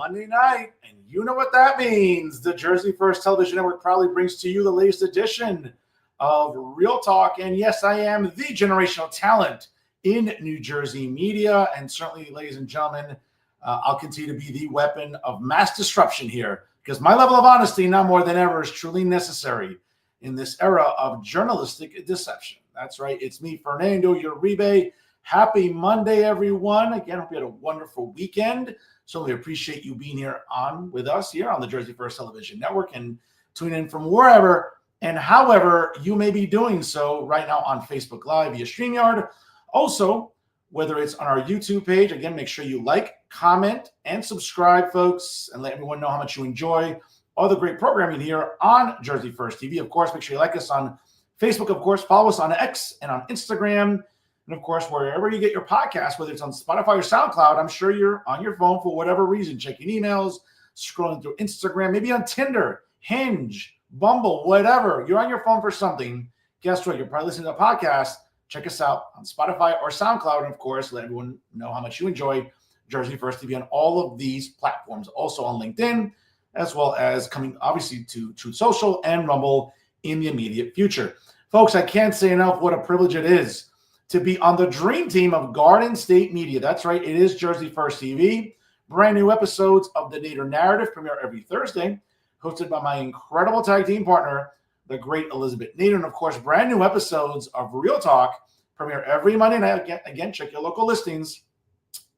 Monday night, and you know what that means. The Jersey First Television Network proudly brings to you the latest edition of Real Talk. And yes, I am the generational talent in New Jersey media. And certainly, ladies and gentlemen, I'll continue to be the weapon of mass disruption here because my level of honesty, now more than ever, is truly necessary in this era of journalistic deception. That's right. It's me, Fernando Uribe. Happy Monday, everyone. Again, hope you had a wonderful weekend. Certainly appreciate you being here on with us here on the Jersey First Television Network and tuning in from wherever and however you may be doing so right now on Facebook Live via StreamYard. Also, whether it's on our YouTube page, again, make sure you like, comment, and subscribe, folks, and let everyone know how much you enjoy all the great programming here on Jersey First TV. Of course, make sure you like us on Facebook, of course, follow us on X and on Instagram. And of course, wherever you get your podcast, whether it's on Spotify or SoundCloud, I'm sure you're on your phone for whatever reason, checking emails, scrolling through Instagram, maybe on Tinder, Hinge, Bumble, whatever. You're on your phone for something. Guess what? You're probably listening to a podcast. Check us out on Spotify or SoundCloud. And of course, let everyone know how much you enjoy Jersey First TV on all of these platforms. Also on LinkedIn, as well as coming obviously to Truth Social and Rumble in the immediate future. Folks, I can't say enough what a privilege it is to be on the dream team of Garden State Media. That's right. It is Jersey First TV. Brand new episodes of The Nader Narrative premiere every Thursday, hosted by my incredible tag team partner, the great Elizabeth Nader. And of course, brand new episodes of Real Talk premiere every Monday night. Again, check your local listings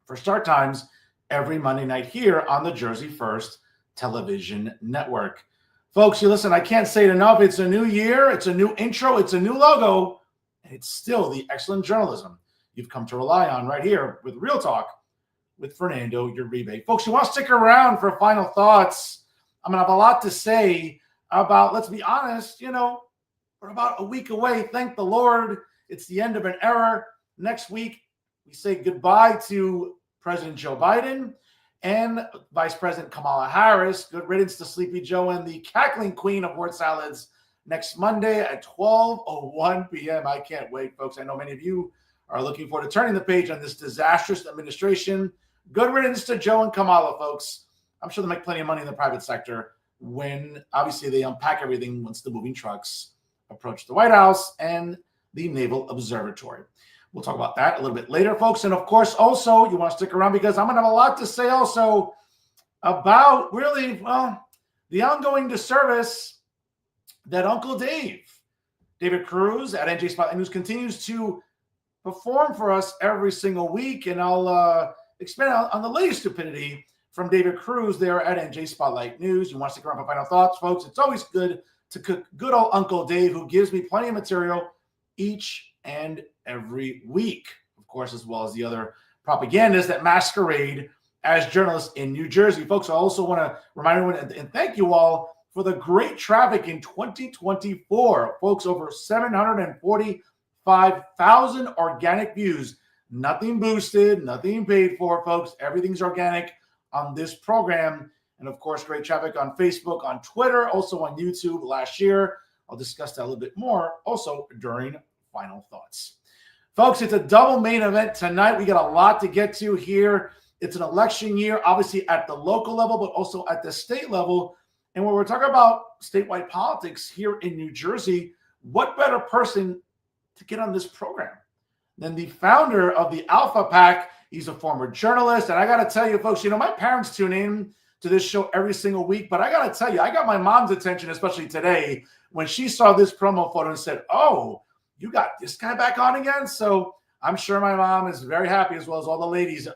for start times every Monday night here on the Jersey First Television Network. Folks, you listen, I can't say it enough. It's a new year. It's a new intro. It's a new logo. And it's still the excellent journalism you've come to rely on right here with Real Talk with Fernando Uribe. Folks, you want to stick around for final thoughts? I'm going to have a lot to say about, let's be honest, we're about a week away. Thank the Lord. It's the end of an era. Next week, we say goodbye to President Joe Biden and Vice President Kamala Harris. Good riddance to Sleepy Joe and the cackling queen of word salads next Monday at 12:01 p.m. I can't wait, folks. I know many of you are looking forward to turning the page on this disastrous administration. Good riddance to Joe and Kamala, folks. I'm sure they'll make plenty of money in the private sector when, obviously, they unpack everything once the moving trucks approach the White House and the Naval Observatory. We'll talk about that a little bit later, folks. And, of course, also, you want to stick around because I'm going to have a lot to say also about, really, well, the ongoing disservice that Uncle David Cruz at NJ Spotlight News continues to perform for us every single week. And I'll expand on the latest stupidity from David Cruz there at NJ Spotlight News. You want to stick around for final thoughts, folks? It's always good to cook good old Uncle Dave, who gives me plenty of material each and every week, of course, as well as the other propagandists that masquerade as journalists in New Jersey. Folks, I also want to remind everyone and thank you all for the great traffic in 2024. Folks, over 745,000 organic views. Nothing boosted, nothing paid for, folks. Everything's organic on this program. And, of course, great traffic on Facebook, on Twitter, also on YouTube last year. I'll discuss that a little bit more also during Final Thoughts. Folks, it's a double main event tonight. We got a lot to get to here. It's an election year, obviously at the local level, but also at the state level. And when we're talking about statewide politics here in New Jersey, what better person to get on this program than the founder of the ALFA PAC? He's a former journalist. And I got to tell you, folks, my parents tune in to this show every single week. But I got to tell you, I got my mom's attention, especially today, when she saw this promo photo and said, oh, you got this guy back on again? So I'm sure my mom is very happy, as well as all the ladies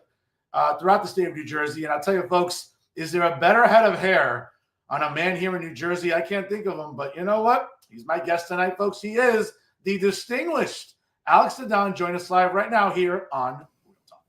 throughout the state of New Jersey. And I'll tell you, folks, is there a better head of hair on a man here in New Jersey? I can't think of him, but you know what? He's my guest tonight, folks. He is the distinguished Alex Zdan. Join us live right now here on Real Talk.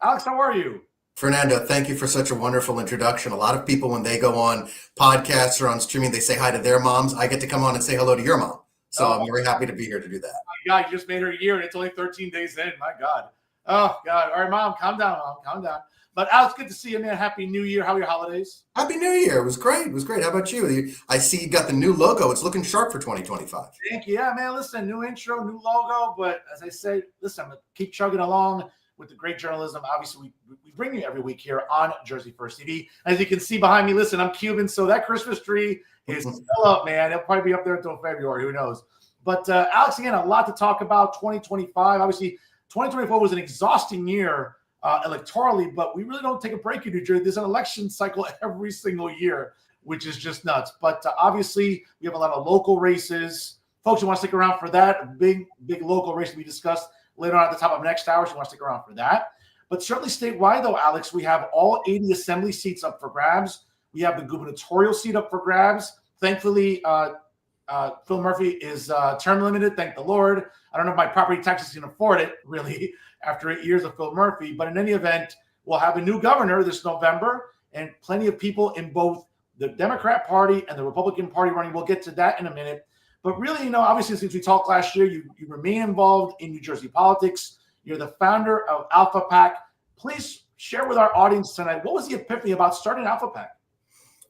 Alex, how are you? Fernando, thank you for such a wonderful introduction. A lot of people, when they go on podcasts or on streaming, they say hi to their moms. I get to come on and say hello to your mom. So I'm very happy to be here to do that. My God, you just made her a year, and it's only 13 days in. My God. Oh, God. All right, Mom, calm down, Mom. Calm down. But Alex, good to see you, man. Happy New Year. How are your holidays? Happy New Year. It was great. It was great. How about you? I see you got the new logo. It's looking sharp for 2025. Thank you. Yeah, man. Listen, new intro, new logo. But as I say, listen, I'm going to keep chugging along with the great journalism. Obviously, we bring you every week here on Jersey First TV. As you can see behind me, listen, I'm Cuban, so that Christmas tree is still up, man. It'll probably be up there until February. Who knows? But Alex, again, a lot to talk about. 2025, obviously, 2024 was an exhausting year electorally, but we really don't take a break in New Jersey. There's an election cycle every single year, which is just nuts. But obviously, we have a lot of local races. Folks, you want to stick around for that? A big local race we discussed later on at the top of next hour, so you want to stick around for that. But certainly statewide, though, Alex, we have all 80 assembly seats up for grabs. We have the gubernatorial seat up for grabs. Thankfully, Phil Murphy is term limited, thank the Lord. I don't know if my property taxes can afford it, really, after 8 years of Phil Murphy. But in any event, we'll have a new governor this November, and plenty of people in both the Democrat Party and the Republican Party running. We'll get to that in a minute. But really, obviously, since we talked last year, you remain involved in New Jersey politics. You're the founder of ALFA PAC. Please share with our audience tonight, what was the epiphany about starting ALFA PAC?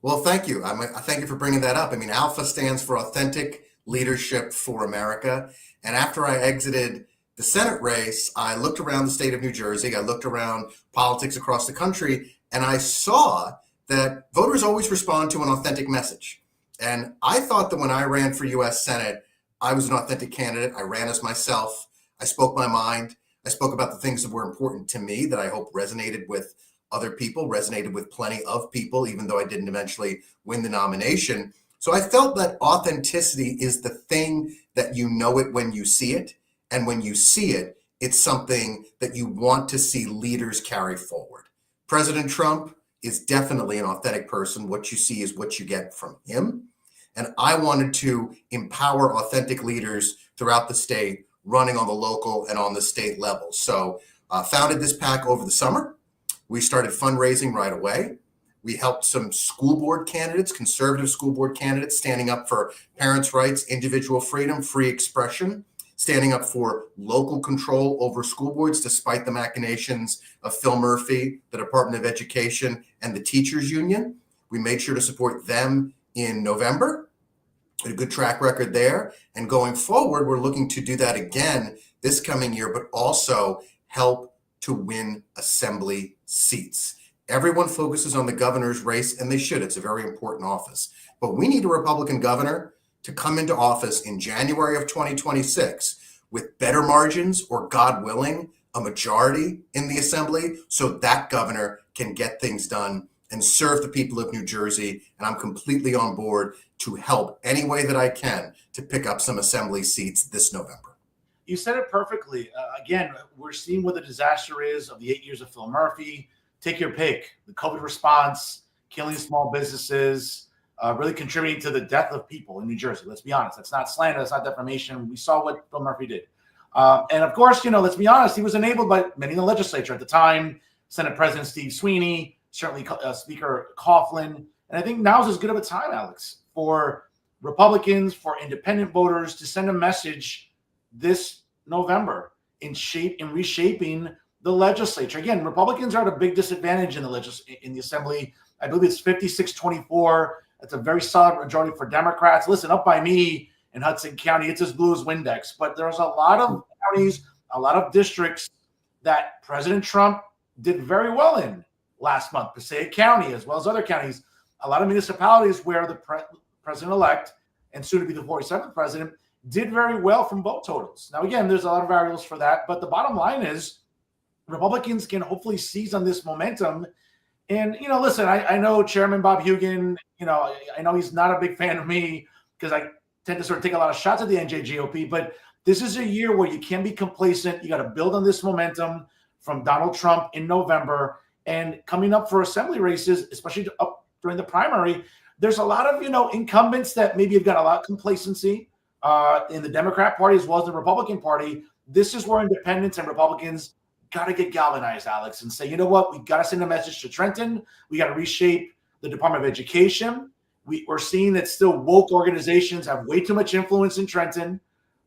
Well, thank you. I thank you for bringing that up. I mean, ALFA stands for Authentic Leadership for America. And after I exited the Senate race, I looked around the state of New Jersey. I looked around politics across the country, and I saw that voters always respond to an authentic message. And I thought that when I ran for U.S. Senate, I was an authentic candidate. I ran as myself. I spoke my mind. I spoke about the things that were important to me that I hope resonated with other people, resonated with plenty of people, even though I didn't eventually win the nomination. So I felt that authenticity is the thing that you know it when you see it. And when you see it, it's something that you want to see leaders carry forward. President Trump is definitely an authentic person. What you see is what you get from him. And I wanted to empower authentic leaders throughout the state, running on the local and on the state level. So founded this PAC over the summer. We started fundraising right away. We helped some school board candidates, conservative school board candidates, standing up for parents' rights, individual freedom, free expression, standing up for local control over school boards, despite the machinations of Phil Murphy, the Department of Education, and the teachers union. We made sure to support them in November. A good track record there. And going forward, we're looking to do that again this coming year, but also help to win assembly seats. Everyone focuses on the governor's race, and they should. It's a very important office. But we need a Republican governor to come into office in January of 2026 with better margins, or God willing, a majority in the assembly, so that governor can get things done and serve the people of New Jersey. And I'm completely on board to help any way that I can to pick up some assembly seats this November. You said it perfectly. Again, we're seeing what the disaster is of the 8 years of Phil Murphy. Take your pick. The COVID response, killing small businesses, really contributing to the death of people in New Jersey. Let's be honest. That's not slander. That's not defamation. We saw what Phil Murphy did. And of course, let's be honest, he was enabled by many in the legislature at the time, Senate President Steve Sweeney, certainly Speaker Coughlin. And I think now's as good of a time, Alex, for Republicans, for independent voters to send a message this November in reshaping the legislature. Again, Republicans are at a big disadvantage in the assembly. I believe it's 56-24. That's a very solid majority for Democrats. Listen, up by me in Hudson County, it's as blue as Windex. But there's a lot of counties, a lot of districts that President Trump did very well in last month. Passaic County, as well as other counties, a lot of municipalities where the president-elect and soon to be the 47th president did very well from vote totals. Now, again, there's a lot of variables for that, but the bottom line is Republicans can hopefully seize on this momentum. And, listen, I know Chairman Bob Hugin, I know he's not a big fan of me because I tend to sort of take a lot of shots at the NJGOP, but this is a year where you can't be complacent. You got to build on this momentum from Donald Trump in November and coming up for assembly races, especially up during the primary. There's a lot of, incumbents that maybe have got a lot of complacency in the Democrat Party as well as the Republican Party. This is where independents and Republicans got to get galvanized, Alex, and say, you know what? We got to send a message to Trenton. We got to reshape the Department of Education. We're seeing that still woke organizations have way too much influence in Trenton,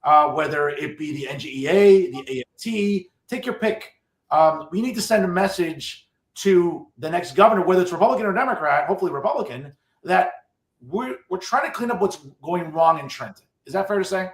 whether it be the NGEA, the AFT, take your pick. We need to send a message to the next governor, whether it's Republican or Democrat, hopefully Republican, that we're trying to clean up what's going wrong in Trenton. Is that fair to say?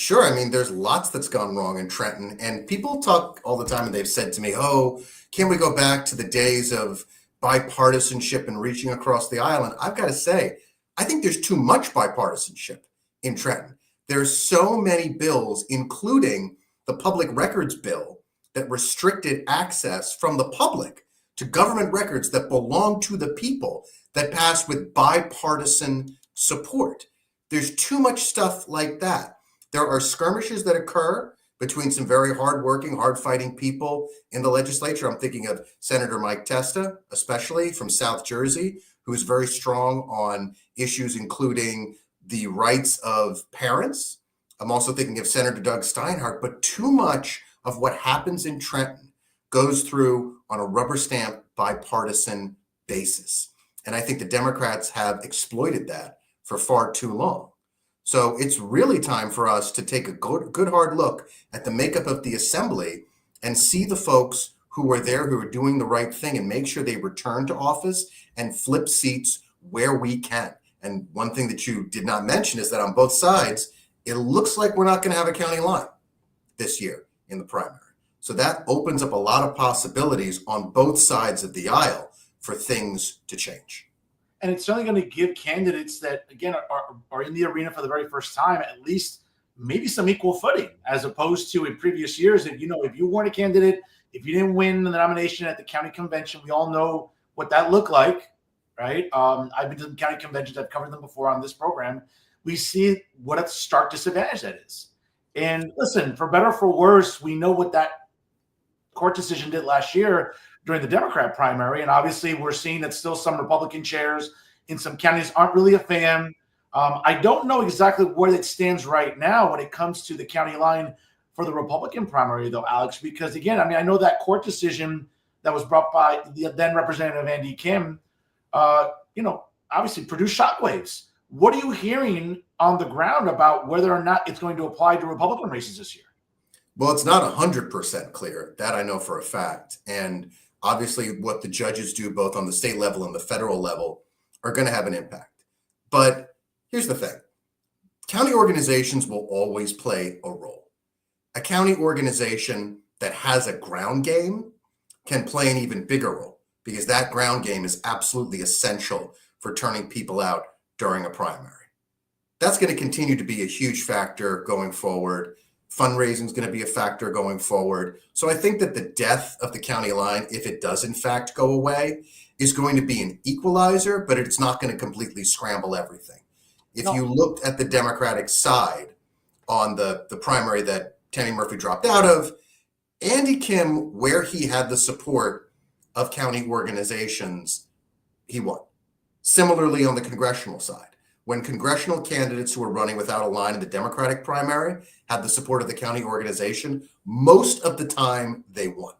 Sure. I mean, there's lots that's gone wrong in Trenton, and people talk all the time, and they've said to me, "Oh, can we go back to the days of bipartisanship and reaching across the aisle?" And I've got to say, I think there's too much bipartisanship in Trenton. There's so many bills, including the public records bill, that restricted access from the public to government records that belong to the people, that passed with bipartisan support. There's too much stuff like that. There are skirmishes that occur between some very hardworking, hard-fighting people in the legislature. I'm thinking of Senator Mike Testa, especially from South Jersey, who's very strong on issues including the rights of parents. I'm also thinking of Senator Doug Steinhardt, but too much of what happens in Trenton goes through on a rubber stamp bipartisan basis. And I think the Democrats have exploited that for far too long. So it's really time for us to take a good hard look at the makeup of the assembly and see the folks who are there, who are doing the right thing, and make sure they return to office and flip seats where we can. And one thing that you did not mention is that on both sides, it looks like we're not going to have a county line this year in the primary. So that opens up a lot of possibilities on both sides of the aisle for things to change. And it's certainly going to give candidates that, again, are in the arena for the very first time, at least maybe some equal footing, as opposed to in previous years. If you weren't a candidate, if you didn't win the nomination at the county convention, we all know what that looked like, right? I've been to the county conventions. I've covered them before on this program. We see what a stark disadvantage that is. And listen, for better or for worse, we know what that court decision did last year during the Democrat primary. And obviously we're seeing that still some Republican chairs in some counties aren't really a fan. I don't know exactly where it stands right now when it comes to the county line for the Republican primary, though, Alex, because again, I mean, I know that court decision that was brought by the then Representative Andy Kim, obviously produced shockwaves. What are you hearing on the ground about whether or not it's going to apply to Republican races this year? Well, it's not 100% clear. That I know for a fact. And obviously what the judges do both on the state level and the federal level are going to have an impact. But here's the thing. County organizations will always play a role. A county organization that has a ground game can play an even bigger role, because that ground game is absolutely essential for turning people out during a primary. That's going to continue to be a huge factor going forward. Fundraising is going to be a factor going forward. So I think that the death of the county line, if it does in fact go away, is going to be an equalizer, but it's not going to completely scramble everything. If you looked at the Democratic side on the primary that Tammy Murphy dropped out of, Andy Kim, where he had the support of county organizations, he won. Similarly, on the congressional side, when congressional candidates who were running without a line in the Democratic primary had the support of the county organization, most of the time they won.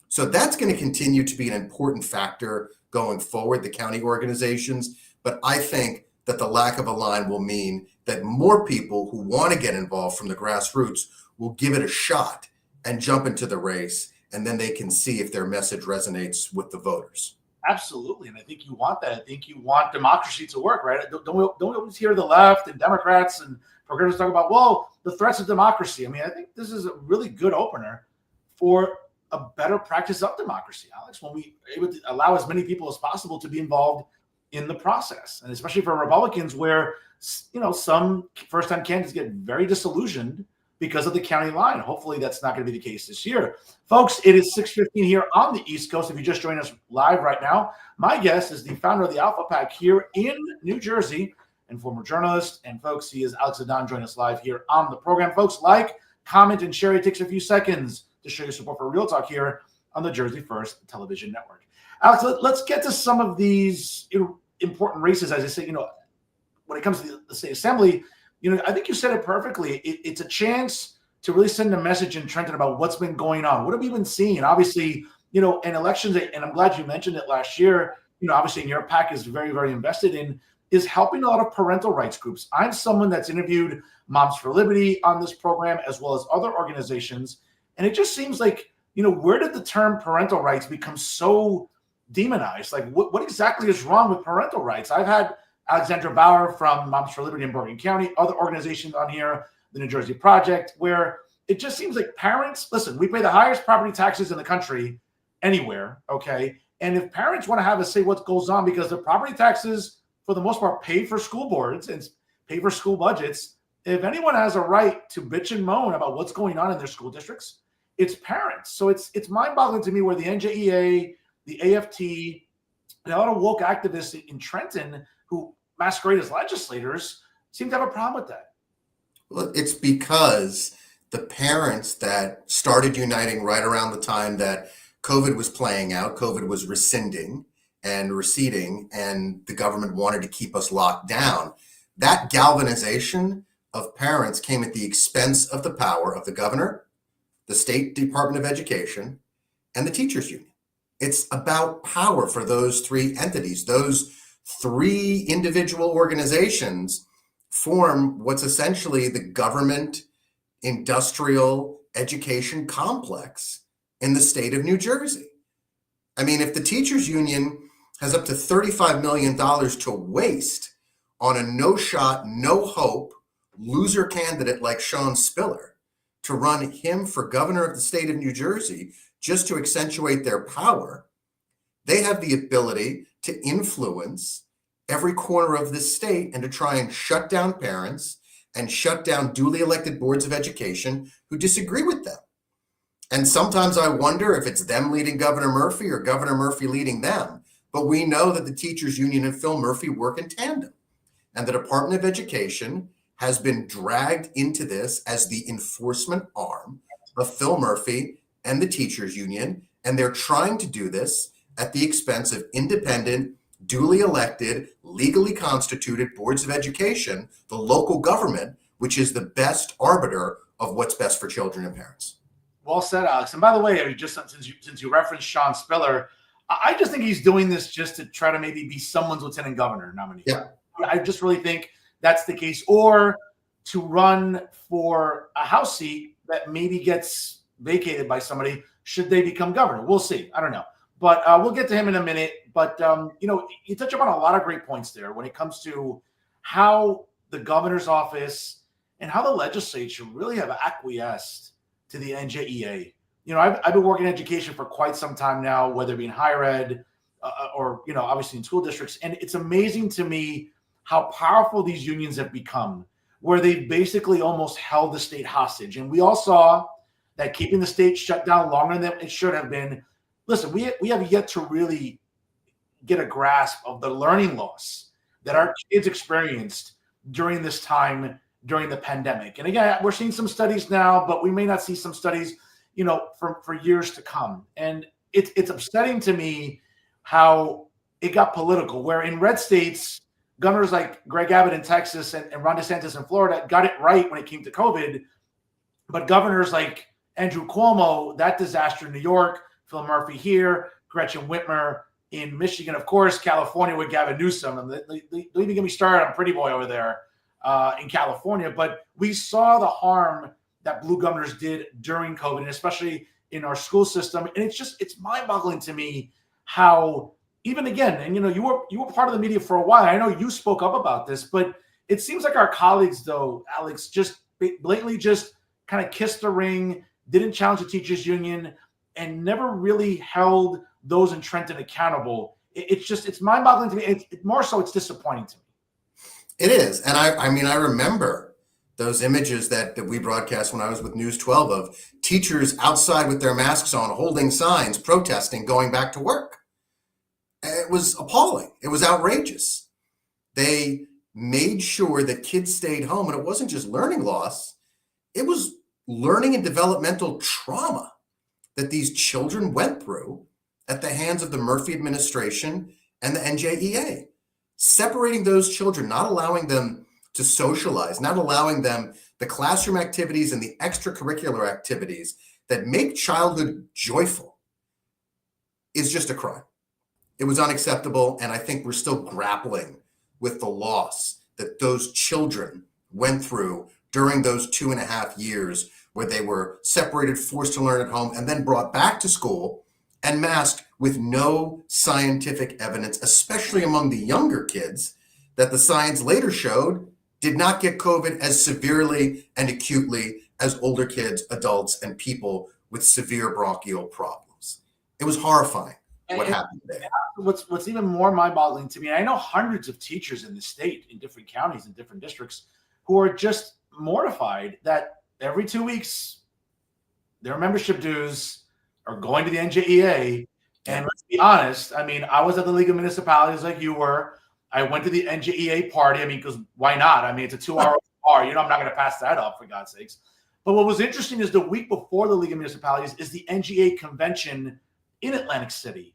So that's going to continue to be an important factor going forward, the county organizations. But I think that the lack of a line will mean that more people who want to get involved from the grassroots will give it a shot and jump into the race, and then they can see if their message resonates with the voters. Absolutely. And I think you want that. I think you want democracy to work, right? Don't we always hear the left and Democrats and progressives talk about, well, the threats of democracy. I mean, I think this is a really good opener for a better practice of democracy, Alex, when we are able to allow as many people as possible to be involved in the process. And especially for Republicans, where, some first-time candidates get very disillusioned because of the county line. Hopefully that's not going to be the case this year. Folks, it is 6:15 here on the East Coast. If you just joined us live right now, my guest is the founder of the Alpha Pack here in New Jersey and former journalist. And folks, he is Alex Zdan, joining us live here on the program. Folks, like, comment, and share. It takes a few seconds to show your support for Real Talk here on the Jersey First Television Network. Alex, let's get to some of these important races. As I say, when it comes to the state assembly, I think you said it perfectly. It's a chance to really send a message in Trenton about what's been going on. What have we been seeing? Obviously, in elections, and I'm glad you mentioned it last year, obviously, and your PAC is very, very invested in, is helping a lot of parental rights groups. I'm someone that's interviewed Moms for Liberty on this program, as well as other organizations. And it just seems like, where did the term parental rights become so demonized? Like, what exactly is wrong with parental rights? I've had Alexandra Bauer from Moms for Liberty in Bergen County, other organizations on here, the New Jersey Project, where it just seems like parents, listen, we pay the highest property taxes in the country anywhere, okay? And if parents want to have a say what goes on, because the property taxes, for the most part, pay for school boards and pay for school budgets, if anyone has a right to bitch and moan about what's going on in their school districts, it's parents. So it's mind-boggling to me where the NJEA, the AFT, and a lot of woke activists in Trenton who masquerade as legislators seem to have a problem with that. Well, it's because the parents that started uniting right around the time that COVID was playing out, COVID was rescinding and receding, and the government wanted to keep us locked down. That galvanization of parents came at the expense of the power of the governor, the State Department of Education, and the teachers union. It's about power for those three entities. Those three individual organizations form what's essentially the government industrial education complex in the state of New Jersey. I mean, if the teachers union has up to $35 million to waste on a no shot, no hope loser candidate like Sean Spiller to run him for governor of the state of New Jersey just to accentuate their power, they have the ability to influence every corner of this state and to try and shut down parents and shut down duly elected boards of education who disagree with them. And sometimes I wonder if it's them leading Governor Murphy or Governor Murphy leading them. But we know that the teachers union and Phil Murphy work in tandem. And the Department of Education has been dragged into this as the enforcement arm of Phil Murphy and the teachers union. And they're trying to do this at the expense of independent, duly elected, legally constituted boards of education, the local government, which is the best arbiter of what's best for children and parents. Well said, Alex. And by the way, I mean, just since you referenced Sean Spiller, I just think he's doing this just to try to maybe be someone's lieutenant governor nominee. Yeah. I just really think that's the case, or to run for a House seat that maybe gets vacated by somebody should they become governor. We'll see. I don't know. But we'll get to him in a minute. But, you touch upon a lot of great points there when it comes to how the governor's office and how the legislature really have acquiesced to the NJEA. I've been working in education for quite some time now, whether it be in higher ed or, obviously in school districts. And it's amazing to me how powerful these unions have become, where they basically almost held the state hostage. And we all saw that keeping the state shut down longer than it should have been. Listen, we have yet to really get a grasp of the learning loss that our kids experienced during this time, during the pandemic. And again, we're seeing some studies now, but we may not see some studies, for years to come. And it's upsetting to me how it got political, where in red states, governors like Greg Abbott in Texas and Ron DeSantis in Florida got it right when it came to COVID. But governors like Andrew Cuomo, that disaster in New York, Phil Murphy here, Gretchen Whitmer in Michigan, of course, California with Gavin Newsom. And don't even get me started on Pretty Boy over there in California. But we saw the harm that blue governors did during COVID, and especially in our school system. And it's mind-boggling to me how, even again, and you were part of the media for a while. I know you spoke up about this, but it seems like our colleagues, though, Alex, just blatantly just kind of kissed the ring, didn't challenge the teachers union, and never really held those in Trenton accountable. It's mind-boggling to me. More so, it's disappointing to me. It is. And I remember those images that we broadcast when I was with News 12 of teachers outside with their masks on, holding signs, protesting, going back to work. It was appalling. It was outrageous. They made sure that kids stayed home, and it wasn't just learning loss. It was learning and developmental trauma that these children went through at the hands of the Murphy administration and the NJEA. Separating those children, not allowing them to socialize, not allowing them the classroom activities and the extracurricular activities that make childhood joyful is just a crime. It was unacceptable, and I think we're still grappling with the loss that those children went through during those 2.5 years where they were separated, forced to learn at home, and then brought back to school and masked with no scientific evidence, especially among the younger kids, that the science later showed did not get COVID as severely and acutely as older kids, adults, and people with severe bronchial problems. It was horrifying what happened there. What's even more mind-boggling to me, and I know hundreds of teachers in the state, in different counties, in different districts, who are just mortified that every 2 weeks their membership dues are going to the NJEA. And let's be honest, I mean, I was at the League of Municipalities like you were. I went to the NJEA party. I mean, because why not? I mean, it's a 2-hour bar. I'm not going to pass that up, for God's sakes. But what was interesting is the week before the League of Municipalities is the NJEA convention in Atlantic City.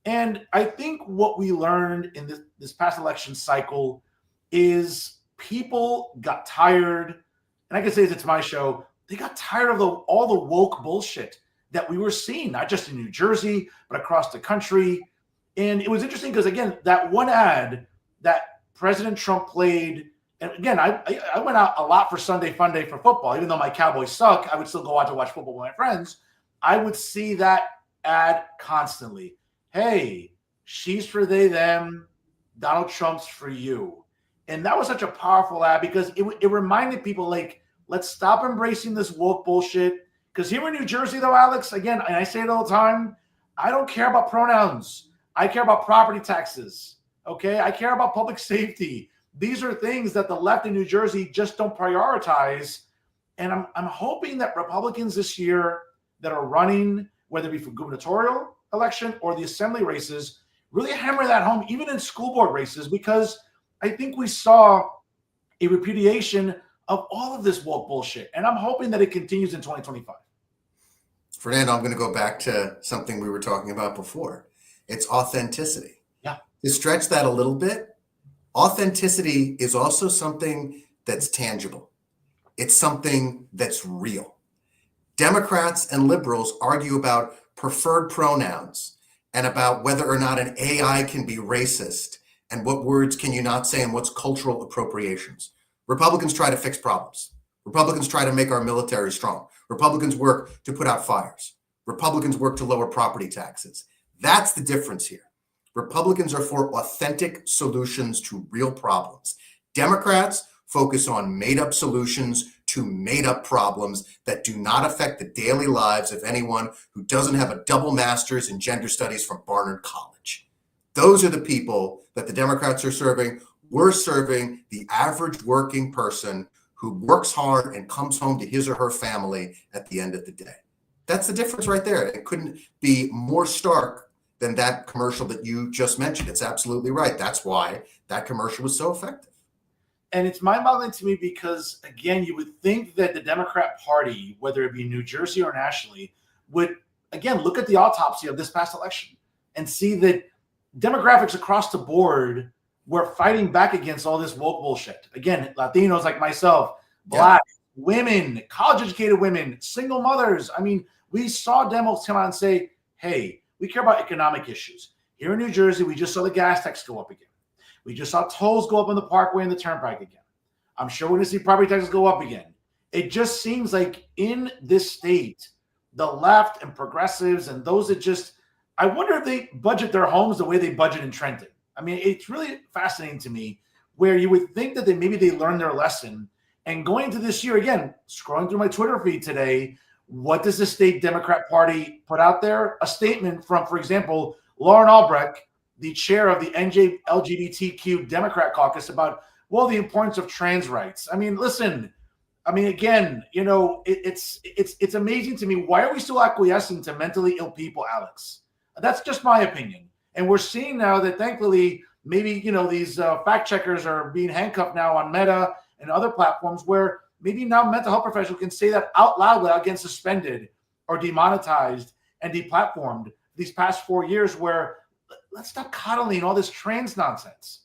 And I think what we learned in this past election cycle is people got tired, and I can say it's my show, they got tired of all the woke bullshit that we were seeing, not just in New Jersey, but across the country. And it was interesting because, again, that one ad that President Trump played, and again, I went out a lot for Sunday Fun Day for football. Even though my Cowboys suck, I would still go out to watch football with my friends. I would see that ad constantly. Hey, she's for they, them, Donald Trump's for you. And that was such a powerful ad because it reminded people, like, let's stop embracing this woke bullshit. Because here in New Jersey, though, Alex, again, and I say it all the time, I don't care about pronouns. I care about property taxes, okay? I care about public safety. These are things that the left in New Jersey just don't prioritize. And I'm hoping that Republicans this year that are running, whether it be for gubernatorial election or the assembly races, really hammer that home, even in school board races, because I think we saw a repudiation of all of this woke bullshit. And I'm hoping that it continues in 2025. Fernando, I'm going to go back to something we were talking about before. It's authenticity. Yeah. To stretch that a little bit, authenticity is also something that's tangible. It's something that's real. Democrats and liberals argue about preferred pronouns and about whether or not an AI can be racist and what words can you not say and what's cultural appropriations. Republicans try to fix problems. Republicans try to make our military strong. Republicans work to put out fires. Republicans work to lower property taxes. That's the difference here. Republicans are for authentic solutions to real problems. Democrats focus on made-up solutions to made-up problems that do not affect the daily lives of anyone who doesn't have a double master's in gender studies from Barnard College. Those are the people that the Democrats are serving. We're serving the average working person who works hard and comes home to his or her family at the end of the day. That's the difference right there. It couldn't be more stark than that commercial that you just mentioned. It's absolutely right. That's why that commercial was so effective. And it's mind-boggling to me because, again, you would think that the Democrat Party, whether it be New Jersey or nationally, would, again, look at the autopsy of this past election and see that demographics across the board were fighting back against all this woke bullshit. Again, Latinos like myself, Black, women, college-educated women, single mothers. I mean, we saw demos come out and say, hey, we care about economic issues. Here in New Jersey, we just saw the gas tax go up again. We just saw tolls go up on the Parkway and the Turnpike again. I'm sure we're going to see property taxes go up again. It just seems like in this state, the left and progressives and those that just, I wonder if they budget their homes the way they budget in Trenton. I mean, it's really fascinating to me where you would think that maybe they learned their lesson. And going into this year, again, scrolling through my Twitter feed today, what does the state Democrat Party put out there? A statement from, for example, Lauren Albrecht, the chair of the NJ LGBTQ Democrat caucus, about, well, the importance of trans rights. I mean, listen, I mean, again, you know, it's amazing to me. Why are we still acquiescing to mentally ill people, Alex? That's just my opinion. And we're seeing now that thankfully, maybe, you know, these fact checkers are being handcuffed now on Meta and other platforms where maybe now mental health professionals can say that out loud without getting suspended or demonetized and deplatformed these past 4 years, where let's stop coddling all this trans nonsense.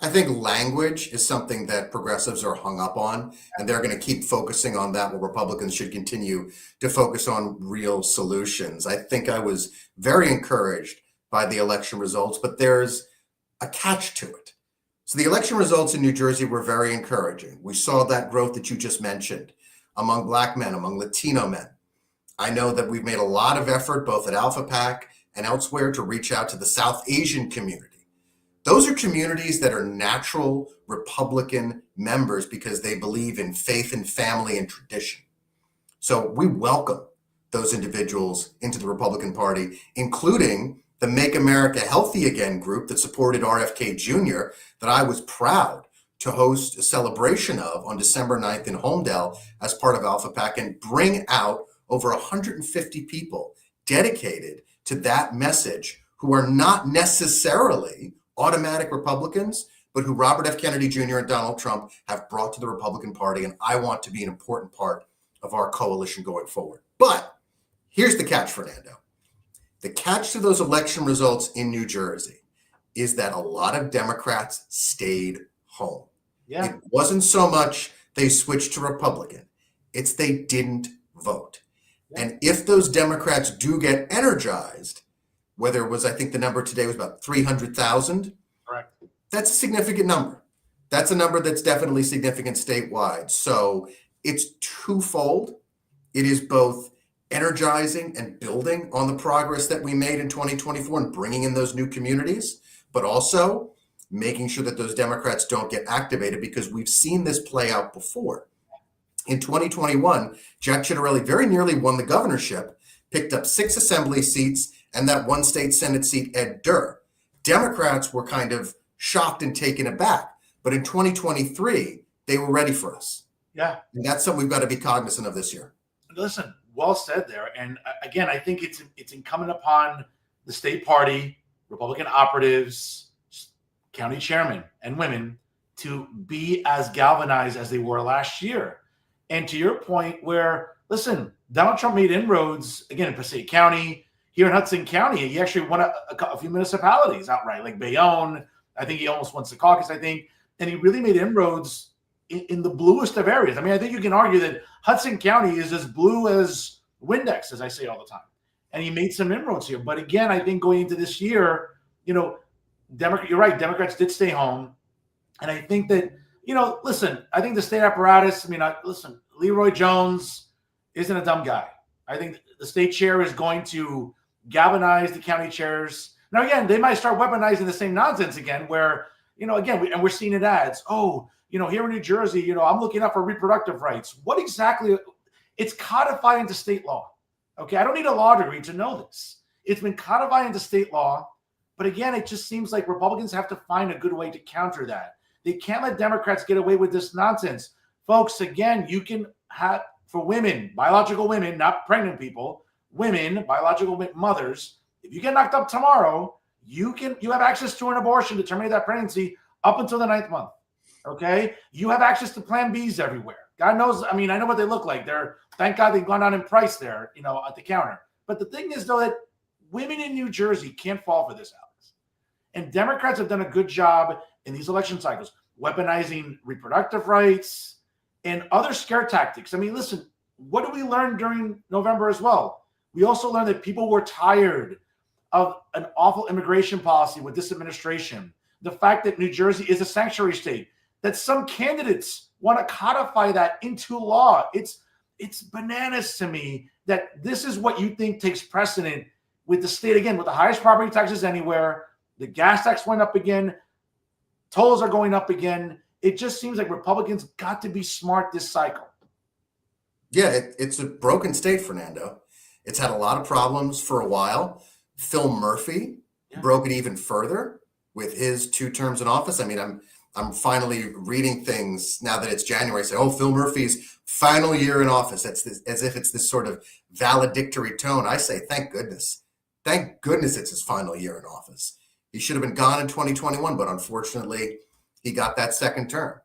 I think language is something that progressives are hung up on, and they're going to keep focusing on that, while Republicans should continue to focus on real solutions. I think I was very encouraged by the election results, but there's a catch to it. So the election results in New Jersey were very encouraging. We saw that growth that you just mentioned among Black men, among Latino men. I know that we've made a lot of effort, both at ALFA PAC and elsewhere, to reach out to the South Asian community. Those are communities that are natural Republican members because they believe in faith and family and tradition. So we welcome those individuals into the Republican Party, including the Make America Healthy Again group that supported RFK Jr., that I was proud to host a celebration of on December 9th in Homedale as part of Alpha PAC, and bring out over 150 people dedicated to that message, who are not necessarily automatic Republicans, but who Robert F. Kennedy Jr. and Donald Trump have brought to the Republican Party, and I want to be an important part of our coalition going forward. But here's the catch, Fernando. The catch to those election results in New Jersey is that a lot of Democrats stayed home. Yeah. It wasn't so much they switched to Republican, it's they didn't vote. Yeah. And if those Democrats do get energized, whether it was, I think the number today was about 300,000. Correct. That's a significant number. That's a number that's definitely significant statewide. So it's twofold. It is both energizing and building on the progress that we made in 2024 and bringing in those new communities, but also making sure that those Democrats don't get activated, because we've seen this play out before. In 2021, Jack Ciattarelli very nearly won the governorship, picked up 6 assembly seats, and that one state Senate seat, Ed Durr. Democrats were kind of shocked and taken aback. But in 2023, they were ready for us. Yeah. And that's something we've got to be cognizant of this year. Listen, well said there. And again, I think it's incumbent upon the state party, Republican operatives, county chairmen and women to be as galvanized as they were last year. And to your point where, listen, Donald Trump made inroads, again, in Passaic County, here in Hudson County. He actually won a few municipalities outright, like Bayonne. I think he almost won Secaucus, I think. And he really made inroads in the bluest of areas. I mean, I think you can argue that Hudson County is as blue as Windex, as I say all the time. And he made some inroads here. But again, I think going into this year, you're right, Democrats did stay home. And I think that, listen, I think the state apparatus, listen, Leroy Jones isn't a dumb guy. I think the state chair is going to galvanize the county chairs. Now, again, they might start weaponizing the same nonsense again, where, again, we're seeing it ads. Oh, here in New Jersey, I'm looking up for reproductive rights. What exactly? It's codified into state law. Okay, I don't need a law degree to know this. It's been codified into state law. But again, it just seems like Republicans have to find a good way to counter that. They can't let Democrats get away with this nonsense. Folks, again, you can have, for women, biological women, not pregnant people, women, biological mothers, if you get knocked up tomorrow, you have access to an abortion to terminate that pregnancy up until the 9th month. Okay? You have access to Plan Bs everywhere. God knows, I know what they look like. Thank God they've gone down in price there, at the counter. But the thing is, though, that women in New Jersey can't fall for this, Alex. And Democrats have done a good job in these election cycles, weaponizing reproductive rights and other scare tactics. Listen, what did we learn during November as well? We also learned that people were tired of an awful immigration policy with this administration. The fact that New Jersey is a sanctuary state, that some candidates want to codify that into law. It's bananas to me that this is what you think takes precedent with the state, again, with the highest property taxes anywhere. The gas tax went up again. Tolls are going up again. It just seems like Republicans got to be smart this cycle. Yeah, it's a broken state, Fernando. It's had a lot of problems for a while. Phil Murphy broke it even further with his 2 terms in office. I'm finally reading things now that it's January. Say, Phil Murphy's final year in office. As if it's this sort of valedictory tone. I say, thank goodness. Thank goodness it's his final year in office. He should have been gone in 2021, but unfortunately, he got that second term.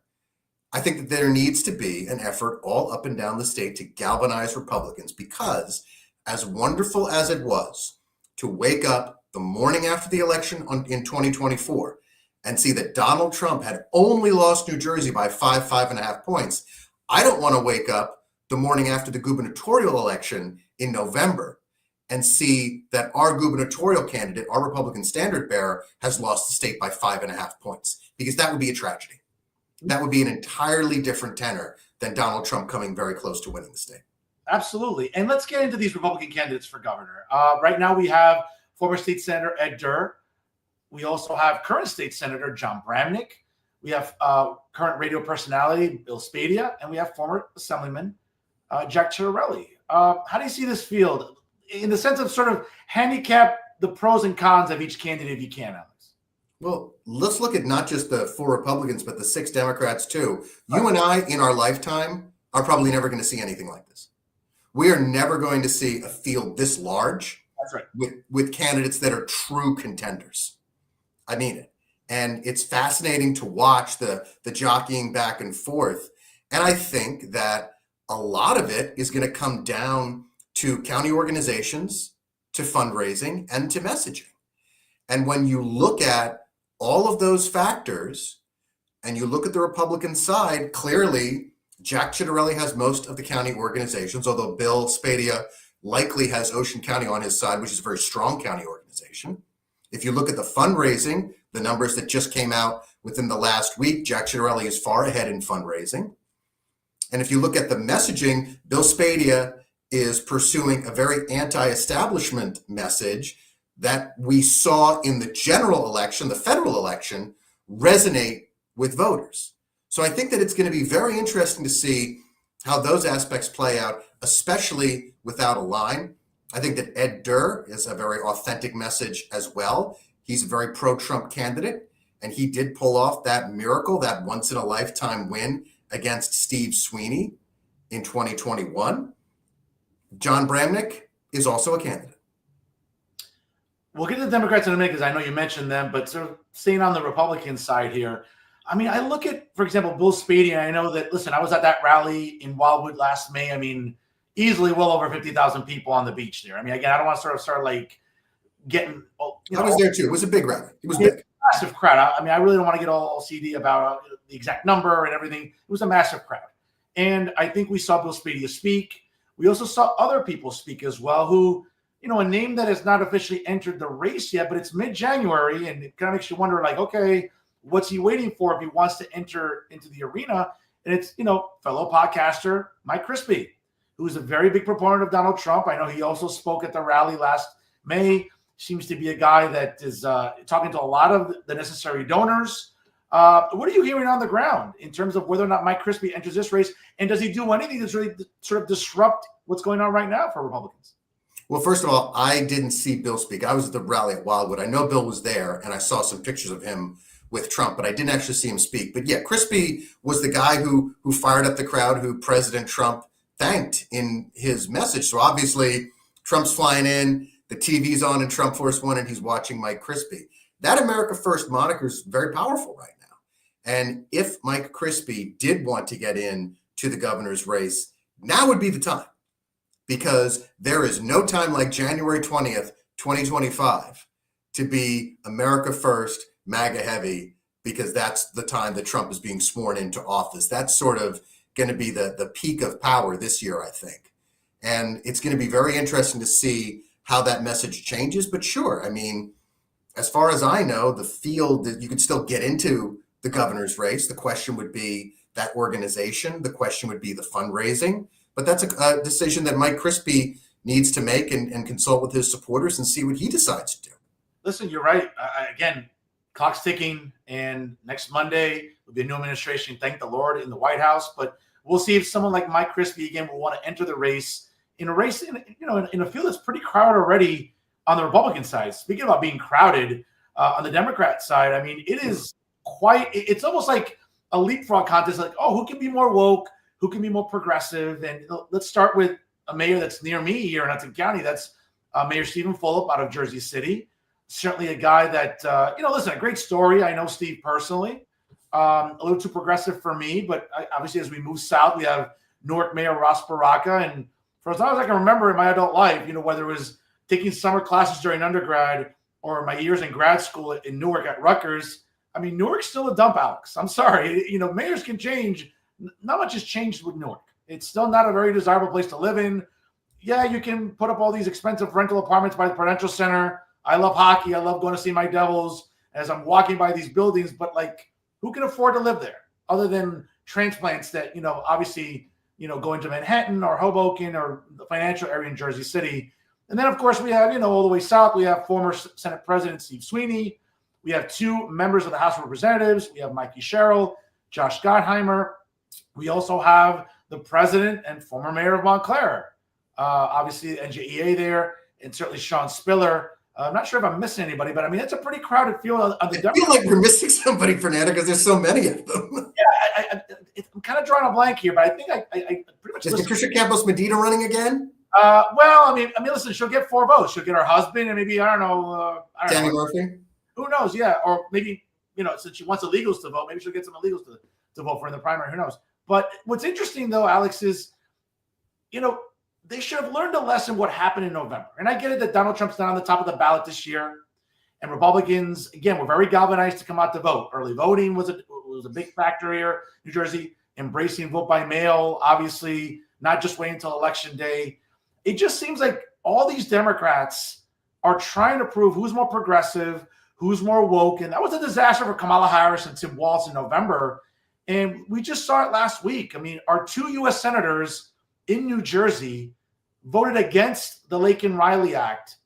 I think that there needs to be an effort all up and down the state to galvanize Republicans, because as wonderful as it was to wake up the morning after the election in 2024 and see that Donald Trump had only lost New Jersey by 5.5 points, I don't want to wake up the morning after the gubernatorial election in November and see that our gubernatorial candidate, our Republican standard bearer, has lost the state by 5.5 points, because that would be a tragedy. That would be an entirely different tenor than Donald Trump coming very close to winning the state. Absolutely. And let's get into these Republican candidates for governor. Right now we have former state senator Ed Durr. We also have current state senator John Bramnick. We have current radio personality Bill Spadia, and we have former assemblyman Jack Ciattarelli. How do you see this field in the sense of sort of handicap the pros and cons of each candidate if you can, Alex? Well, let's look at not just the 4 Republicans, but the 6 Democrats too. You and I, in our lifetime, are probably never going to see anything like this. We are never going to see a field this large. That's right. With candidates that are true contenders. I mean it. And it's fascinating to watch the jockeying back and forth. And I think that a lot of it is going to come down to county organizations, to fundraising, and to messaging. And when you look at all of those factors and you look at the Republican side, clearly Jack Ciattarelli has most of the county organizations, although Bill Spadia likely has Ocean County on his side, which is a very strong county organization. If you look at the fundraising, the numbers that just came out within the last week, Jack Ciattarelli is far ahead in fundraising. And if you look at the messaging, Bill Spadia is pursuing a very anti-establishment message that we saw in the general election, the federal election, resonate with voters. So I think that it's going to be very interesting to see how those aspects play out, especially without a line. I think that Ed Durr is a very authentic message as well. He's a very pro-Trump candidate, and he did pull off that miracle, that once-in-a-lifetime win against Steve Sweeney in 2021. John Bramnick is also a candidate. We'll get to the Democrats in a minute because I know you mentioned them, but sort of staying on the Republican side here. I mean, I look at, for example, Bill Spadia, and I know that, listen, I was at that rally in Wildwood last May. I mean, easily well over 50,000 people on the beach there. I mean, again, I don't want to start like getting. I was there too. It was a big rally. It was big. Massive crowd. I mean, I really don't want to get all CD about the exact number and everything. It was a massive crowd. And I think we saw Bill Spadia speak. We also saw other people speak as well who, a name that has not officially entered the race yet, but it's mid-January, and it kind of makes you wonder, like, okay, what's he waiting for if he wants to enter into the arena? And it's, fellow podcaster Mike Crispy, who is a very big proponent of Donald Trump. I know he also spoke at the rally last May. Seems to be a guy that is talking to a lot of the necessary donors. What are you hearing on the ground in terms of whether or not Mike Crispy enters this race? And does he do anything that's really sort of disrupt what's going on right now for Republicans? Well, first of all, I didn't see Bill speak. I was at the rally at Wildwood. I know Bill was there, and I saw some pictures of him with Trump, but I didn't actually see him speak. But yeah, Crispy was the guy who fired up the crowd, who President Trump thanked in his message. So obviously, Trump's flying in, the TV's on in Trump Force One, and he's watching Mike Crispy. That America First moniker is very powerful right now. And if Mike Crispy did want to get in to the governor's race, now would be the time, because there is no time like January 20th, 2025 to be America First, MAGA heavy, because that's the time that Trump is being sworn into office. That's sort of going to be the peak of power this year, I think. And it's going to be very interesting to see how that message changes. But sure, I mean, as far as I know, the field, you could still get into the governor's race. The question would be that organization. The question would be the fundraising. But that's a decision that Mike Crispy needs to make and consult with his supporters and see what he decides to do. Listen, you're right. Again, clock's ticking, and next Monday will be a new administration. Thank the Lord in the White House. But we'll see if someone like Mike Crispy again will want to enter the race in a race in a field that's pretty crowded already on the Republican side. Speaking about being crowded on the Democrat side, I mean, it is it's almost like a leapfrog contest. Like, oh, who can be more woke? Who can be more progressive? And let's start with a mayor that's near me here in Hudson County. That's Mayor Stephen Fulop out of Jersey City. Certainly a guy that, listen, a great story. I know Steve personally, a little too progressive for me, but obviously as we move south, we have Newark Mayor Ross Baraka. And for as long as I can remember in my adult life, whether it was taking summer classes during undergrad or my years in grad school in Newark at Rutgers, I mean, Newark's still a dump, Alex. I'm sorry. Mayors can change. Not much has changed with Newark. It's still not a very desirable place to live in. Yeah, you can put up all these expensive rental apartments by the Prudential Center. I love hockey. I love going to see my Devils as I'm walking by these buildings. But, who can afford to live there other than transplants that, obviously, going to Manhattan or Hoboken or the financial area in Jersey City. And then, of course, we have, all the way south, we have former Senate President Steve Sweeney. We We have 2 members of the House of Representatives. We have Mikey Sherrill, Josh Gottheimer. We also have the president and former mayor of Montclair, obviously the NJEA there, and certainly Sean Spiller. I'm not sure if I'm missing anybody, but I mean, it's a pretty crowded field on the Democrat. I feel like we're missing somebody, Fernando, because there's so many of them. Yeah, I'm kind of drawing a blank here, but I think I pretty much. Is Patricia Campos Medina running again? Well, I mean, listen, she'll get 4 votes. She'll get her husband and maybe, I don't know. Danny Murphy? Who knows? Yeah. Or maybe, since she wants illegals to vote, maybe she'll get some illegals to vote for in the primary. Who knows? But what's interesting, though, Alex, is, they should have learned a lesson what happened in November. And I get it that Donald Trump's not on the top of the ballot this year. And Republicans, again, were very galvanized to come out to vote. Early voting was a big factor here. New Jersey embracing vote by mail, obviously, not just waiting until Election Day. It just seems like all these Democrats are trying to prove who's more progressive, who's more woke. And that was a disaster for Kamala Harris and Tim Walz in November. And we just saw it last week. I mean, our 2 U.S. senators in New Jersey voted against the Lakin-Riley Act.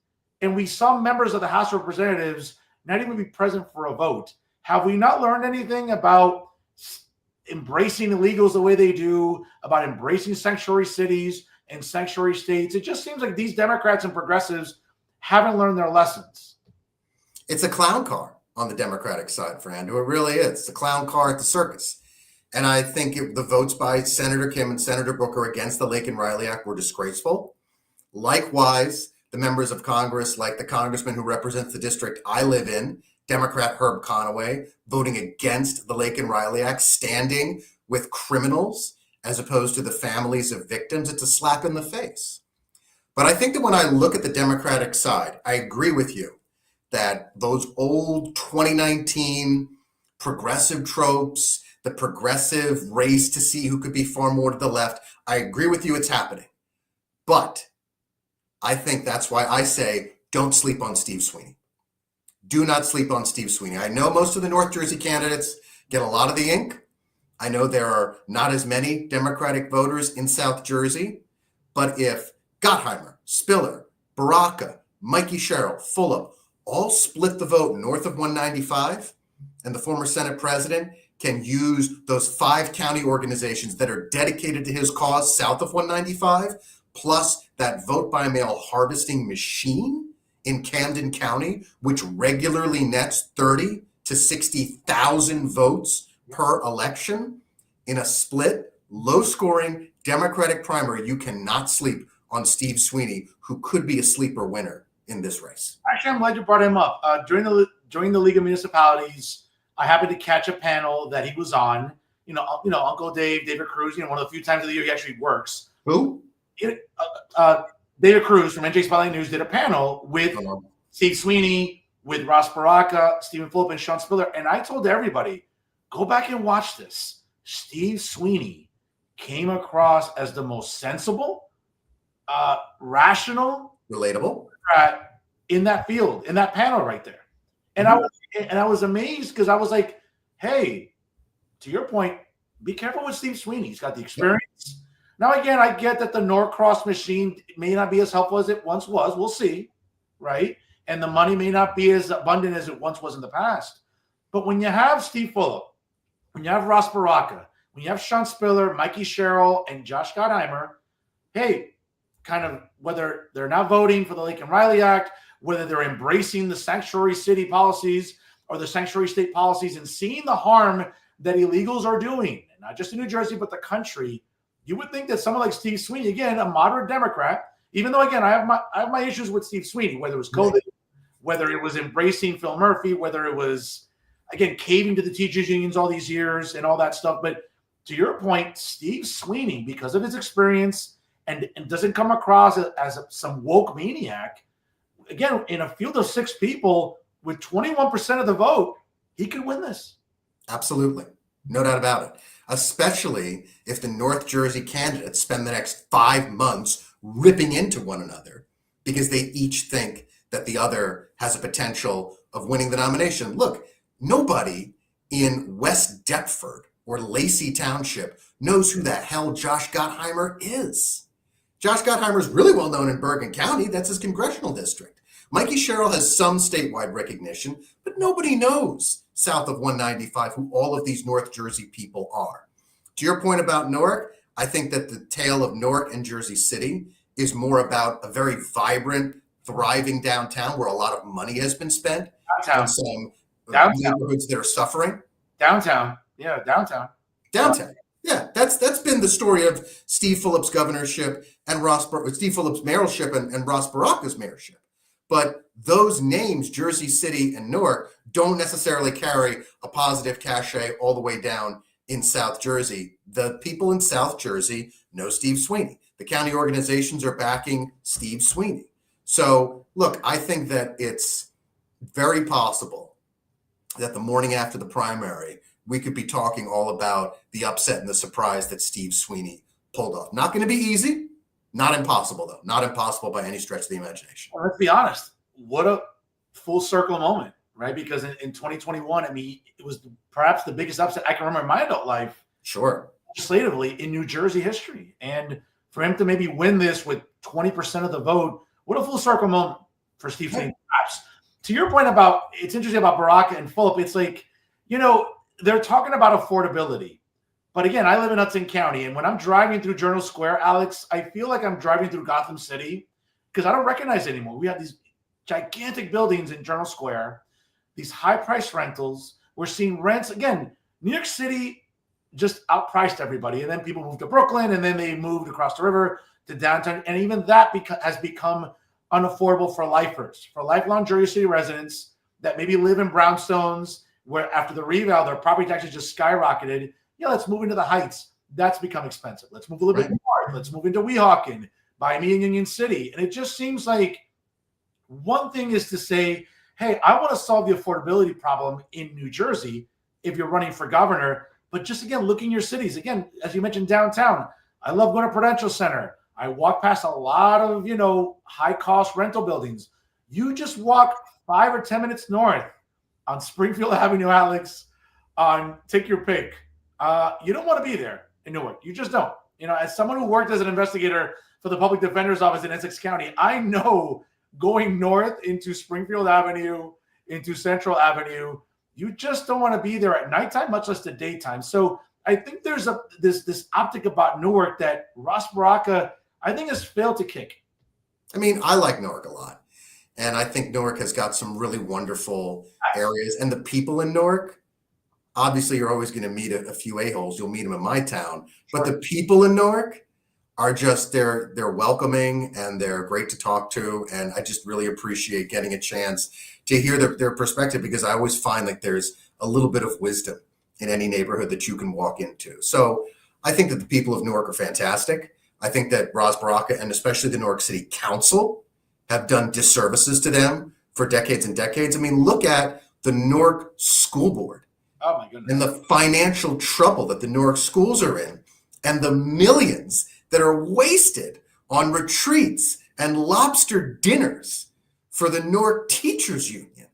And we saw members of the House of Representatives not even be present for a vote. Have we not learned anything about embracing illegals the way they do, about embracing sanctuary cities and sanctuary states? It just seems like these Democrats and progressives haven't learned their lessons. It's a clown car on the Democratic side, Fernando. It really is. It's a clown car at the circus. And I think the votes by Senator Kim and Senator Booker against the Lakin-Riley Act were disgraceful. Likewise, the members of Congress, like the congressman who represents the district I live in, Democrat Herb Conaway, voting against the Lakin-Riley Act, standing with criminals as opposed to the families of victims. It's a slap in the face. But I think that when I look at the Democratic side, I agree with you that those old 2019 progressive tropes, the progressive race to see who could be far more to the left, I agree with you, it's happening. But I think that's why I say don't sleep on Steve Sweeney. Do not sleep on Steve Sweeney. I know most of the North Jersey candidates get a lot of the ink. I know there are not as many Democratic voters in South Jersey, but if Gottheimer, Spiller, Baraka, Mikey Sherrill, Fulop all split the vote north of 195, and the former Senate president can use those 5 county organizations that are dedicated to his cause south of 195, plus that vote by mail harvesting machine in Camden County, which regularly nets 30 to 60,000 votes per election in a split, low-scoring Democratic primary. You cannot sleep on Steve Sweeney, who could be a sleeper winner in this race. Actually, I'm glad you brought him up. During the League of Municipalities, I happened to catch a panel that he was on. Uncle Dave, David Cruz. One of the few times of the year he actually works. Who? David Cruz from NJ Spotlight News did a panel with Steve Sweeney, with Ross Baraka, Stephen Fulop, and Sean Spiller. And I told everybody, go back and watch this. Steve Sweeney came across as the most sensible, rational, relatable in that field, in that panel right there. And I was amazed because I was like, hey, to your point, be careful with Steve Sweeney. He's got the experience. Now, again, I get that the Norcross machine may not be as helpful as it once was. We'll see, right? And the money may not be as abundant as it once was in the past. But when you have Steve Fulop, when you have Ross Baraka, when you have Sean Spiller, Mikey Sherrill, and Josh Gottheimer, hey, kind of whether they're not voting for the Lakin-Riley Act, whether they're embracing the sanctuary city policies or the sanctuary state policies and seeing the harm that illegals are doing, not just in New Jersey, but the country, you would think that someone like Steve Sweeney, again, a moderate Democrat, even though, again, I have my issues with Steve Sweeney, whether it was COVID, whether it was embracing Phil Murphy, whether it was, again, caving to the teachers unions all these years and all that stuff. But to your point, Steve Sweeney, because of his experience and doesn't come across as some woke maniac, again, in a field of 6 people with 21% of the vote, he could win this. Absolutely. No doubt about it. Especially if the North Jersey candidates spend the next 5 months ripping into one another because they each think that the other has a potential of winning the nomination. Look, nobody in West Deptford or Lacey Township knows who the hell Josh Gottheimer is. Josh Gottheimer is really well known in Bergen County. That's his congressional district. Mikey Sherrill has some statewide recognition, but nobody knows south of 195 who all of these North Jersey people are. To your point about Newark, I think that the tale of Newark and Jersey City is more about a very vibrant, thriving downtown where a lot of money has been spent on some neighborhoods that are suffering. Downtown. Yeah, downtown. Downtown. Yeah, that's been the story of Steve Phillips' governorship and Steve Phillips' mayoralship and Ross Baraka's mayorship. But those names, Jersey City and Newark, don't necessarily carry a positive cachet all the way down in South Jersey. The people in South Jersey know Steve Sweeney. The county organizations are backing Steve Sweeney. So, look, I think that it's very possible that the morning after the primary, we could be talking all about the upset and the surprise that Steve Sweeney pulled off. Not going to be easy, not impossible, though. Not impossible by any stretch of the imagination. Well, let's be honest. What a full circle moment, right? Because in 2021, I mean, it was perhaps the biggest upset I can remember in my adult life. Sure. Legislatively in New Jersey history. And for him to maybe win this with 20% of the vote, what a full circle moment for Steve Sweeney. Perhaps. To your point about, it's interesting about Baraka and Phillip, it's like, you know, they're talking about affordability. But again, I live in Hudson County, and when I'm driving through Journal Square, Alex, I feel like I'm driving through Gotham City because I don't recognize it anymore. We have these gigantic buildings in Journal Square, these high-priced rentals. We're seeing rents. Again, New York City just outpriced everybody, and then people moved to Brooklyn, and then they moved across the river to downtown, and even that has become unaffordable for lifers, for lifelong Jersey City residents that maybe live in brownstones where after the reval, their property taxes just skyrocketed. Yeah, let's move into the Heights. That's become expensive. Let's move a little bit north. Let's move into Weehawken, buy me in Union City. And it just seems like one thing is to say, hey, I want to solve the affordability problem in New Jersey if you're running for governor. But just, again, look in your cities. Again, as you mentioned, downtown, I love going to Prudential Center. I walk past a lot of, you know, high-cost rental buildings. You just walk 5 or 10 minutes north on Springfield Avenue, Alex, on take your pick. You don't want to be there in Newark. You just don't. You know, as someone who worked as an investigator for the Public Defender's Office in Essex County, I know going north into Springfield Avenue, into Central Avenue, you just don't want to be there at nighttime, much less the daytime. So I think there's this optic about Newark that Ross Baraka, I think, has failed to kick. I mean, I like Newark a lot. And I think Newark has got some really wonderful areas. And the people in Newark, obviously, you're always going to meet a few a-holes. You'll meet them in my town. But the people in Newark are just, they're welcoming and they're great to talk to. And I just really appreciate getting a chance to hear their perspective, because I always find like there's a little bit of wisdom in any neighborhood that you can walk into. So I think that the people of Newark are fantastic. I think that Ross Baraka and especially the Newark City Council have done disservices to them for decades and decades. I mean, look at the Newark School Board. Oh my goodness. And the financial trouble that the Newark schools are in, and the millions that are wasted on retreats and lobster dinners for the Newark Teachers Union.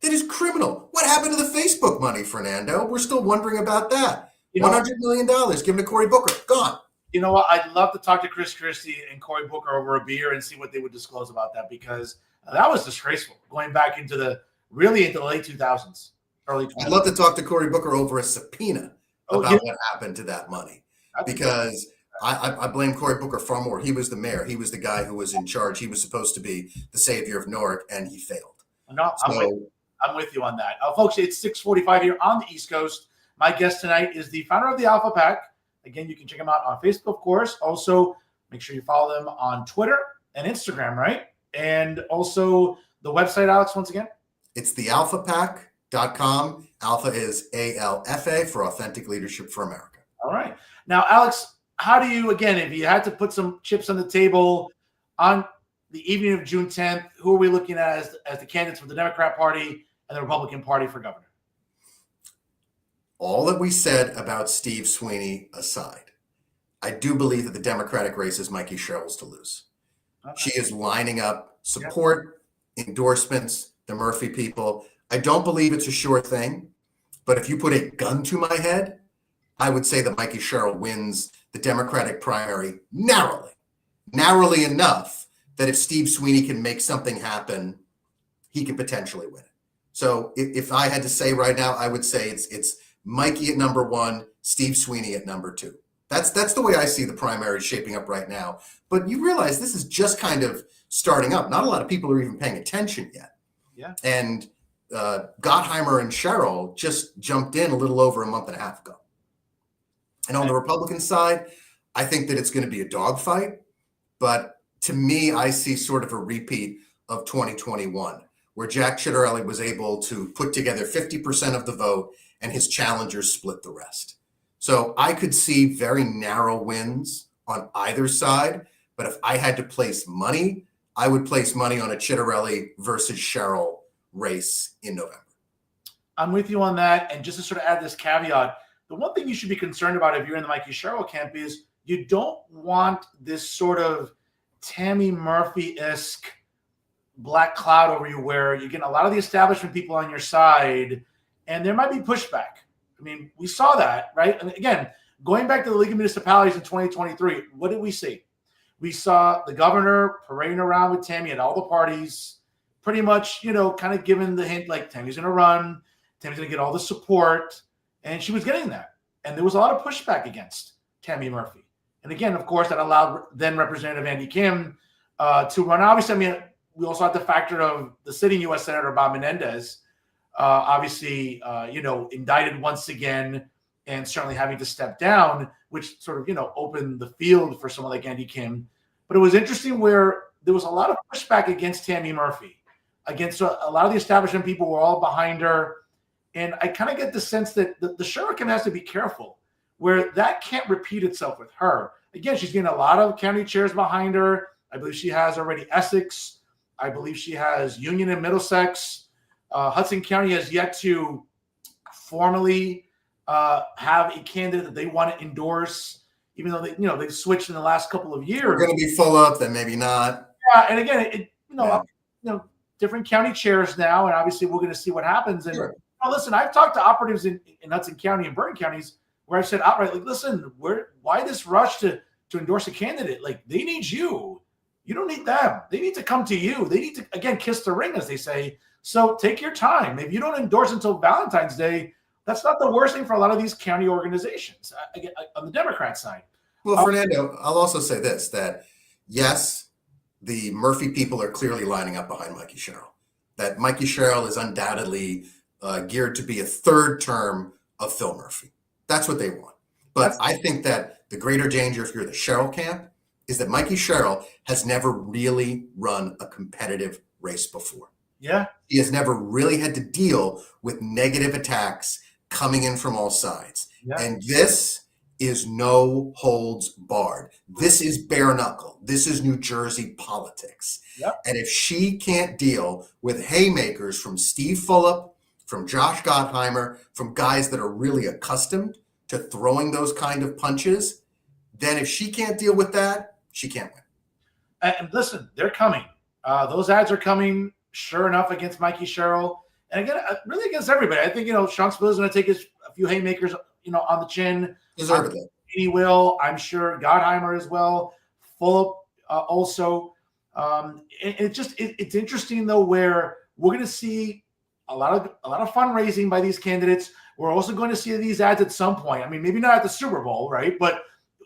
That is criminal. What happened to the Facebook money, Fernando? We're still wondering about that. $100 million given to Cory Booker. Gone. You know what? I'd love to talk to Chris Christie and Cory Booker over a beer and see what they would disclose about that, because that was disgraceful going back into the late 2000s, early 2000s. I'd love to talk to Cory Booker over a subpoena about what happened to that money, because I blame Cory Booker far more. He was the mayor. He was the guy who was in charge. He was supposed to be the savior of Newark, and he failed. No, I'm with you on that. Folks, it's 6:45 here on the East Coast. My guest tonight is the founder of the Alpha Pack. Again, you can check them out on Facebook, of course. Also, make sure you follow them on Twitter and Instagram, right? And also the website, Alex, once again? It's thealphapack.com. Alpha is ALFA for Authentic Leadership for America. All right. Now, Alex, how do you, again, if you had to put some chips on the table on the evening of June 10th, who are we looking at as the candidates for the Democrat Party and the Republican Party for governor? All that we said about Steve Sweeney aside, I do believe that the Democratic race is Mikey Sherrill's to lose. Okay. She is lining up support, endorsements, the Murphy people. I don't believe it's a sure thing, but if you put a gun to my head, I would say that Mikey Sherrill wins the Democratic primary narrowly enough that if Steve Sweeney can make something happen he can potentially win it. So if I had to say right now, I would say it's Mikey at number 1, Steve Sweeney at number 2. That's the way I see the primary shaping up right now. But you realize this is just kind of starting up. Not a lot of people are even paying attention yet. Yeah. And Gottheimer and Sherrill just jumped in a little over a month and a half ago. And on the Republican side, I think that it's going to be a dogfight. But to me, I see sort of a repeat of 2021, where Jack Ciattarelli was able to put together 50% of the vote and his challengers split the rest. So I could see very narrow wins on either side. But if I had to place money, I would place money on a Ciattarelli versus Sherrill race in November. I'm with you on that. And just to sort of add this caveat, the one thing you should be concerned about if you're in the Mikey Sherrill camp is you don't want this sort of Tammy Murphy-esque black cloud over you where you're getting a lot of the establishment people on your side and there might be pushback. I mean, we saw that, right? And again, going back to the League of Municipalities in 2023, what did we see? We saw the governor parading around with Tammy at all the parties, pretty much, kind of giving the hint like Tammy's going to run, Tammy's going to get all the support, and she was getting that. And there was a lot of pushback against Tammy Murphy. And again, of course, that allowed then Representative Andy Kim to run. Obviously, I mean, we also had the factor of the sitting U.S. Senator Bob Menendez, indicted once again and certainly having to step down, which sort of, opened the field for someone like Andy Kim. But it was interesting where there was a lot of pushback against Tammy Murphy, against a lot of the establishment people were all behind her. And I kind of get the sense that the Sherrill camp has to be careful where that can't repeat itself with her. Again, she's getting a lot of county chairs behind her. I believe she has already Essex. I believe she has Union and Middlesex. Hudson County has yet to formally have a candidate that they want to endorse, even though they've switched in the last couple of years. We're going to be full up, then maybe not. Yeah, and again, different county chairs now, and obviously we're going to see what happens. And sure. Listen, I've talked to operatives in Hudson County and Bergen counties where I've said outright, like, listen, why this rush to endorse a candidate? Like, they need you. You don't need them. They need to come to you. They need to, again, kiss the ring, as they say. So take your time. If you don't endorse until Valentine's Day, that's not the worst thing for a lot of these county organizations on the Democrat side. Well, Fernando, I'll also say this, that yes, the Murphy people are clearly lining up behind Mikey Sherrill. That Mikey Sherrill is undoubtedly geared to be a third term of Phil Murphy. That's what they want. But I think that the greater danger, if you're the Sherrill camp, is that Mikey Sherrill has never really run a competitive race before. Yeah. He has never really had to deal with negative attacks coming in from all sides. Yeah. And this is no holds barred. This is bare knuckle. This is New Jersey politics. Yep. And if she can't deal with haymakers from Steve Fulop, from Josh Gottheimer, from guys that are really accustomed to throwing those kind of punches, then if she can't deal with that, she can't win. And listen, they're coming. Those ads are coming, sure enough, against Mikey Sherrill. And again, really against everybody. I think, Sean Spill's going to take a few haymakers, on the chin. Deservedly. He will. I'm sure Gottheimer as well. Fulop also. It's interesting, though, where we're going to see a lot of fundraising by these candidates. We're also going to see these ads at some point. I mean, maybe not at the Super Bowl, right? But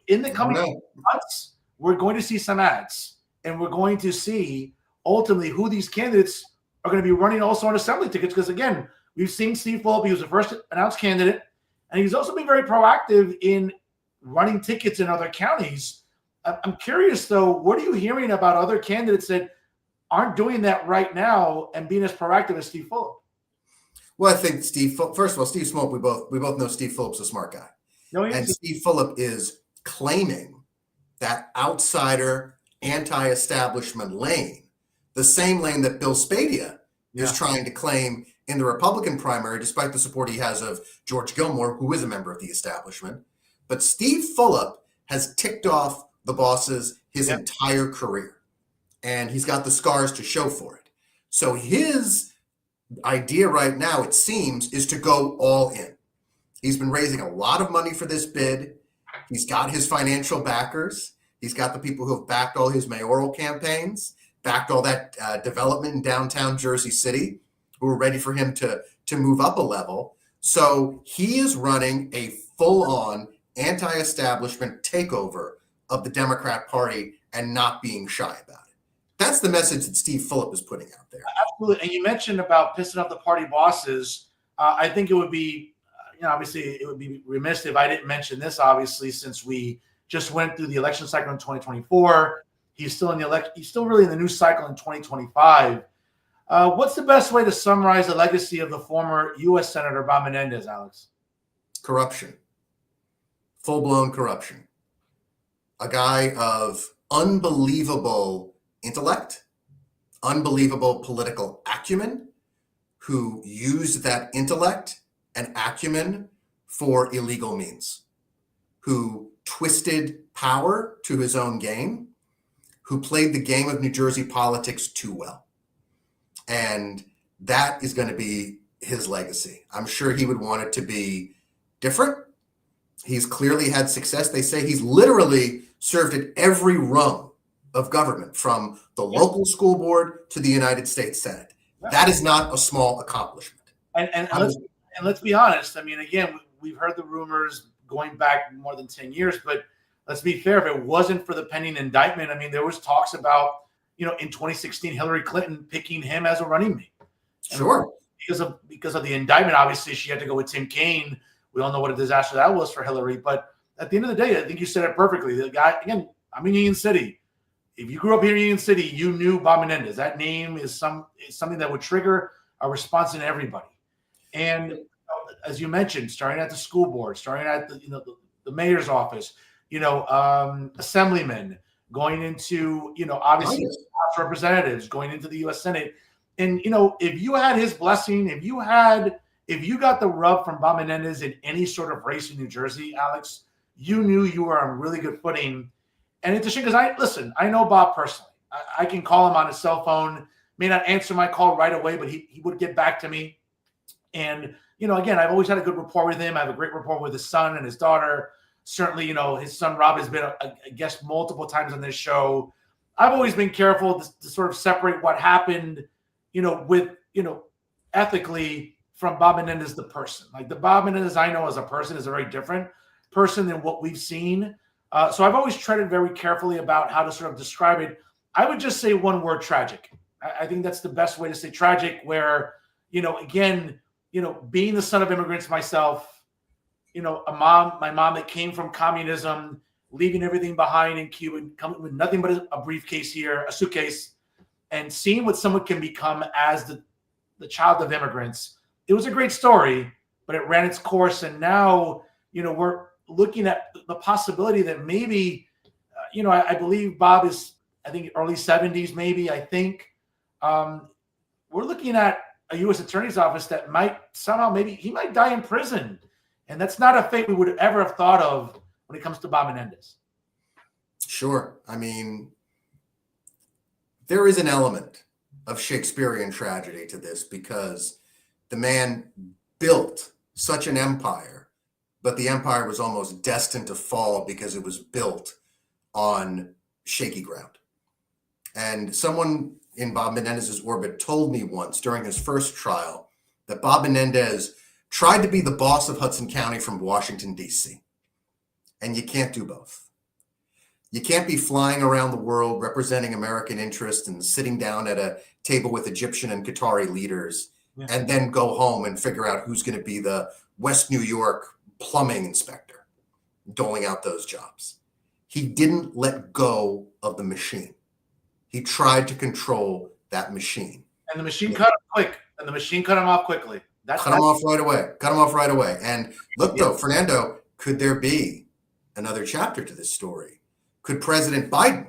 in the coming months, we're going to see some ads. And we're going to see ultimately who these candidates are going to be running also on assembly tickets. Because, again, we've seen Steve Fulop. He was the first announced candidate. And he's also been very proactive in running tickets in other counties. I'm curious, though, what are you hearing about other candidates that aren't doing that right now and being as proactive as Steve Fulop? Well, I think first of all, Steve Fulop, we both know Steve Fulop's a smart guy. No, and Steve Fulop is claiming that outsider, anti-establishment lane, the same lane that Bill Spadea is trying to claim in the Republican primary, despite the support he has of George Gilmore, who is a member of the establishment. But Steve Fulop has ticked off the bosses his entire career, and he's got the scars to show for it. So his idea right now, it seems, is to go all in. He's been raising a lot of money for this bid. He's got his financial backers. He's got the people who have backed all his mayoral campaigns. backed all that development in downtown Jersey City, who were ready for him to move up a level. So he is running a full-on anti-establishment takeover of the Democrat Party and not being shy about it. That's the message that Steve Phillip is putting out there. Absolutely. And you mentioned about pissing off the party bosses. I think it would be, obviously it would be remiss if I didn't mention this, obviously, since we just went through the election cycle in 2024. He's still in the he's still really in the news cycle in 2025. What's the best way to summarize the legacy of the former U.S. Senator Bob Menendez, Alex? Corruption. Full-blown corruption. A guy of unbelievable intellect, unbelievable political acumen, who used that intellect and acumen for illegal means, who twisted power to his own game, who played the game of New Jersey politics too well. And that is going to be his legacy. I'm sure he would want it to be different. He's clearly had success. They say he's literally served at every rung of government, from the local school board to the United States Senate. That is not a small accomplishment. And let's be honest. I mean, again, we've heard the rumors going back more than 10 years, but let's be fair. If it wasn't for the pending indictment, I mean, there was talks about, in 2016, Hillary Clinton picking him as a running mate. Sure. Because of the indictment, obviously, she had to go with Tim Kaine. We all know what a disaster that was for Hillary. But at the end of the day, I think you said it perfectly. The guy, again, I'm in Union City. If you grew up here in Union City, you knew Bob Menendez. That name is something that would trigger a response in everybody. And as you mentioned, starting at the school board, starting at the mayor's office, assemblymen, going into, obviously House representatives, going into the U.S. Senate. And, if you had his blessing, if you got the rub from Bob Menendez in any sort of race in New Jersey, Alex, you knew you were on really good footing. And it's a shame because I know Bob personally. I can call him on his cell phone, may not answer my call right away, but he would get back to me. And, again, I've always had a good rapport with him. I have a great rapport with his son and his daughter. Certainly, his son Rob has been a guest multiple times on this show. I've always been careful to sort of separate what happened, ethically from Bob Menendez, the person. Like the Bob Menendez I know as a person is a very different person than what we've seen. So I've always treaded very carefully about how to sort of describe it. I would just say one word: tragic. I think that's the best way to say tragic, where, again, being the son of immigrants myself, my mom that came from communism, leaving everything behind in Cuba, coming with nothing but a briefcase here, a suitcase, and seeing what someone can become as the child of immigrants. It was a great story, but it ran its course. And now, we're looking at the possibility that maybe, I believe Bob is, I think, early 70s, maybe, I think. We're looking at a U.S. attorney's office that might somehow, maybe he might die in prison. And that's not a fate we would ever have thought of when it comes to Bob Menendez. Sure. I mean, there is an element of Shakespearean tragedy to this, because the man built such an empire, but the empire was almost destined to fall because it was built on shaky ground. And someone in Bob Menendez's orbit told me once during his first trial that Bob Menendez tried to be the boss of Hudson County from Washington, D.C. And you can't do both. You can't be flying around the world representing American interests and sitting down at a table with Egyptian and Qatari leaders and then go home and figure out who's going to be the West New York plumbing inspector, doling out those jobs. He didn't let go of the machine. He tried to control that machine. And the machine cut him quick. And the machine cut him off quickly. Cut him off right away. Cut him off right away. And look, though, Fernando, could there be another chapter to this story? Could President Biden,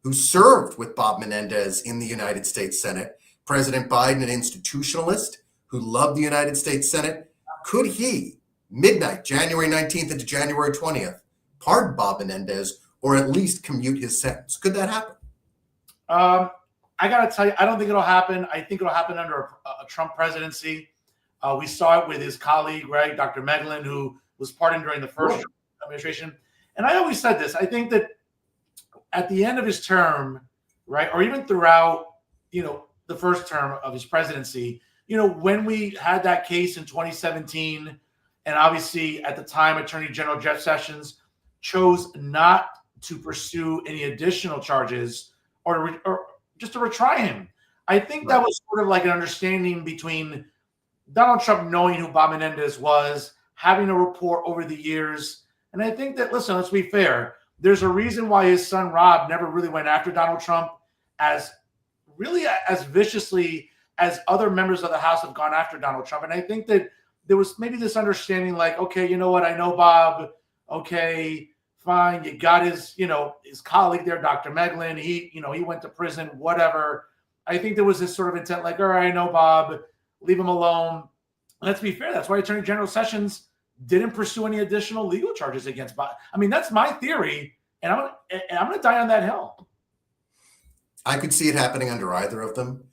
who served with Bob Menendez in the United States Senate, President Biden, an institutionalist who loved the United States Senate, could he, midnight, January 19th into January 20th, pardon Bob Menendez or at least commute his sentence? Could that happen? I got to tell you, I don't think it'll happen. I think it'll happen under a Trump presidency. We saw it with his colleague, right, Dr. Meglin, who was pardoned during the first administration. And I always said this. I think that at the end of his term, right? Or even throughout, the first term of his presidency, when we had that case in 2017, and obviously at the time, Attorney General Jeff Sessions chose not to pursue any additional charges or just to retry him. I think that was sort of like an understanding between Donald Trump knowing who Bob Menendez was, having a rapport over the years. And I think that, listen, let's be fair. There's a reason why his son, Rob, never really went after Donald Trump as viciously as other members of the House have gone after Donald Trump. And I think that there was maybe this understanding like, okay, you know what? I know Bob. Okay, fine. You got his colleague there, Dr. Meglin. He went to prison, whatever. I think there was this sort of intent like, all right, I know Bob, leave him alone. Let's be fair. That's why Attorney General Sessions didn't pursue any additional legal charges against Bob. I mean, that's my theory, and I'm going to die on that hill. I could see it happening under either of them.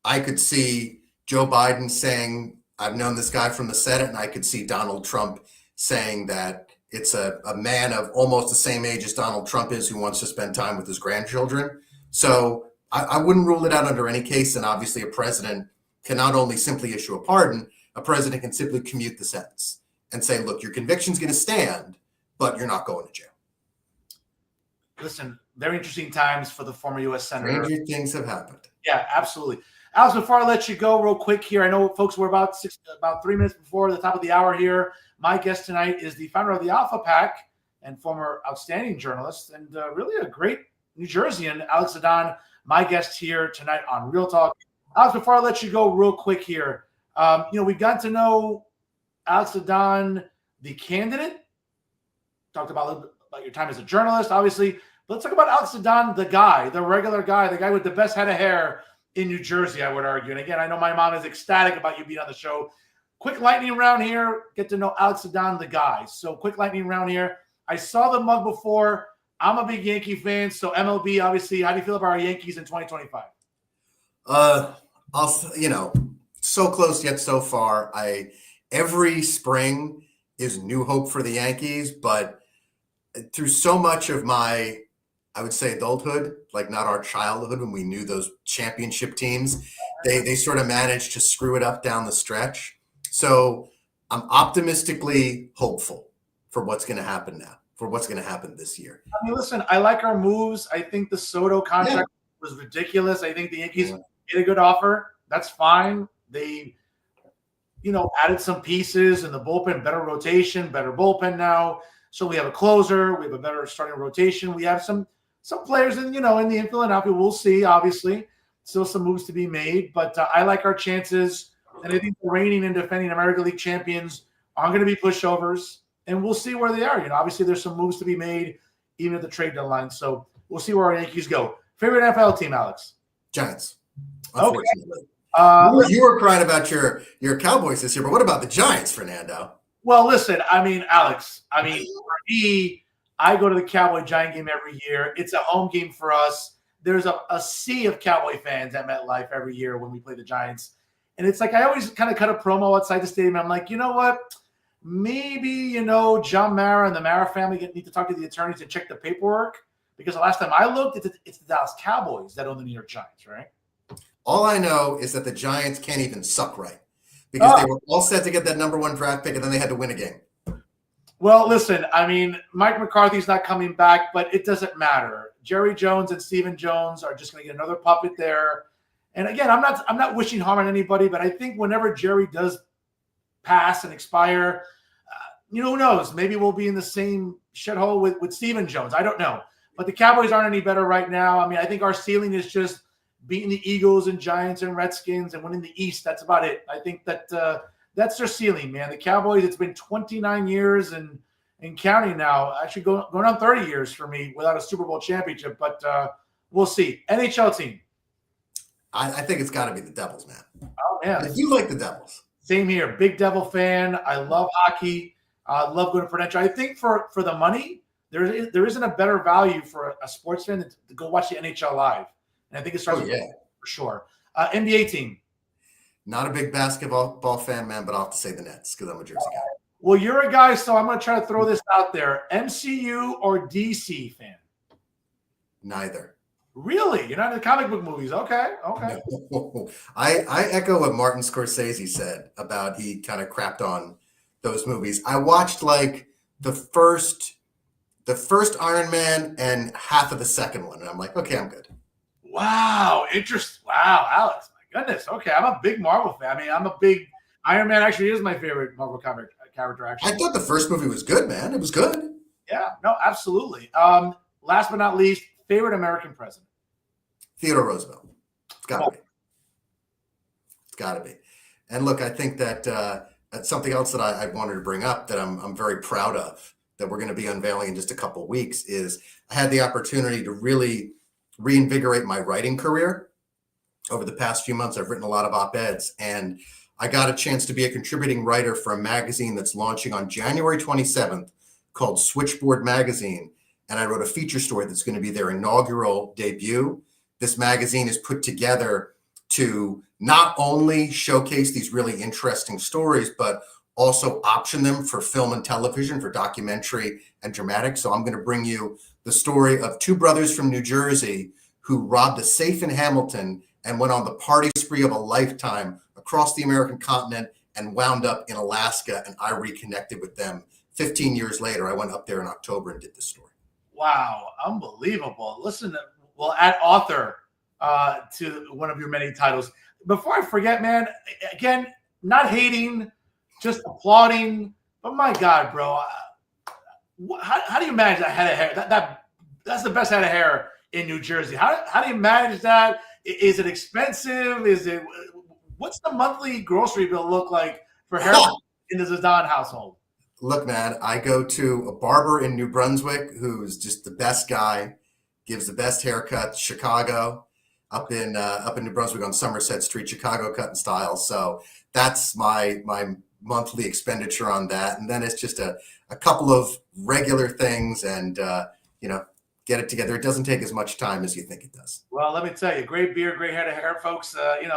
I could see Joe Biden saying, I've known this guy from the Senate, and I could see Donald Trump saying that it's a man of almost the same age as Donald Trump is who wants to spend time with his grandchildren. So I wouldn't rule it out under any case. And obviously a president can not only simply issue a pardon, a president can simply commute the sentence and say, look, your conviction's going to stand, but you're not going to jail. Listen, very interesting times for the former U.S. Senator. Stranger things have happened. Yeah, absolutely. Alex, before I let you go real quick here, I know, folks, we're about 3 minutes before the top of the hour here. My guest tonight is the founder of the ALFA PAC and former outstanding journalist and really a great New Jerseyan, Alex Zdan, my guest here tonight on Real Talk. Alex, before I let you go real quick here, we've got to know Alex Zdan, the candidate. Talked about a little bit about your time as a journalist, obviously. But let's talk about Alex Zdan, the guy, the regular guy, the guy with the best head of hair in New Jersey, I would argue. And again, I know my mom is ecstatic about you being on the show. Quick lightning round here. Get to know Alex Zdan, the guy. So quick lightning round here. I saw the mug before. I'm a big Yankee fan. So MLB, obviously, how do you feel about our Yankees in 2025? So close yet so far. Every spring is new hope for the Yankees, but through so much of my, I would say, adulthood, like not our childhood when we knew those championship teams, they sort of managed to screw it up down the stretch. So I'm optimistically hopeful for what's going to happen now, for what's going to happen this year. I mean, listen, I like our moves. I think the Soto contract was ridiculous. I think the Yankees made a good offer. That's fine. They, added some pieces in the bullpen, better rotation, better bullpen now. So we have a closer. We have a better starting rotation. We have some players in the infield and outfield. We'll see, obviously. Still some moves to be made. But I like our chances. And I think the reigning and defending American League champions aren't going to be pushovers. And we'll see where they are. Obviously there's some moves to be made even at the trade deadline. So we'll see where our Yankees go. Favorite NFL team, Alex? Giants. Unfortunately. Okay. You were crying about your Cowboys this year, but what about the Giants, Fernando? Well, listen, Alex, for me, I go to the Cowboy-Giant game every year. It's a home game for us. There's a sea of Cowboy fans at MetLife every year when we play the Giants. And it's like I always kind of cut a promo outside the stadium. I'm like, you know what? Maybe, John Mara and the Mara family need to talk to the attorneys and check the paperwork. Because the last time I looked, it's the Dallas Cowboys that own the New York Giants, right? All I know is that the Giants can't even suck right. Because they were all set to get that number 1 draft pick, and then they had to win a game. Well, listen, Mike McCarthy's not coming back, but it doesn't matter. Jerry Jones and Stephen Jones are just going to get another puppet there. And again, I'm not wishing harm on anybody, but I think whenever Jerry does pass and expire, who knows? Maybe we'll be in the same shithole with Stephen Jones. I don't know. But the Cowboys aren't any better right now. I think our ceiling is just beating the Eagles and Giants and Redskins and winning the East. That's about it. I think that that's their ceiling, man. The Cowboys, it's been 29 years and counting now. Actually going on 30 years for me without a Super Bowl championship. But we'll see. NHL team. I think it's got to be the Devils, man. Oh, man. You like the Devils. Same here. Big Devil fan. I love hockey. I love going to Prudential. I think for the money, there isn't a better value for a sports fan than to go watch the NHL live. And I think it starts with for sure. NBA team. Not a big basketball fan, man, but I'll have to say the Nets because I'm a Jersey guy. Well, you're a guy, so I'm going to try to throw this out there. MCU or DC fan? Neither. Really? You're not into comic book movies? Okay. Okay. No. I echo what Martin Scorsese said about he kind of crapped on those movies. I watched like the first Iron Man and half of the second one, and I'm like, okay, I'm good. Wow. Interesting. Wow, Alex. My goodness. Okay. I'm a big Marvel fan. I mean, I'm a big Iron Man actually is my favorite Marvel comic character, actually. I thought the first movie was good, man. It was good. Yeah. No, absolutely. Last but not least, favorite American president. Theodore Roosevelt. It's got to be. It's got to be. And look, I think that that's something else that I wanted to bring up that I'm very proud of that we're going to be unveiling in just a couple of weeks is I had the opportunity to really reinvigorate my writing career. Over the past few months, I've written a lot of op-eds, and I got a chance to be a contributing writer for a magazine that's launching on January 27th called Switchboard Magazine. And I wrote a feature story that's going to be their inaugural debut. This magazine is put together to not only showcase these really interesting stories, but also option them for film and television, for documentary and dramatic. So I'm going to bring you the story of two brothers from New Jersey who robbed a safe in Hamilton and went on the party spree of a lifetime across the American continent and wound up in Alaska. And I reconnected with them 15 years later. I went up there in October and did this story. Wow, unbelievable. Listen, we'll add author to one of your many titles. Before I forget, man, again, not hating, just applauding. But my God, bro, how do you manage that head of hair? That's the best head of hair in New Jersey. How do you manage that? Is it expensive? What's the monthly grocery bill look like for hair in the Zdan household? Look, man, I go to a barber in New Brunswick who's just the best guy, gives the best haircut. Chicago, up in New Brunswick on Somerset Street, Chicago cut and style. So that's my monthly expenditure on that, and then it's just a couple of regular things, and get it together. It doesn't take as much time as you think it does. Well, let me tell you, great beard, great head of hair, folks.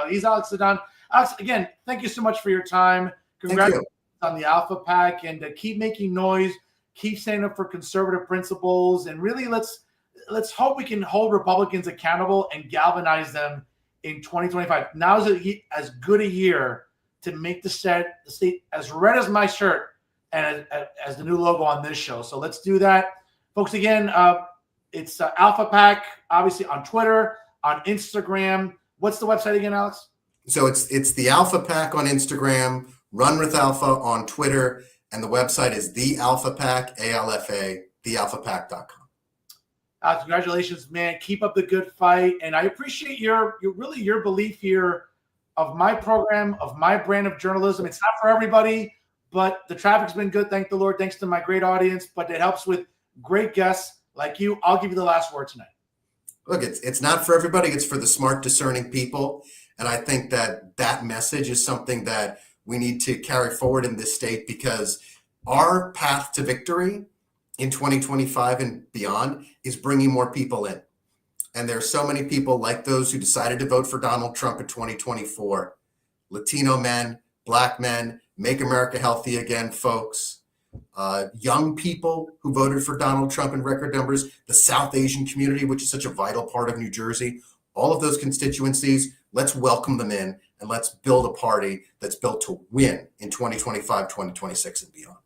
He's Alex Zdan. Alex, again, thank you so much for your time. Congratulations on the Alpha Pack, and keep making noise, keep standing up for conservative principles, and really let's hope we can hold Republicans accountable and galvanize them in 2025. Now is as good a year to make the state as red as my shirt and as the new logo on this show. So let's do that, folks. Again, it's Alpha Pack, obviously on Twitter, on Instagram. What's the website again, Alex? So it's the Alpha Pack on Instagram, Run with Alpha on Twitter, and the website is the Alpha Pack, ALFA, thealphapack.com. Alex, congratulations, man. Keep up the good fight. And I appreciate your belief here of my program, of my brand of journalism. It's not for everybody, but the traffic's been good. Thank the Lord. Thanks to my great audience. But it helps with great guests like you. I'll give you the last word tonight. Look, it's not for everybody. It's for the smart, discerning people. And I think that message is something that we need to carry forward in this state, because our path to victory in 2025 and beyond is bringing more people in. And there are so many people like those who decided to vote for Donald Trump in 2024. Latino men, Black men, make America healthy again, folks. Young people who voted for Donald Trump in record numbers, the South Asian community, which is such a vital part of New Jersey, all of those constituencies, let's welcome them in and let's build a party that's built to win in 2025, 2026 and beyond.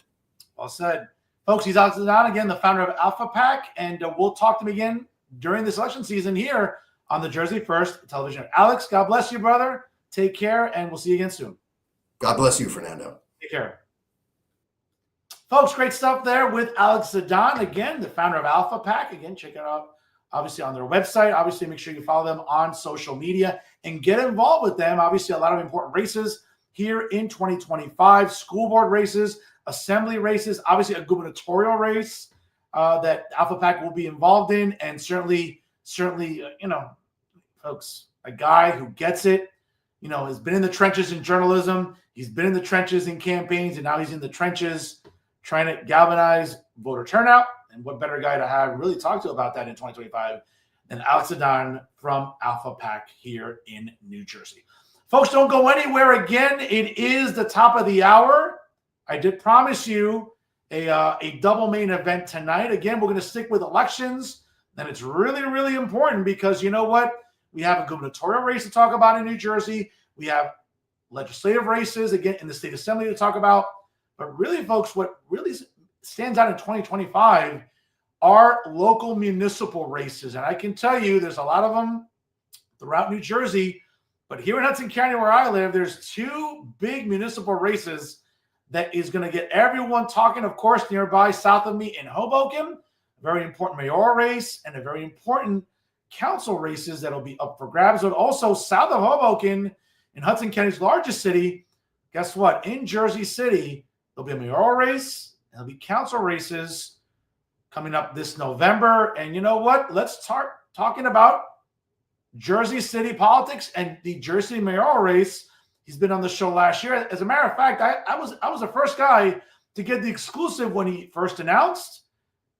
Well said. Folks, he's Alex Zdan, again, the founder of Alpha Pack, and we'll talk to him again during this election season here on the Jersey First television. Alex, God bless you, brother. Take care, and we'll see you again soon. God bless you, Fernando. Take care. Folks, great stuff there with Alex Zdan, again, the founder of Alpha Pack. Again, check it out, obviously, on their website. Obviously, make sure you follow them on social media and get involved with them. Obviously, a lot of important races here in 2025, school board races, assembly races, obviously a gubernatorial race that Alpha Pack will be involved in, and certainly, folks, a guy who gets it, has been in the trenches in journalism, he's been in the trenches in campaigns, and now he's in the trenches trying to galvanize voter turnout. And what better guy to have really talk to about that in 2025 than Alex Zdan from Alpha Pack here in New Jersey. Folks, don't go anywhere. Again, it is the top of the hour. I did promise you a double main event tonight. Again, we're going to stick with elections, And it's really, really important because you know what? We have a gubernatorial race to talk about in New Jersey. We have legislative races again in the state assembly to talk about. But really, folks, what really stands out in 2025 are local municipal races. And I can tell you there's a lot of them throughout New Jersey. But here in Hudson County, where I live, there's two big municipal races that is going to get everyone talking. Of course, nearby south of me in Hoboken, a very important mayoral race and a very important council races that'll be up for grabs. But also south of Hoboken, in Hudson County's largest city, guess what? In Jersey City, there'll be a mayoral race and there'll be council races coming up this November. And you know what? Let's start talking about Jersey City politics and the Jersey mayoral race. He's been on the show last year. As a matter of fact, I was the first guy to get the exclusive when he first announced.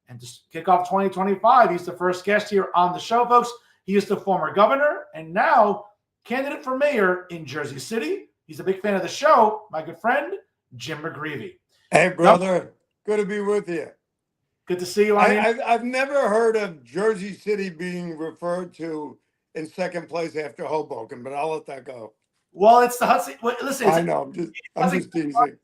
And to kick off 2025, he's the first guest here on the show, folks. He is the former governor and now candidate for mayor in Jersey City. He's a big fan of the show, my good friend, Jim McGreevey. Hey, brother. Good to be with you. Good to see you on here. I've never heard of Jersey City being referred to in second place after Hoboken, but I'll let that go. Well, it's the Hudson. Well, listen, I know. I'm just teasing.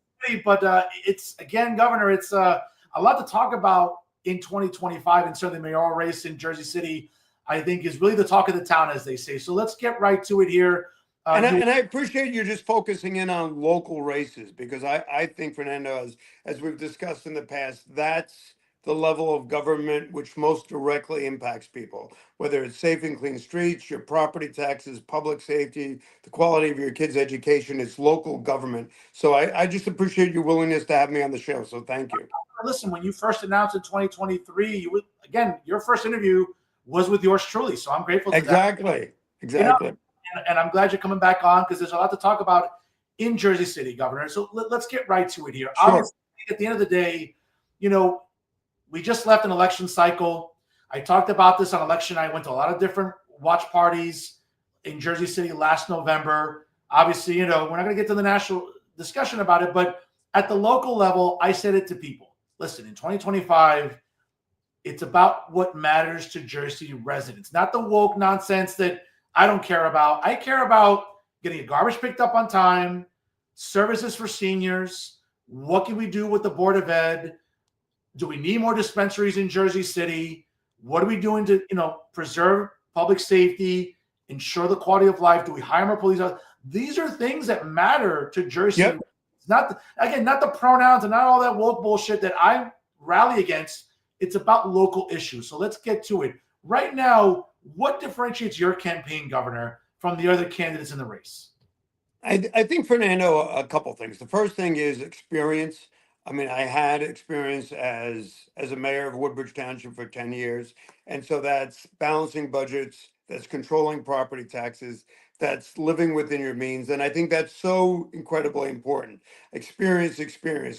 But it's, again, Governor, it's a lot to talk about in 2025, and certainly the mayoral race in Jersey City, I think, is really the talk of the town, as they say. So let's get right to it here. And I appreciate you just focusing in on local races, because I think, Fernando, as we've discussed in the past, that's the level of government which most directly impacts people, whether it's safe and clean streets, your property taxes, public safety, the quality of your kids' education. It's local government. So I just appreciate your willingness to have me on the show. So thank you. Listen, when you first announced in 2023, again, your first interview was with yours truly. So I'm grateful for that. Exactly. And I'm glad you're coming back on, because there's a lot to talk about in Jersey City, Governor. So let's get right to it here. Sure. Obviously, at the end of the day, we just left an election cycle. I talked about this on election night. I went to a lot of different watch parties in Jersey City last November. Obviously, we're not going to get to the national discussion about it, but at the local level, I said it to people. Listen, in 2025, it's about what matters to Jersey residents, not the woke nonsense that I don't care about. I care about getting garbage picked up on time, services for seniors. What can we do with the Board of Ed? Do we need more dispensaries in Jersey City? What are we doing to, preserve public safety, ensure the quality of life? Do we hire more police? These are things that matter to Jersey. Yep. It's not the pronouns and not all that woke bullshit that I rally against. It's about local issues. So let's get to it. Right now, what differentiates your campaign, Governor, from the other candidates in the race? I think, Fernando, a couple things. The first thing is experience. I mean, I had experience as a mayor of Woodbridge Township for 10 years. And so that's balancing budgets, that's controlling property taxes, that's living within your means. And I think that's so incredibly important. Experience.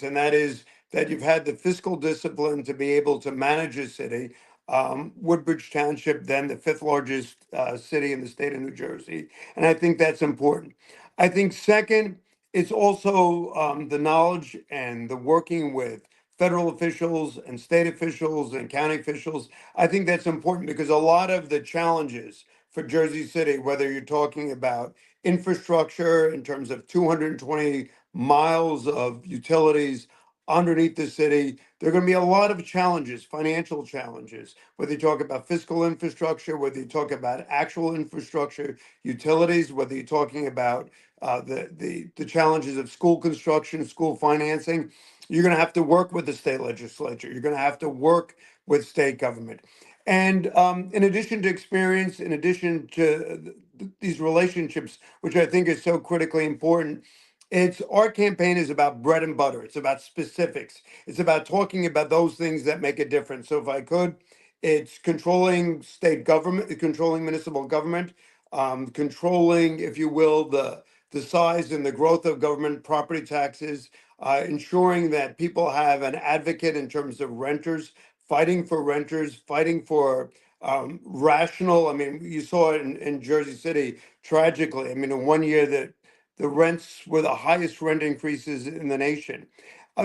And that is that you've had the fiscal discipline to be able to manage a city. Woodbridge Township, then the fifth largest city in the state of New Jersey. And I think that's important. I think second, it's also the knowledge and the working with federal officials and state officials and county officials. I think that's important because a lot of the challenges for Jersey City, whether you're talking about infrastructure in terms of 220 miles of utilities underneath the city, there are going to be a lot of challenges, financial challenges, whether you talk about fiscal infrastructure, whether you talk about actual infrastructure, utilities, whether you're talking about the challenges of school construction, school financing. You're going to have to work with the state legislature. You're going to have to work with state government. And in addition to experience, in addition to these relationships, which I think is so critically important, our campaign is about bread and butter. It's about specifics. It's about talking about those things that make a difference. So if I could, it's controlling state government, controlling municipal government, controlling, if you will, the size and the growth of government property taxes, ensuring that people have an advocate in terms of renters, fighting for rational. I mean, you saw it in Jersey City, tragically. I mean, in 1 year that the rents were the highest rent increases in the nation.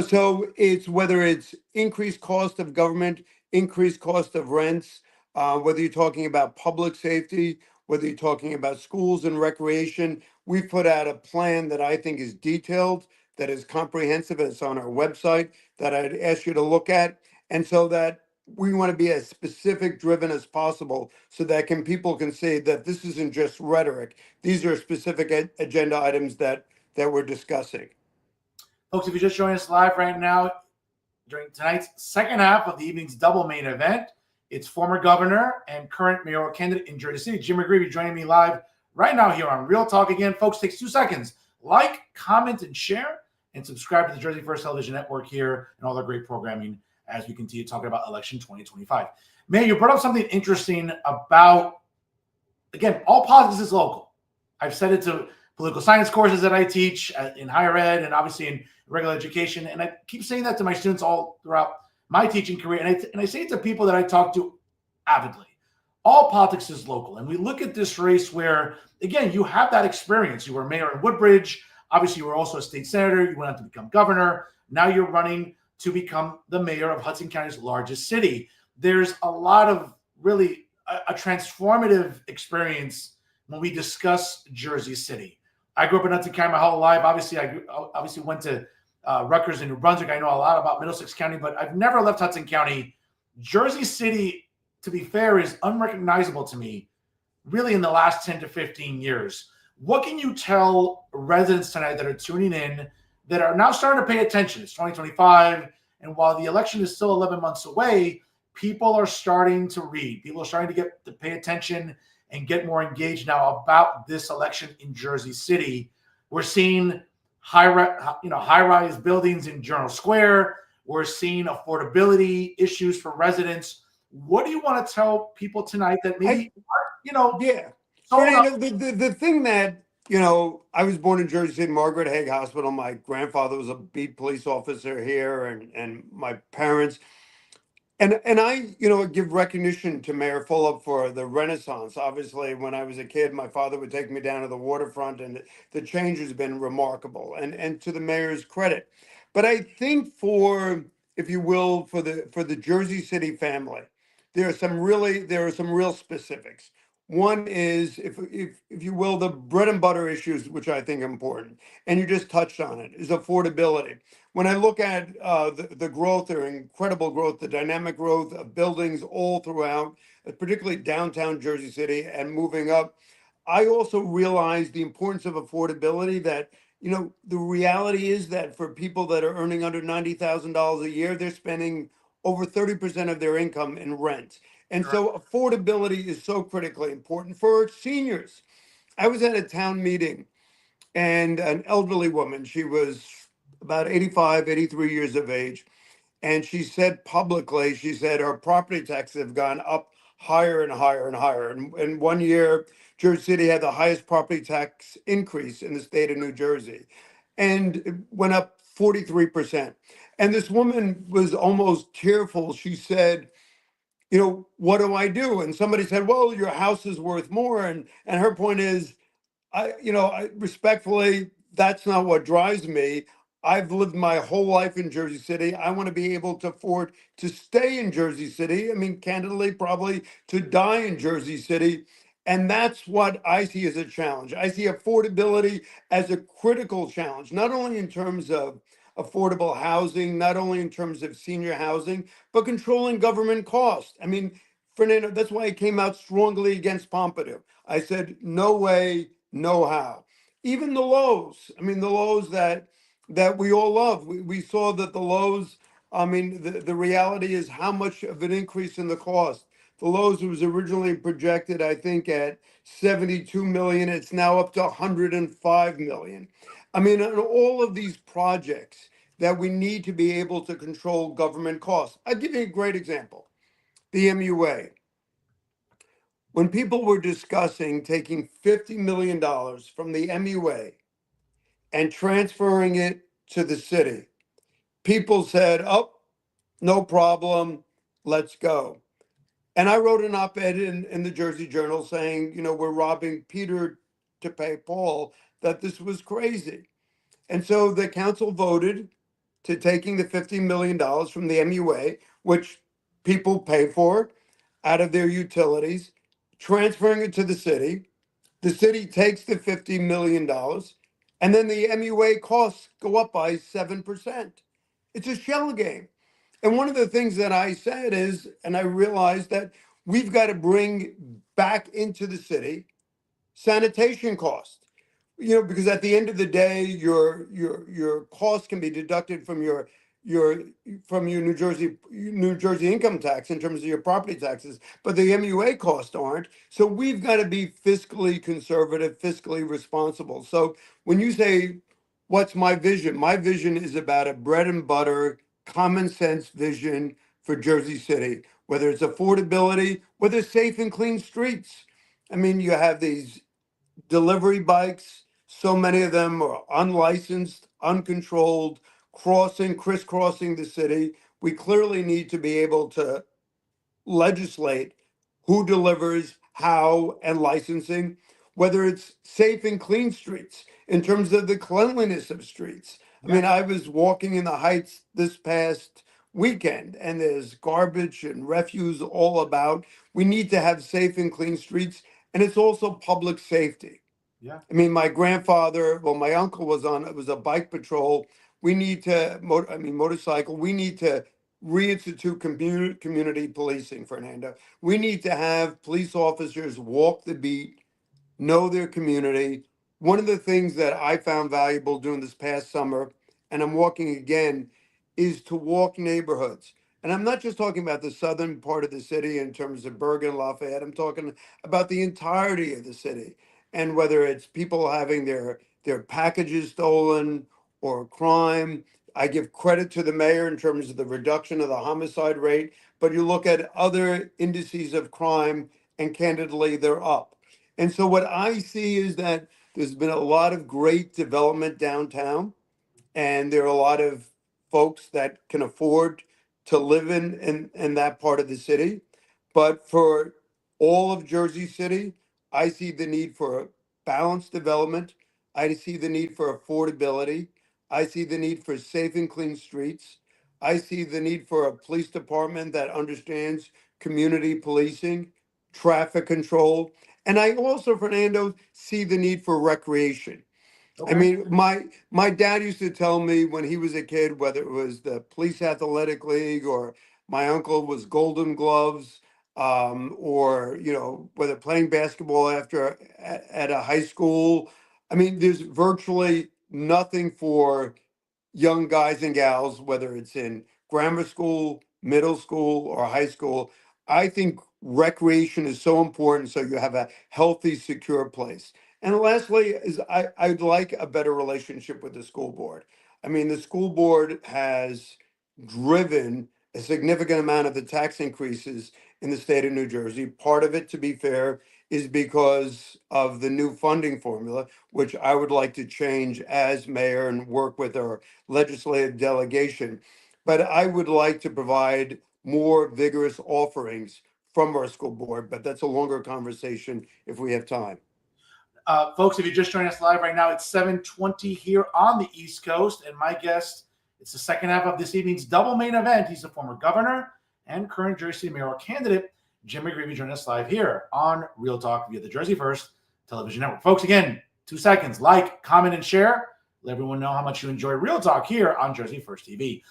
So it's whether it's increased cost of government, increased cost of rents, whether you're talking about public safety, whether you're talking about schools and recreation. We've put out a plan that I think is detailed, that is comprehensive, and it's on our website that I'd ask you to look at. And so that we want to be as specific driven as possible so that people can see that this isn't just rhetoric. These are specific agenda items that we're discussing. Folks, if you just joined us live right now, during tonight's second half of the evening's double main event, it's former governor and current mayoral candidate in Jersey City, Jim McGreevey, joining me live right now here on Real Talk. Again, folks, takes 2 seconds. Like, comment, and share, and subscribe to the Jersey First Television Network here and all their great programming as we continue talking about election 2025. Mayor, you brought up something interesting about, again, all politics is local. I've said it to political science courses that I teach in higher ed and obviously in regular education. And I keep saying that to my students all throughout my teaching career. And I say it to people that I talk to avidly. All politics is local. And we look at this race where, again, you have that experience. You were mayor in Woodbridge. Obviously, you were also a state senator. You went on to become governor. Now you're running to become the mayor of Hudson County's largest city. There's a lot of really a transformative experience when we discuss Jersey City. I grew up in Hudson County my whole life. Obviously, I went to Rutgers in New Brunswick. I know a lot about Middlesex County, but I've never left Hudson County. Jersey City, to be fair, is unrecognizable to me really in the last 10 to 15 years. What can you tell residents tonight that are tuning in that are now starting to pay attention? It's 2025, and while the election is still 11 months away, people are starting to read. People are starting to pay attention and get more engaged now about this election in Jersey City. We're seeing high-rise buildings in Journal Square. We're seeing affordability issues for residents. What do you want to tell people tonight that maybe, Yeah. Fernando, the thing that, I was born in Jersey City, Margaret Haig Hospital. My grandfather was a beat police officer here, and my parents. And I, give recognition to Mayor Fulop for the Renaissance. Obviously, when I was a kid, my father would take me down to the waterfront, and the change has been remarkable. And to the mayor's credit, but I think if you will, for the Jersey City family, there are some real specifics. One is, if you will, the bread and butter issues, which I think are important, and you just touched on it, is affordability. When I look at the growth, or incredible growth, the dynamic growth of buildings all throughout, particularly downtown Jersey City and moving up, I also realize the importance of affordability. That, the reality is that for people that are earning under $90,000 a year, they're spending over 30% of their income in rent. And so affordability is so critically important for seniors. I was at a town meeting, and an elderly woman, she was about 85, 83 years of age. And she said publicly, her property taxes have gone up higher and higher and higher. And 1 year, Jersey City had the highest property tax increase in the state of New Jersey. And it went up 43%. And this woman was almost tearful. She said, what do I do? And somebody said, well, your house is worth more. And her point is, I respectfully, that's not what drives me. I've lived my whole life in Jersey City. I want to be able to afford to stay in Jersey City. I mean, candidly, probably to die in Jersey City. And that's what I see as a challenge. I see affordability as a critical challenge, not only in terms of affordable housing, not only in terms of senior housing, but controlling government costs. I mean, Fernando, that's why I came out strongly against Pompidou. I said, no way, no how. Even the lows, the lows that we all love. We saw that the lows, the reality is how much of an increase in the cost. The lows was originally projected, I think, at 72 million. It's now up to 105 million. On all of these projects that we need to be able to control government costs. I'll give you a great example. The MUA. When people were discussing taking $50 million from the MUA and transferring it to the city, people said, oh, no problem, let's go. And I wrote an op-ed in the Jersey Journal saying, we're robbing Peter to pay Paul, that this was crazy. And so the council voted to taking the $50 million from the MUA, which people pay for. out of their utilities, transferring it to the city. The city takes the $50 million, and then the MUA costs go up by 7%. It's a shell game. And one of the things that I said is, and I realized that we've got to bring back into the city sanitation costs. Because at the end of the day, your cost can be deducted from your New Jersey income tax in terms of your property taxes, but the MUA costs aren't. So we've got to be fiscally conservative, fiscally responsible. So when you say, what's my vision? My vision is about a bread and butter, common sense vision for Jersey City, whether it's affordability, whether it's safe and clean streets. I mean, you have these delivery bikes. So many of them are unlicensed, uncontrolled, crisscrossing the city. We clearly need to be able to legislate who delivers, how, and licensing, whether it's safe and clean streets in terms of the cleanliness of streets. I mean, I was walking in the Heights this past weekend, and there's garbage and refuse all about. We need to have safe and clean streets, and it's also public safety. Yeah. I mean, my uncle was on, it was a bike patrol. We need to, motorcycle, we need to reinstitute community policing, Fernando. We need to have police officers walk the beat, know their community. One of the things that I found valuable doing this past summer, and I'm walking again, is to walk neighborhoods. And I'm not just talking about the southern part of the city in terms of Bergen, Lafayette. I'm talking about the entirety of the city. And whether it's people having their packages stolen or crime, I give credit to the mayor in terms of the reduction of the homicide rate. But you look at other indices of crime, and candidly, they're up. And so what I see is that there's been a lot of great development downtown, and there are a lot of folks that can afford to live in that part of the city. But for all of Jersey City, I see the need for balanced development. I see the need for affordability. I see the need for safe and clean streets. I see the need for a police department that understands community policing, traffic control. And I also, Fernando, see the need for recreation. Okay. I mean, my dad used to tell me when he was a kid, whether it was the Police Athletic League or my uncle was Golden Gloves, or whether playing basketball at a high school. I mean, there's virtually nothing for young guys and gals, whether it's in grammar school, middle school, or high school. I think recreation is so important so you have a healthy, secure place. And lastly, is I'd like a better relationship with the school board. I mean, the school board has driven a significant amount of the tax increases in the state of New Jersey. Part of it, to be fair, is because of the new funding formula, which I would like to change as mayor and work with our legislative delegation. But I would like to provide more vigorous offerings from our school board, but that's a longer conversation if we have time. Folks, if you just joined us live right now, it's 7:20 here on the East Coast, and my guest, it's the second half of this evening's double main event. He's a former governor and current Jersey mayoral candidate, Jim McGreevey, joining us live here on Real Talk via the Jersey First Television Network. Folks, again, 2 seconds, like, comment, and share. Let everyone know how much you enjoy Real Talk here on Jersey First TV.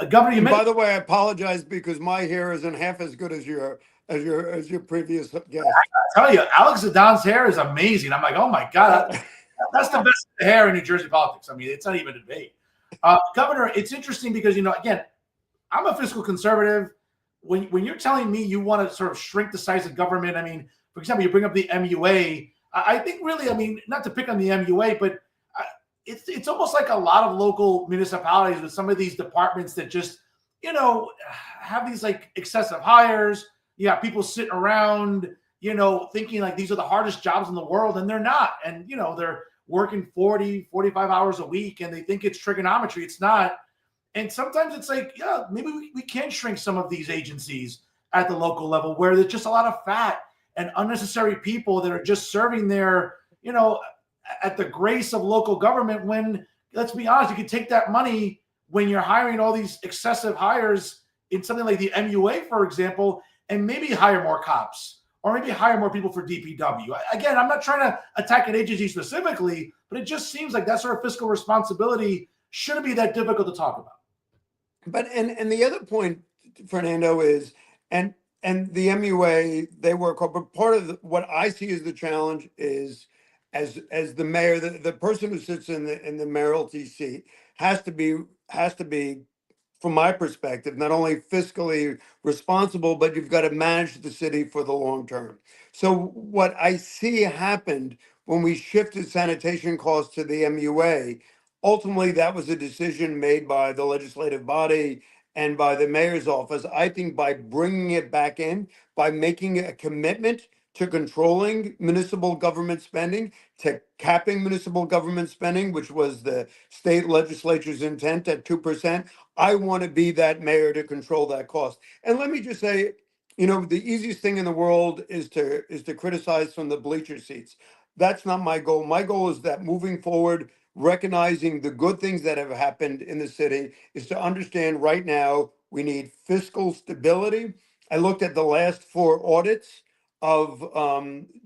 Governor, by the way, I apologize because my hair isn't half as good as your previous guest. I tell you, Alex Zdan's hair is amazing. I'm like, oh my God, that's the best hair in New Jersey politics. I mean, it's not even a debate. Governor, it's interesting because, again, I'm a fiscal conservative. When you're telling me you want to sort of shrink the size of government, I mean, for example, you bring up the MUA. I think really, I mean, not to pick on the MUA, but it's almost like a lot of local municipalities with some of these departments that just, have these like excessive hires. You have people sitting around, thinking like these are the hardest jobs in the world, and they're not. And, they're working 40, 45 hours a week, and they think it's trigonometry. It's not. And sometimes it's like, yeah, maybe we can shrink some of these agencies at the local level where there's just a lot of fat and unnecessary people that are just serving their, at the grace of local government when, let's be honest, you could take that money when you're hiring all these excessive hires in something like the MUA, for example, and maybe hire more cops or maybe hire more people for DPW. Again, I'm not trying to attack an agency specifically, but it just seems like that sort of fiscal responsibility shouldn't be that difficult to talk about. But and the other point, Fernando, is and the MUA, they work hard, but part of what I see as the challenge is as the mayor, the person who sits in the mayoralty seat has to be, from my perspective, not only fiscally responsible, but you've got to manage the city for the long term. So what I see happened when we shifted sanitation costs to the MUA, ultimately that was a decision made by the legislative body and by the mayor's office. I think by bringing it back in, by making a commitment to controlling municipal government spending, to capping municipal government spending, which was the state legislature's intent at 2%. I want to be that mayor to control that cost. And let me just say, the easiest thing in the world is to criticize from the bleacher seats. That's not my goal. My goal is that moving forward, recognizing the good things that have happened in the city, is to understand right now we need fiscal stability. I looked at the last 4 audits of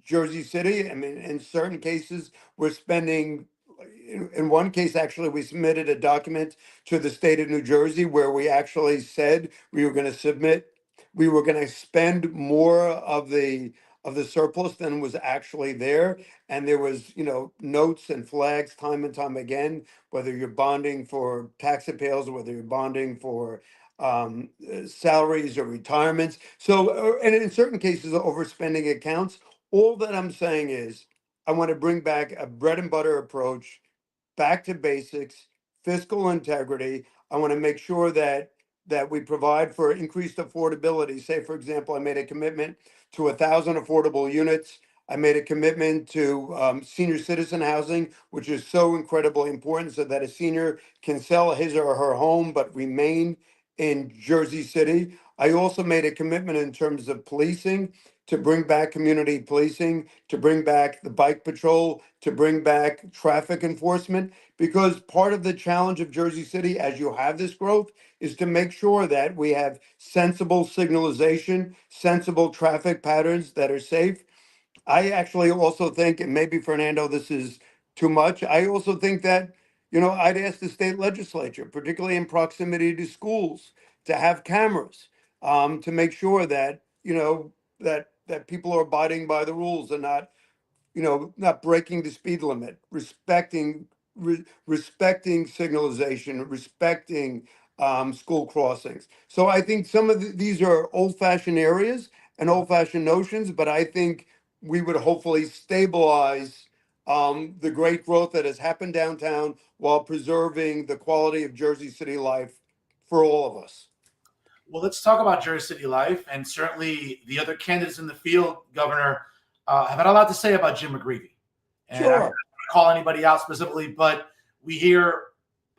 Jersey City. I mean, in certain cases, we're spending, in one case, actually, we submitted a document to the state of New Jersey where we actually said we were going to spend more of the surplus than was actually there. And there was, notes and flags time and time again, whether you're bonding for tax appeals or whether you're bonding for salaries or retirements. So, and in certain cases, overspending accounts. All that I'm saying is I want to bring back a bread and butter approach, back to basics, fiscal integrity. I want to make sure that we provide for increased affordability. Say, for example, I made a commitment to 1,000 affordable units. I made a commitment to senior citizen housing, which is so incredibly important, so that a senior can sell his or her home but remain in Jersey City. I also made a commitment in terms of policing, to bring back community policing, to bring back the bike patrol, to bring back traffic enforcement, because part of the challenge of Jersey City, as you have this growth, is to make sure that we have sensible signalization, sensible traffic patterns that are safe. I actually also think, and maybe Fernando, this is too much. I also think that, I'd ask the state legislature, particularly in proximity to schools, to have cameras, to make sure that, that people are abiding by the rules and not breaking the speed limit, respecting signalization, respecting school crossings. So I think some of these are old-fashioned areas and old-fashioned notions, but I think we would hopefully stabilize the great growth that has happened downtown while preserving the quality of Jersey City life for all of us. Well, let's talk about Jersey City life, and certainly the other candidates in the field, Governor, have had a lot to say about Jim McGreevey. And I'm not going to call anybody out specifically, but we hear,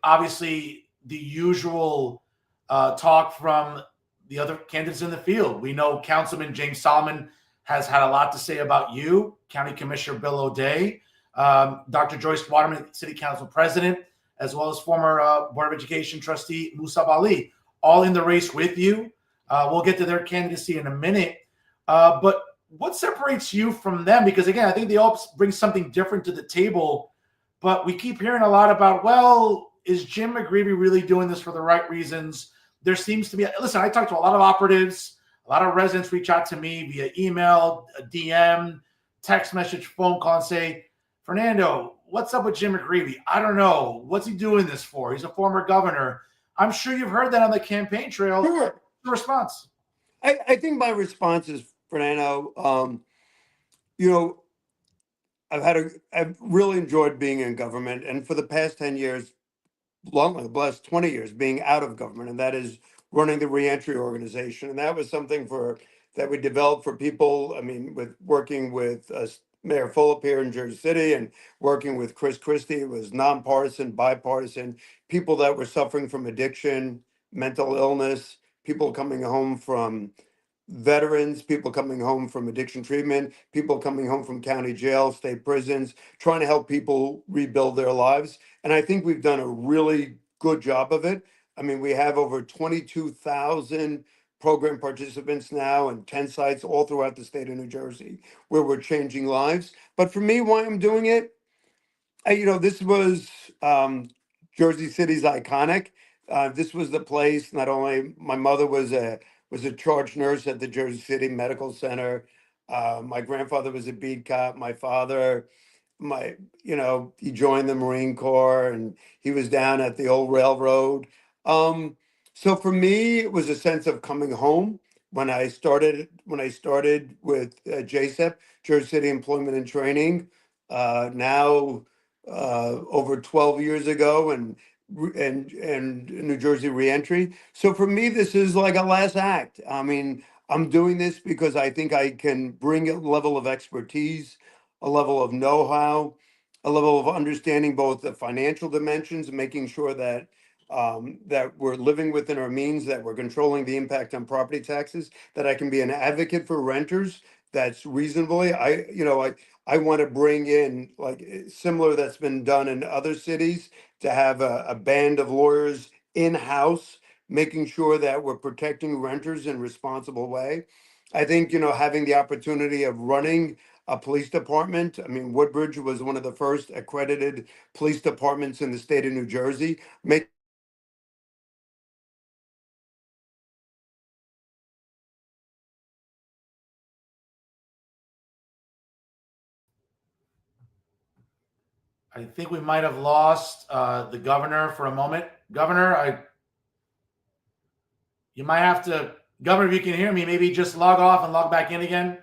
obviously, the usual talk from the other candidates in the field. We know Councilman James Solomon has had a lot to say about you, County Commissioner Bill O'Day, Dr. Joyce Waterman, City Council President, as well as former Board of Education trustee Musa Ali, all in the race with you. We'll get to their candidacy in a minute. But what separates you from them? Because, again, I think they all bring something different to the table. But we keep hearing a lot about, well, is Jim McGreevey really doing this for the right reasons? There seems to be – listen, I talked to a lot of operatives. A lot of residents reach out to me via email, a DM, text message, phone call, and say, Fernando, what's up with Jim McGreevey? I don't know. What's he doing this for? He's a former governor. I'm sure you've heard that on the campaign trail. Sure. The response. I think my response is, Fernando, I've really enjoyed being in government, and for the past 10 years, the last 20 years, being out of government, and that is running the reentry organization. And that was something that we developed for people. I mean, working with Mayor Fulop here in Jersey City and working with Chris Christie, it was nonpartisan, bipartisan, people that were suffering from addiction, mental illness, people coming home from veterans, people coming home from addiction treatment, people coming home from county jail, state prisons, trying to help people rebuild their lives. And I think we've done a really good job of it. I mean, we have over 22,000 program participants now in 10 sites all throughout the state of New Jersey where we're changing lives. But for me, why I'm doing it, this was Jersey City's iconic. This was the place. Not only my mother was a charge nurse at the Jersey City Medical Center. My grandfather was a beat cop. My father, he joined the Marine Corps and he was down at the old railroad. So for me, it was a sense of coming home when I started with JCEP, Jersey City Employment and Training. Now over 12 years ago, and New Jersey reentry. So for me, this is like a last act. I mean, I'm doing this because I think I can bring a level of expertise, a level of know-how, a level of understanding both the financial dimensions, making sure that that we're living within our means, that we're controlling the impact on property taxes, that I can be an advocate for renters. That's reasonably. I want to bring in, like, similar that's been done in other cities, to have a band of lawyers in-house, making sure that we're protecting renters in a responsible way. I think, having the opportunity of running a police department. I mean, Woodbridge was one of the first accredited police departments in the state of New Jersey. I think we might have lost the governor for a moment. Governor, you might have to, Governor, if you can hear me, maybe just log off and log back in again.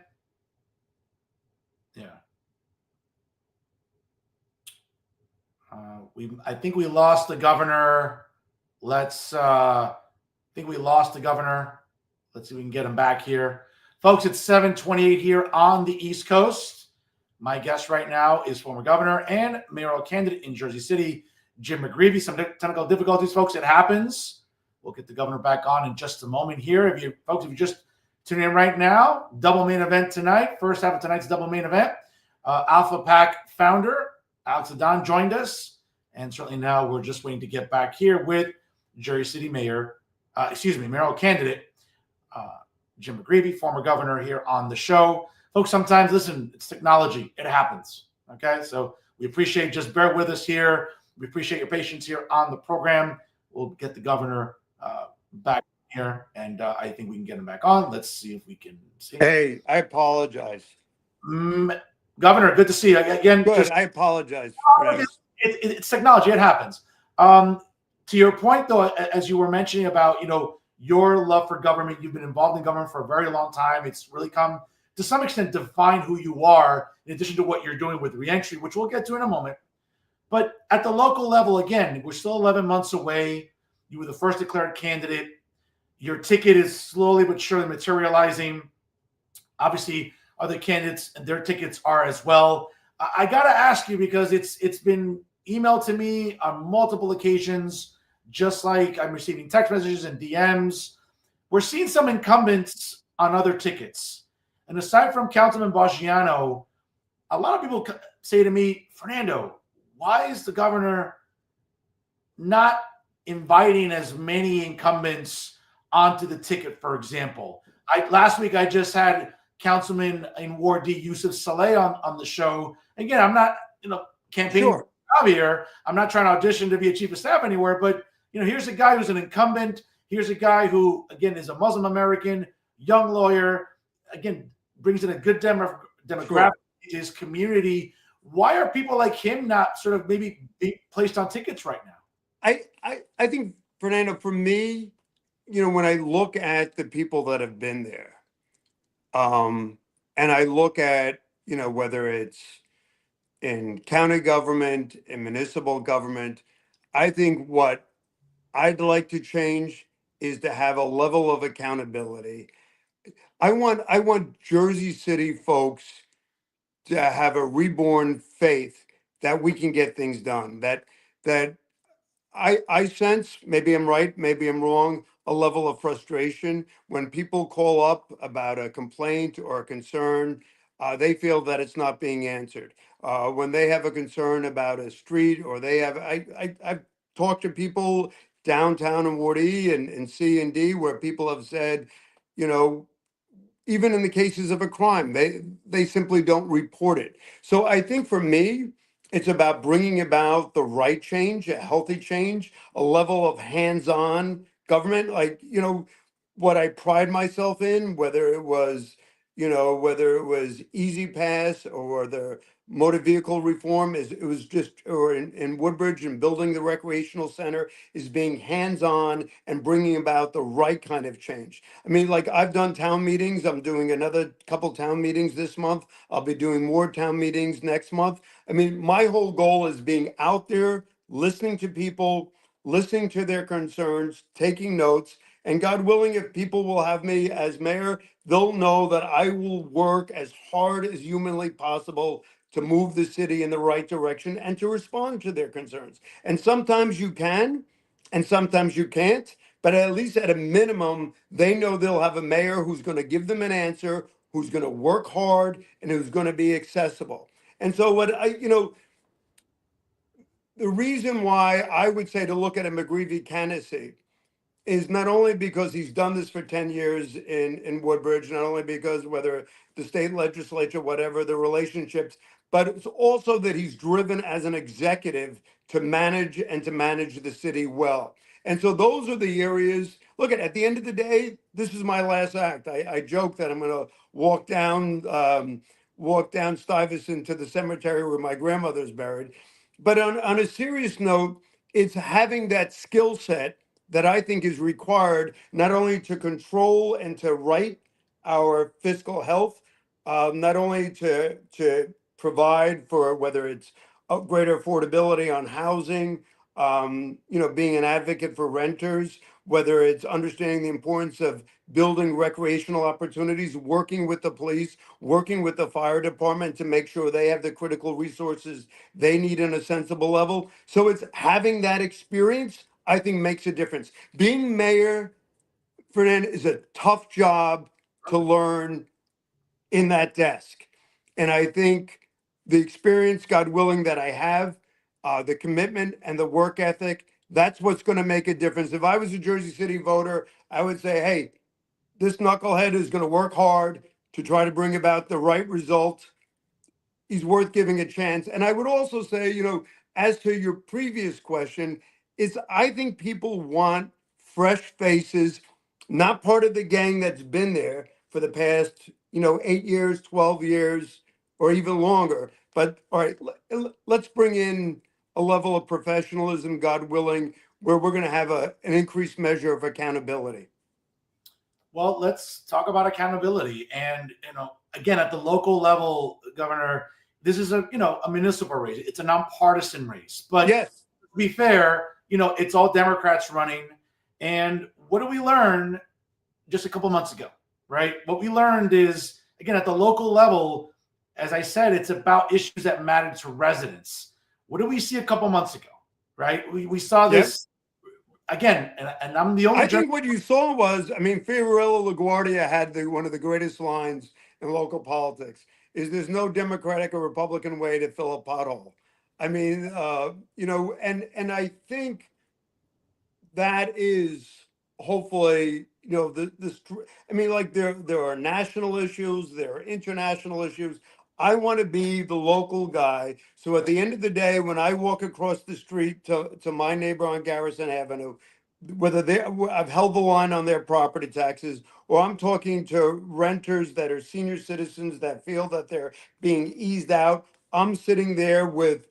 Yeah. I think we lost the governor. I think we lost the governor. Let's see if we can get him back here. Folks, it's 7:28 here on the East Coast. My guest right now is former governor and mayoral candidate in Jersey City, Jim McGreevey. Some technical difficulties, folks. It happens. We'll get the governor back on in just a moment here. If you just tuning in right now, double main event tonight. First half of tonight's double main event. ALFA PAC founder Zdan joined us, and certainly now we're just waiting to get back here with Jersey City mayoral candidate Jim McGreevey, former governor, here on the show. Folks, sometimes, listen, it's technology. It happens, okay? So we appreciate, just bear with us here. We appreciate your patience here on the program. We'll get the governor back here, and I think we can get him back on. Let's see if we can see him. Hey, I apologize. Governor, good to see you again. Good, I apologize. It's technology. It happens. To your point, though, as you were mentioning about, your love for government, you've been involved in government for a very long time. It's really come, to some extent, define who you are, in addition to what you're doing with reentry, which we'll get to in a moment. But at the local level, again, we're still 11 months away. You were the first declared candidate. Your ticket is slowly but surely materializing. Obviously, other candidates and their tickets are as well. I got to ask you, because it's been emailed to me on multiple occasions, just like I'm receiving text messages and DMs. We're seeing some incumbents on other tickets. And aside from Councilman Boggiano, a lot of people say to me, Fernando, why is the governor not inviting as many incumbents onto the ticket, for example? Last week, I just had Councilman in Ward D, Yusuf Saleh, on the show. Again, I'm not, campaigning here. I'm not trying to audition to be a chief of staff anywhere, but here's a guy who's an incumbent. Here's a guy who, again, is a Muslim American, young lawyer. Again, brings in a good demographic to his community. Why are people like him not sort of maybe being placed on tickets right now? I think, Fernando, for me, when I look at the people that have been there, and I look at, whether it's in county government, in municipal government, I think what I'd like to change is to have a level of accountability. I want Jersey City folks to have a reborn faith that we can get things done. That I sense, maybe I'm right, maybe I'm wrong, a level of frustration when people call up about a complaint or a concern. They feel that it's not being answered. When they have a concern about a street, or they have, I've talked to people downtown in Ward E and C and D, where people have said, you know, even in the cases of a crime, they simply don't report it. So I think for me, it's about bringing about the right change, a healthy change, a level of hands-on government. Like, what I pride myself in, whether it was Easy Pass or the motor vehicle reform, is it was just, or in Woodbridge and building the recreational center, is being hands-on and bringing about the right kind of change. I mean, like, I've done town meetings. I'm doing another couple town meetings this month. I'll be doing more town meetings next month. I mean, my whole goal is being out there, listening to people, listening to their concerns, taking notes. And God willing, if people will have me as mayor, they'll know that I will work as hard as humanly possible to move the city in the right direction and to respond to their concerns. And sometimes you can, and sometimes you can't. But at least at a minimum, they know they'll have a mayor who's going to give them an answer, who's going to work hard, and who's going to be accessible. And so the reason why I would say to look at a McGreevey candidacy is not only because he's done this for 10 years in Woodbridge, not only because whether the state legislature, whatever the relationships, but it's also that he's driven as an executive to manage the city well. And so those are the areas. Look, at the end of the day, this is my last act. I joke that I'm going to walk down Stuyvesant to the cemetery where my grandmother's buried. But on a serious note, it's having that skill set that I think is required not only to control and to right our fiscal health, not only to provide for whether it's greater affordability on housing, being an advocate for renters, whether it's understanding the importance of building recreational opportunities, working with the police, working with the fire department to make sure they have the critical resources they need in a sensible level. So it's having that experience, I think, makes a difference. Being mayor, Fernando, is a tough job to learn in that desk. And I think the experience, God willing, that I have, the commitment and the work ethic, that's what's going to make a difference. If I was a Jersey City voter, I would say, hey, this knucklehead is going to work hard to try to bring about the right result. He's worth giving a chance. And I would also say, as to your previous question, is I think people want fresh faces, not part of the gang that's been there for the past, 8 years, 12 years, or even longer. But all right, let's bring in a level of professionalism, God willing, where we're going to have an increased measure of accountability. Well, let's talk about accountability. And, again, at the local level, Governor, this is a municipal race. It's a nonpartisan race. But Yes. to be fair, it's all Democrats running. And what do we learn just a couple months ago, right? What we learned is, again, at the local level, as I said, it's about issues that matter to residents. What did we see a couple months ago, right? We saw this again, and I'm the only. I think what you saw was, Fiorello LaGuardia had one of the greatest lines in local politics: "Is there's no Democratic or Republican way to fill a pothole." And I think that is hopefully, there are national issues, there are international issues. I want to be the local guy. So at the end of the day, when I walk across the street to my neighbor on Garrison Avenue, I've held the line on their property taxes, or I'm talking to renters that are senior citizens that feel that they're being eased out. I'm sitting there with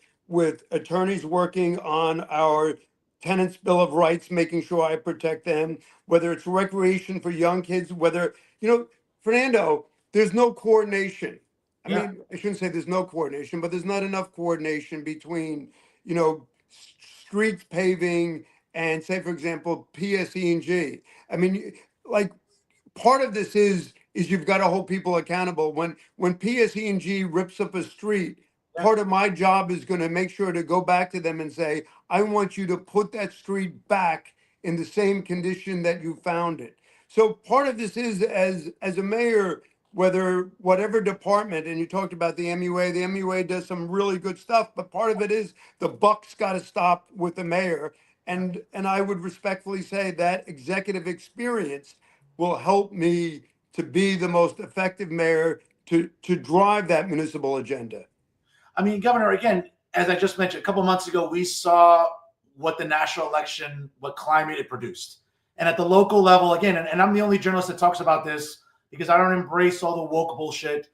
attorneys working on our tenants' bill of rights, making sure I protect them, whether it's recreation for young kids, Fernando, there's no coordination. I shouldn't say there's no coordination, but there's not enough coordination between, streets paving and, say, for example, PSE&G. Like, part of this is you've got to hold people accountable. When PSE&G rips up a street, part of my job is going to make sure to go back to them and say, I want you to put that street back in the same condition that you found it. So part of this is, as a mayor, whatever department, and you talked about the MUA does some really good stuff, but part of it is the buck's got to stop with the mayor. And I would respectfully say that executive experience will help me to be the most effective mayor to drive that municipal agenda. I mean, Governor, again, as I just mentioned, a couple months ago, we saw what the national election, what climate it produced. And at the local level, again, and I'm the only journalist that talks about this because I don't embrace all the woke bullshit,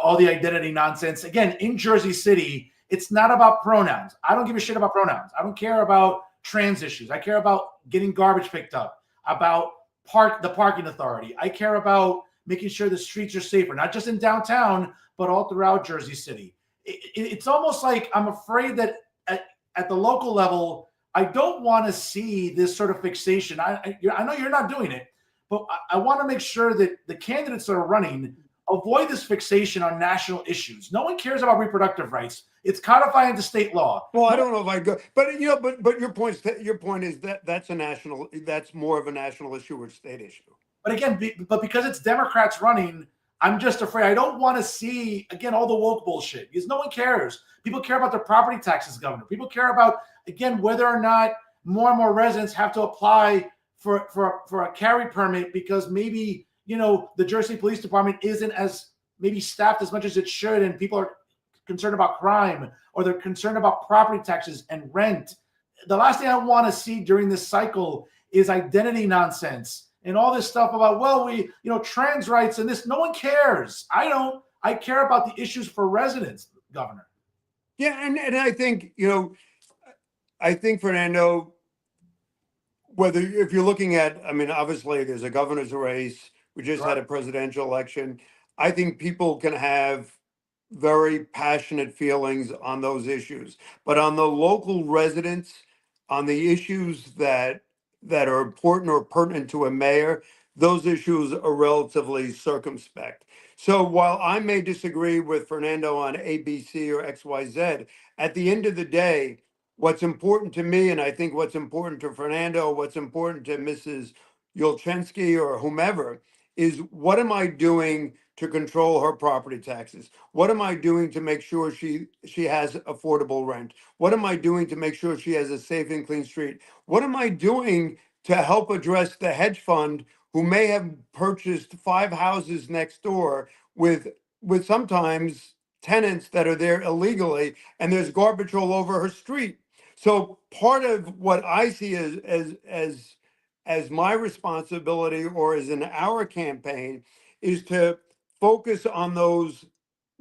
all the identity nonsense. Again, in Jersey City, it's not about pronouns. I don't give a shit about pronouns. I don't care about trans issues. I care about getting garbage picked up, about the parking authority. I care about making sure the streets are safer, not just in downtown, but all throughout Jersey City. It's almost like I'm afraid that at the local level, I don't want to see this sort of fixation. I know you're not doing it, but I want to make sure that the candidates that are running avoid this fixation on national issues. No one cares about reproductive rights. It's codified into state law. Well, I don't know if I go, but but your point is that that's more of a national issue or state issue. But again, but because it's Democrats running, I'm just afraid. I don't want to see, again, all the woke bullshit because no one cares. People care about their property taxes, Governor. People care about, again, whether or not more and more residents have to apply for a carry permit because maybe, the Jersey Police Department isn't as maybe staffed as much as it should, and people are concerned about crime or they're concerned about property taxes and rent. The last thing I want to see during this cycle is identity nonsense and all this stuff about, trans rights and this. No one cares. I don't. I care about the issues for residents, Governor. Yeah, and I think, Fernando, if you're looking at, obviously there's a governor's race. We just had a presidential election. I think people can have very passionate feelings on those issues, but on the local residents, on the issues that are important or pertinent to a mayor, those issues are relatively circumspect. So while I may disagree with Fernando on A, B, C, or X, Y, Z, at the end of the day, what's important to me, and I think what's important to Fernando, what's important to Mrs. Yulchensky or whomever, is what am I doing to control her property taxes? What am I doing to make sure she has affordable rent? What am I doing to make sure she has a safe and clean street? What am I doing to help address the hedge fund who may have purchased 5 houses next door with sometimes tenants that are there illegally, and there's garbage all over her street? So part of what I see as my responsibility or as in our campaign is to focus on those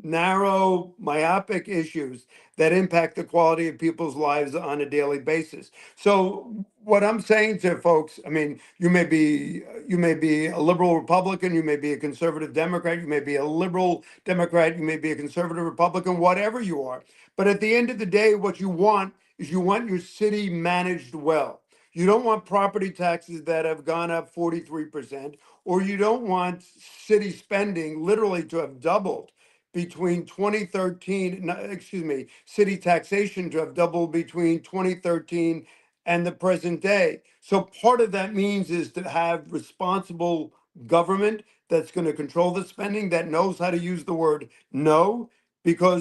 narrow, myopic issues that impact the quality of people's lives on a daily basis. So what I'm saying to folks, you may be a liberal Republican, you may be a conservative Democrat, you may be a liberal Democrat, you may be a conservative Republican, whatever you are. But at the end of the day, what you want is your city managed well. You don't want property taxes that have gone up 43%, or you don't want city spending literally to have doubled between 2013, city taxation to have doubled between 2013 and the present day. So part of that means is to have responsible government that's going to control the spending, that knows how to use the word no,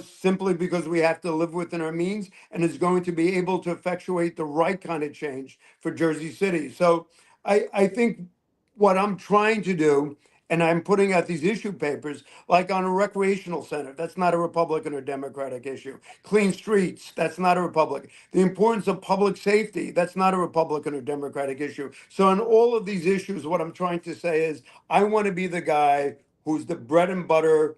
simply because we have to live within our means, and is going to be able to effectuate the right kind of change for Jersey City. So I think what I'm trying to do, and I'm putting out these issue papers, like on a recreational center, that's not a Republican or Democratic issue. Clean streets, that's not a Republican. The importance of public safety, that's not a Republican or Democratic issue. So on all of these issues, what I'm trying to say is I want to be the guy who's the bread and butter,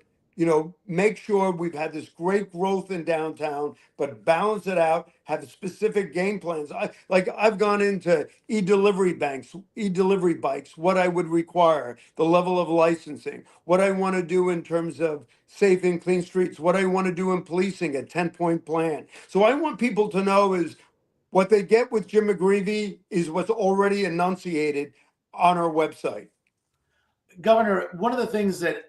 make sure we've had this great growth in downtown, but balance it out, have specific game plans. I've gone into e-delivery bikes, what I would require, the level of licensing, what I want to do in terms of safe and clean streets, what I want to do in policing, a 10-point plan. So I want people to know is what they get with Jim McGreevey is what's already enunciated on our website. Governor, one of the things that,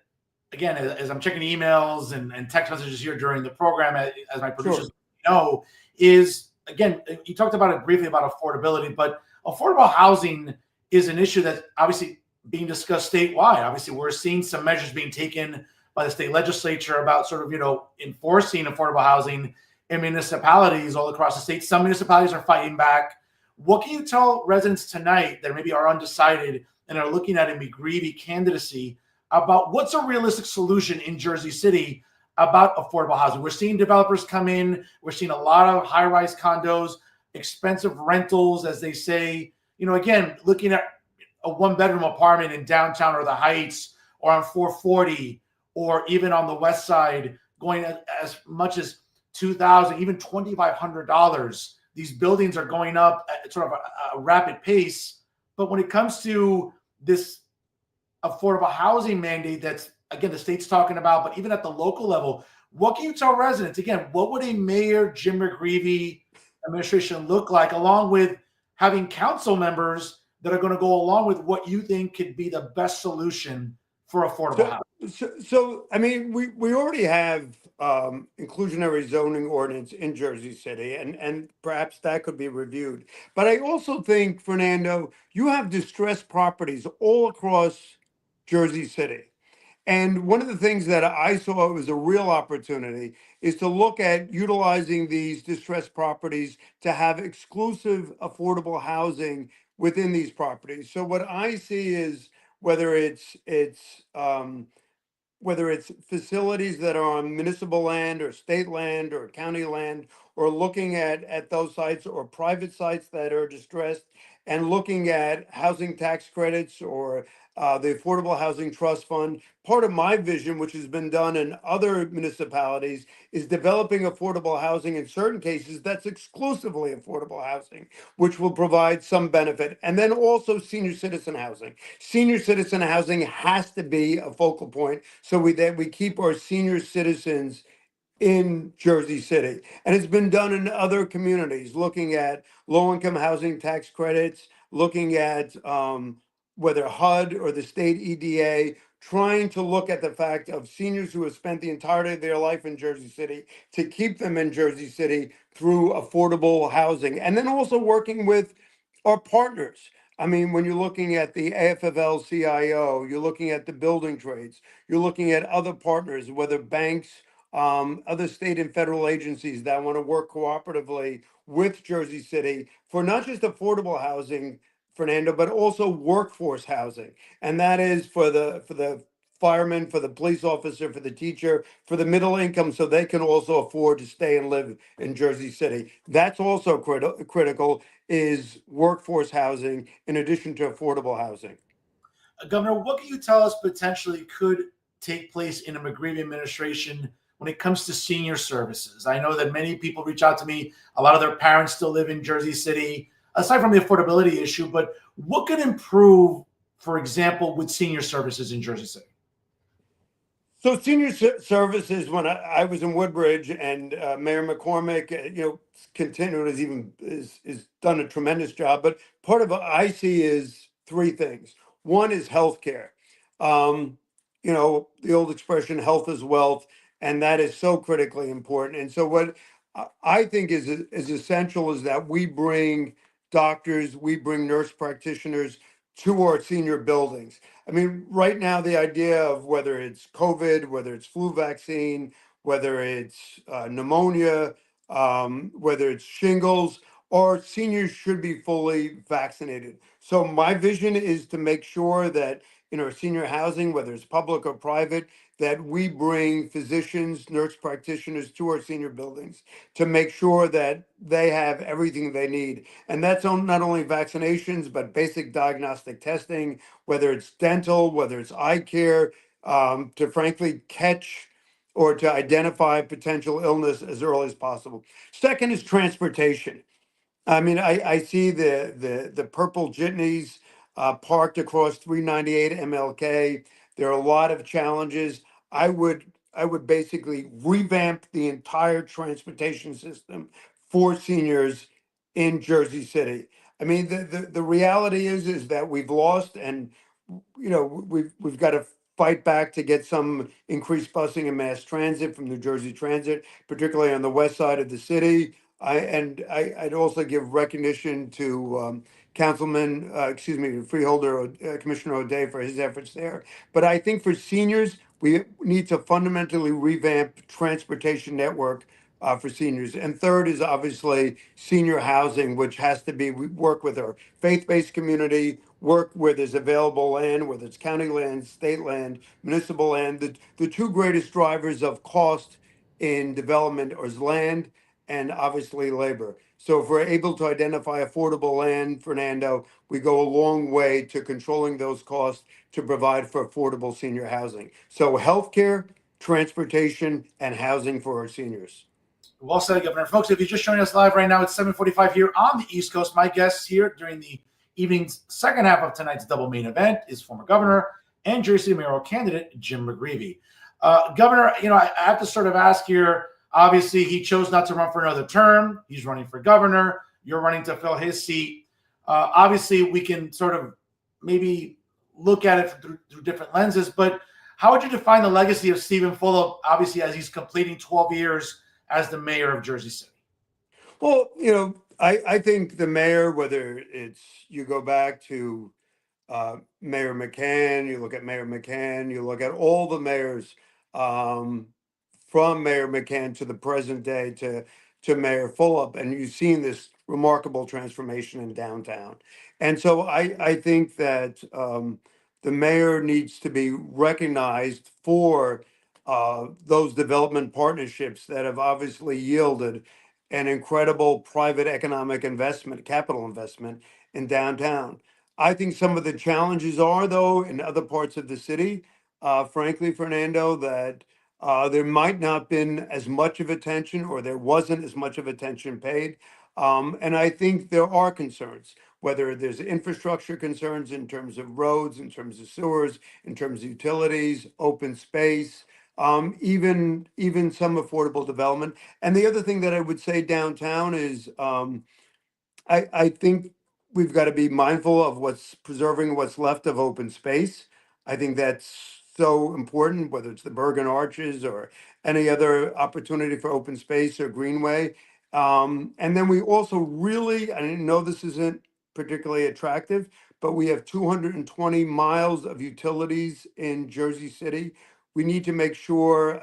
again, as I'm checking emails and text messages here during the program, as my producers know, is, again, you talked about it briefly about affordability, but affordable housing is an issue that's obviously being discussed statewide. Obviously, we're seeing some measures being taken by the state legislature about sort of, enforcing affordable housing in municipalities all across the state. Some municipalities are fighting back. What can you tell residents tonight that maybe are undecided and are looking at a McGreevey candidacy about what's a realistic solution in Jersey City about affordable housing. We're seeing developers come in. We're seeing a lot of high-rise condos, expensive rentals, as they say. Again, looking at a one-bedroom apartment in downtown or the Heights or on 440 or even on the West Side going as much as $2,000, even $2,500. These buildings are going up at sort of a rapid pace. But when it comes to this affordable housing mandate that's, again, the state's talking about, but even at the local level, what can you tell residents? Again, what would a Mayor Jim McGreevey administration look like, along with having council members that are going to go along with what you think could be the best solution for affordable housing? So I mean, we already have inclusionary zoning ordinance in Jersey City, and perhaps that could be reviewed. But I also think, Fernando, you have distressed properties all across Jersey City. And one of the things that I saw was a real opportunity is to look at utilizing these distressed properties to have exclusive affordable housing within these properties. So what I see is whether it's facilities that are on municipal land or state land or county land, or looking at those sites or private sites that are distressed, and looking at housing tax credits or the Affordable Housing Trust Fund. Part of my vision, which has been done in other municipalities, is developing affordable housing in certain cases that's exclusively affordable housing, which will provide some benefit. And then also senior citizen housing. Senior citizen housing has to be a focal point so that we keep our senior citizens in Jersey City. And it's been done in other communities, looking at low-income housing tax credits, looking at whether HUD or the state EDA, trying to look at the fact of seniors who have spent the entirety of their life in Jersey City, to keep them in Jersey City through affordable housing. And then also working with our partners. I mean, when you're looking at the AFL-CIO, you're looking at the building trades, you're looking at other partners, whether banks, other state and federal agencies that want to work cooperatively with Jersey City for not just affordable housing, Fernando, but also workforce housing. And that is for the fireman, for the police officer, for the teacher, for the middle income, so they can also afford to stay and live in Jersey City. That's also critical, is workforce housing in addition to affordable housing. Governor, what can you tell us potentially could take place in a McGreevey administration when it comes to senior services? I know that many people reach out to me. A lot of their parents still live in Jersey City, aside from the affordability issue, but what could improve, for example, with senior services in Jersey City? So senior services, when I was in Woodbridge, and Mayor McCormick, continued is done a tremendous job. But part of what I see is three things. One is healthcare. The old expression, health is wealth, and that is so critically important. And so what I think is essential is that we bring doctors, we bring nurse practitioners to our senior buildings. I mean, right now, the idea of whether it's COVID, whether it's flu vaccine, whether it's pneumonia, whether it's shingles, our seniors should be fully vaccinated. So my vision is to make sure that in our senior housing, whether it's public or private, that we bring physicians, nurse practitioners to our senior buildings to make sure that they have everything they need. And that's not only vaccinations, but basic diagnostic testing, whether it's dental, whether it's eye care, to frankly catch or to identify potential illness as early as possible. Second is transportation. I mean, I see the purple jitneys parked across 398 MLK. There are a lot of challenges. I would basically revamp the entire transportation system for seniors in Jersey City. I mean, the reality is that we've lost, and we've got to fight back to get some increased busing and mass transit from New Jersey Transit, particularly on the west side of the city. I'd also give recognition to Freeholder Commissioner O'Day for his efforts there. But I think for seniors, we need to fundamentally revamp transportation network for seniors. And third is obviously senior housing, which has to be, we work with our faith-based community, work where there's available land, whether it's county land, state land, municipal land. The two greatest drivers of cost in development is land and obviously labor. So if we're able to identify affordable land, Fernando, we go a long way to controlling those costs to provide for affordable senior housing. So healthcare, transportation, and housing for our seniors. Well said, Governor. Folks, if you're just joining us live right now, it's 7:45 here on the East Coast. My guest here during the evening's second half of tonight's double main event is former governor and Jersey mayoral candidate Jim McGreevey. Governor, I have to sort of ask here, obviously he chose not to run for another term. He's running for governor. You're running to fill his seat. Obviously, we can sort of maybe look at it through different lenses, but how would you define the legacy of Stephen Fulop, obviously, as he's completing 12 years as the mayor of Jersey City? Well, I think the mayor, whether it's you go back to Mayor McCann, you look at Mayor McCann, you look at all the mayors um, from Mayor McCann to the present day to Mayor Fulop, and you've seen this remarkable transformation in downtown. And so I think that the mayor needs to be recognized for those development partnerships that have obviously yielded an incredible private economic investment, capital investment in downtown. I think some of the challenges are, though, in other parts of the city, frankly, Fernando, that there might not been as much of attention or there wasn't as much of attention paid. And I think there are concerns, whether there's infrastructure concerns in terms of roads, in terms of sewers, in terms of utilities, open space, even some affordable development. And the other thing that I would say downtown is I think we've got to be mindful of what's preserving what's left of open space. I think that's so important, whether it's the Bergen Arches or any other opportunity for open space or greenway. And then we also really, I know this isn't particularly attractive, but we have 220 miles of utilities in Jersey City. We need to make sure,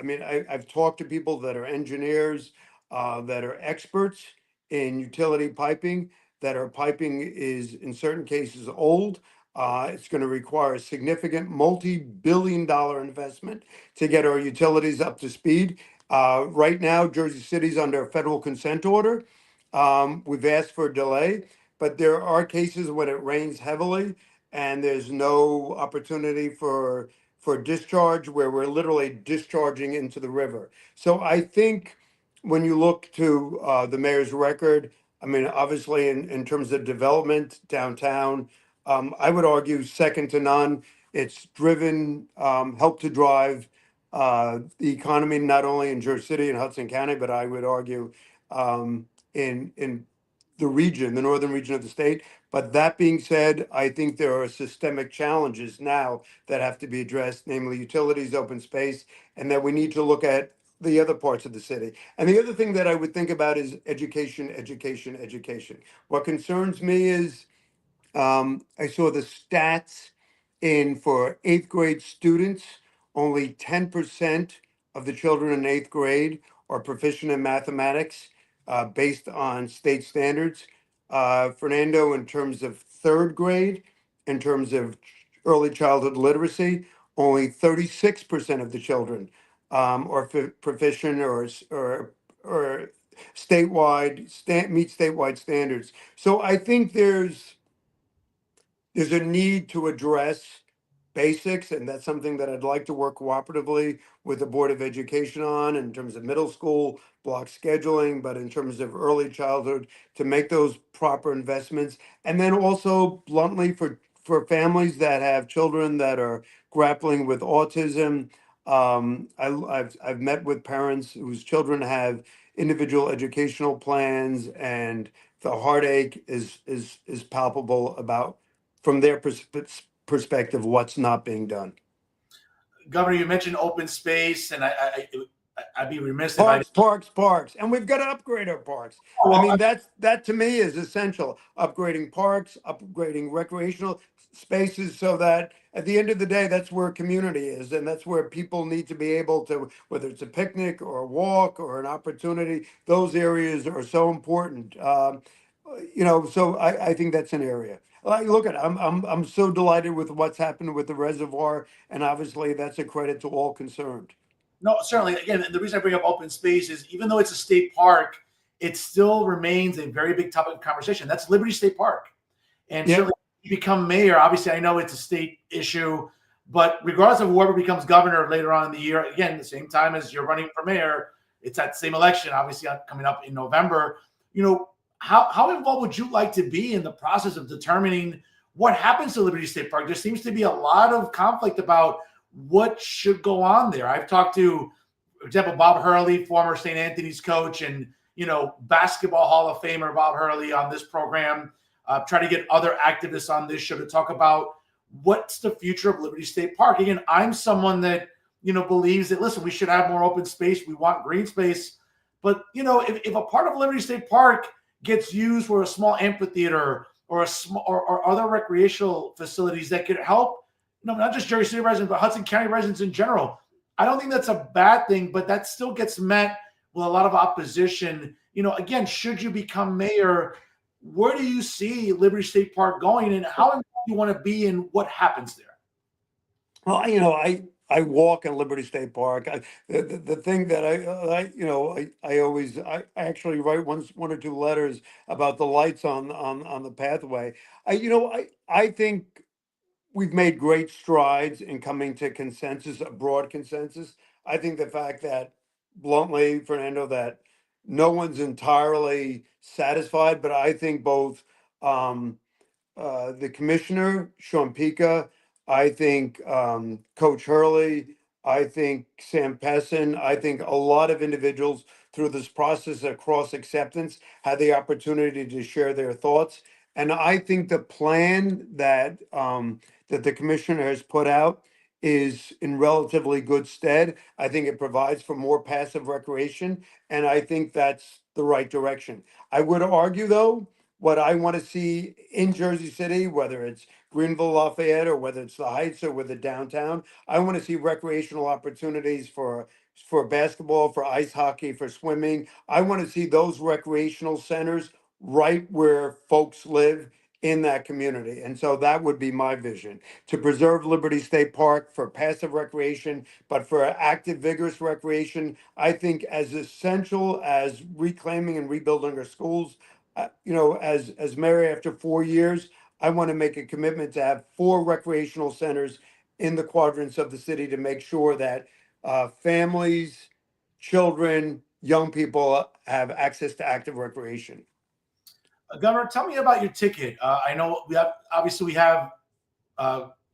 I've talked to people that are engineers, that are experts in utility piping, that our piping is in certain cases old. It's going to require a significant multi-billion-dollar investment to get our utilities up to speed. Right now, Jersey City's under a federal consent order. We've asked for a delay, but there are cases when it rains heavily and there's no opportunity for discharge, where we're literally discharging into the river. So I think when you look to the mayor's record, obviously in terms of development downtown, I would argue second to none. It's driven, helped to drive the economy, not only in Jersey City and Hudson County, but I would argue in the region, the northern region of the state. But that being said, I think there are systemic challenges now that have to be addressed, namely utilities, open space, and that we need to look at the other parts of the city. And the other thing that I would think about is education, education, education. What concerns me is I saw the stats in for eighth grade students, only 10% of the children in eighth grade are proficient in mathematics based on state standards. Fernando, in terms of third grade, in terms of early childhood literacy, only 36% of the children are proficient or meet statewide standards. So I think there's a need to address basics, and that's something that I'd like to work cooperatively with the Board of Education on in terms of middle school block scheduling, but in terms of early childhood, to make those proper investments. And then also bluntly for families that have children that are grappling with autism. I've met with parents whose children have individual educational plans, and the heartache is palpable about, from their perspective, what's not being done. Governor, you mentioned open space, and I'd be remiss if I Parks, and we've got to upgrade our parks. well, That to me is essential. Upgrading parks, upgrading recreational spaces, so that at the end of the day, that's where community is, and that's where people need to be able to, whether it's a picnic or a walk or an opportunity. Those areas are so important. So I think that's an area. Like, look at, I'm so delighted with what's happened with the reservoir, and obviously that's a credit to all concerned. No, certainly. Again, the reason I bring up open space is even though it's a state park, it still remains a very big topic of conversation. That's Liberty State Park. And Yeah. certainly, you become mayor. Obviously, I know it's a state issue, but regardless of whoever becomes governor later on in the year, again, the same time as you're running for mayor, it's that same election, obviously coming up in November. You know, how involved would you like to be in the process of determining what happens to Liberty State Park? There seems to be a lot of conflict about what should go on there. I've talked to, for example, Bob Hurley, former St. Anthony's coach, and basketball Hall of Famer Bob Hurley on this program. Try to get other activists on this show to talk about what's the future of Liberty State Park. Again, I'm someone that believes that, listen, we should have more open space. We want green space, but if a part of Liberty State Park gets used for a small amphitheater or a small or other recreational facilities that could help, not just Jersey City residents, but Hudson County residents in general, I don't think that's a bad thing, but that still gets met with a lot of opposition. Again, should you become mayor, where do you see Liberty State Park going, and how involved do you want to be in what happens there? Well, I walk in Liberty State Park. The thing that I actually write one or two letters about the lights on the pathway. I think we've made great strides in coming to consensus, a broad consensus. I think the fact that, bluntly, Fernando, that no one's entirely satisfied, but I think both the commissioner, Sean Pica, I think Coach Hurley, I think Sam Pessin, I think a lot of individuals through this process of cross acceptance had the opportunity to share their thoughts. And I think the plan that the commissioner has put out is in relatively good stead. I think it provides for more passive recreation, and I think that's the right direction. I would argue, though, what I want to see in Jersey City, whether it's Greenville, Lafayette, or whether it's the Heights or with the downtown, I want to see recreational opportunities for basketball, for ice hockey, for swimming. I want to see those recreational centers right where folks live in that community. And so that would be my vision, to preserve Liberty State Park for passive recreation, but for active, vigorous recreation. I think as essential as reclaiming and rebuilding our schools. As mayor after 4 years, I want to make a commitment to have 4 recreational centers in the quadrants of the city to make sure that families, children, young people have access to active recreation. Governor, tell me about your ticket. I know we have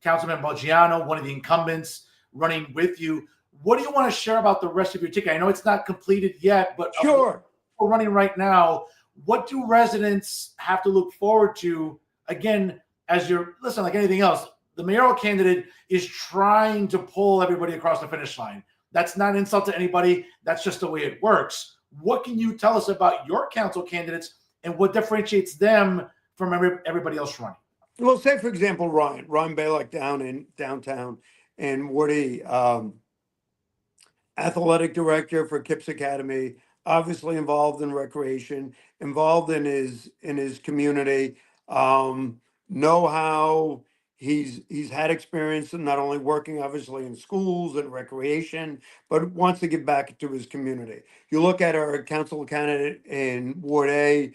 Councilman Balgiano, one of the incumbents, running with you. What do you want to share about the rest of your ticket? I know it's not completed yet, but Sure. We're running right now. What do residents have to look forward to? Again, listen, like anything else, the mayoral candidate is trying to pull everybody across the finish line. That's not an insult to anybody. That's just the way it works. What can you tell us about your council candidates and what differentiates them from everybody else running? Well, say, for example, Ryan Balick down in downtown, and Woody, athletic director for Kips Academy, obviously involved in recreation, involved in his community, know how he's had experience in not only working obviously in schools and recreation, but wants to give back to his community. You look at our council candidate in Ward A,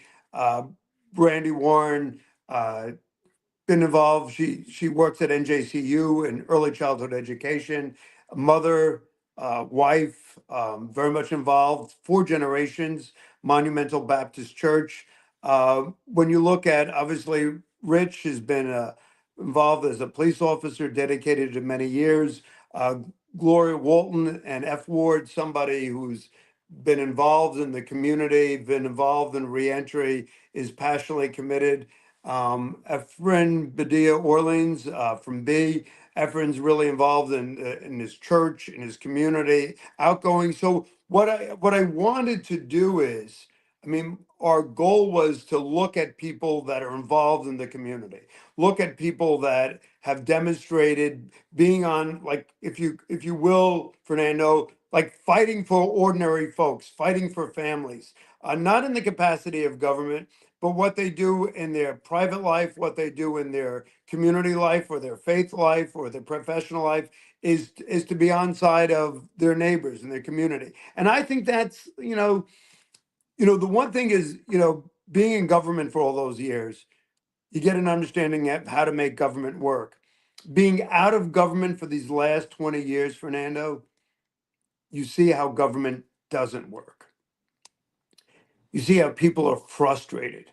Brandy Warren, been involved. She works at NJCU in early childhood education, a mother, wife, very much involved, 4 generations, Monumental Baptist Church. When you look at, obviously, Rich has been involved as a police officer, dedicated to many years. Gloria Walton and F Ward, somebody who's been involved in the community, been involved in reentry, is passionately committed. Efren Badia Orleans from B. Efren's really involved in his church, in his community, outgoing. So what I wanted to do is, our goal was to look at people that are involved in the community, look at people that have demonstrated being on, like, if you will, Fernando, like fighting for ordinary folks, fighting for families, not in the capacity of government, but what they do in their private life, what they do in their community life or their faith life or their professional life is to be on side of their neighbors and their community. And I think that's, the one thing is, being in government for all those years, you get an understanding of how to make government work. Being out of government for these last 20 years, Fernando, you see how government doesn't work. You see how people are frustrated.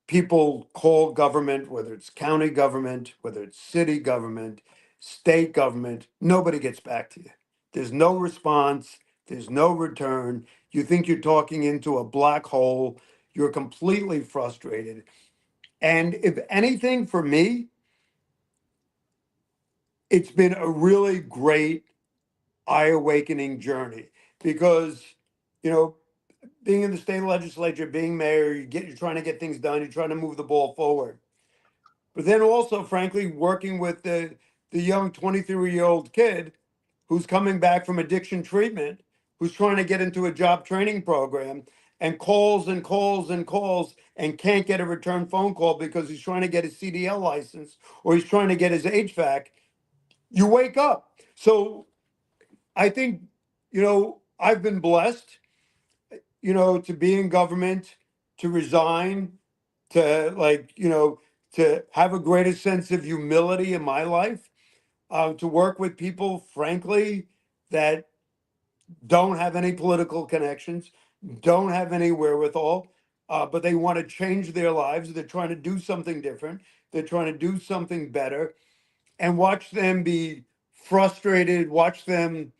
People call government, whether it's county government, whether it's city government, state government, nobody gets back to you. There's no response, there's no return. You think you're talking into a black hole. You're completely frustrated. And if anything, for me, it's been a really great eye-awakening journey because, being in the state legislature, being mayor, you're trying to get things done, you're trying to move the ball forward. But then also, frankly, working with the young 23-year-old kid who's coming back from addiction treatment, who's trying to get into a job training program and calls and calls and calls and can't get a return phone call because he's trying to get his CDL license or he's trying to get his HVAC, you wake up. So I think, I've been blessed, to be in government, to resign, to have a greater sense of humility in my life, to work with people, frankly, that don't have any political connections, don't have any wherewithal, but they want to change their lives. They're trying to do something different. They're trying to do something better, and watch them be frustrated, watch them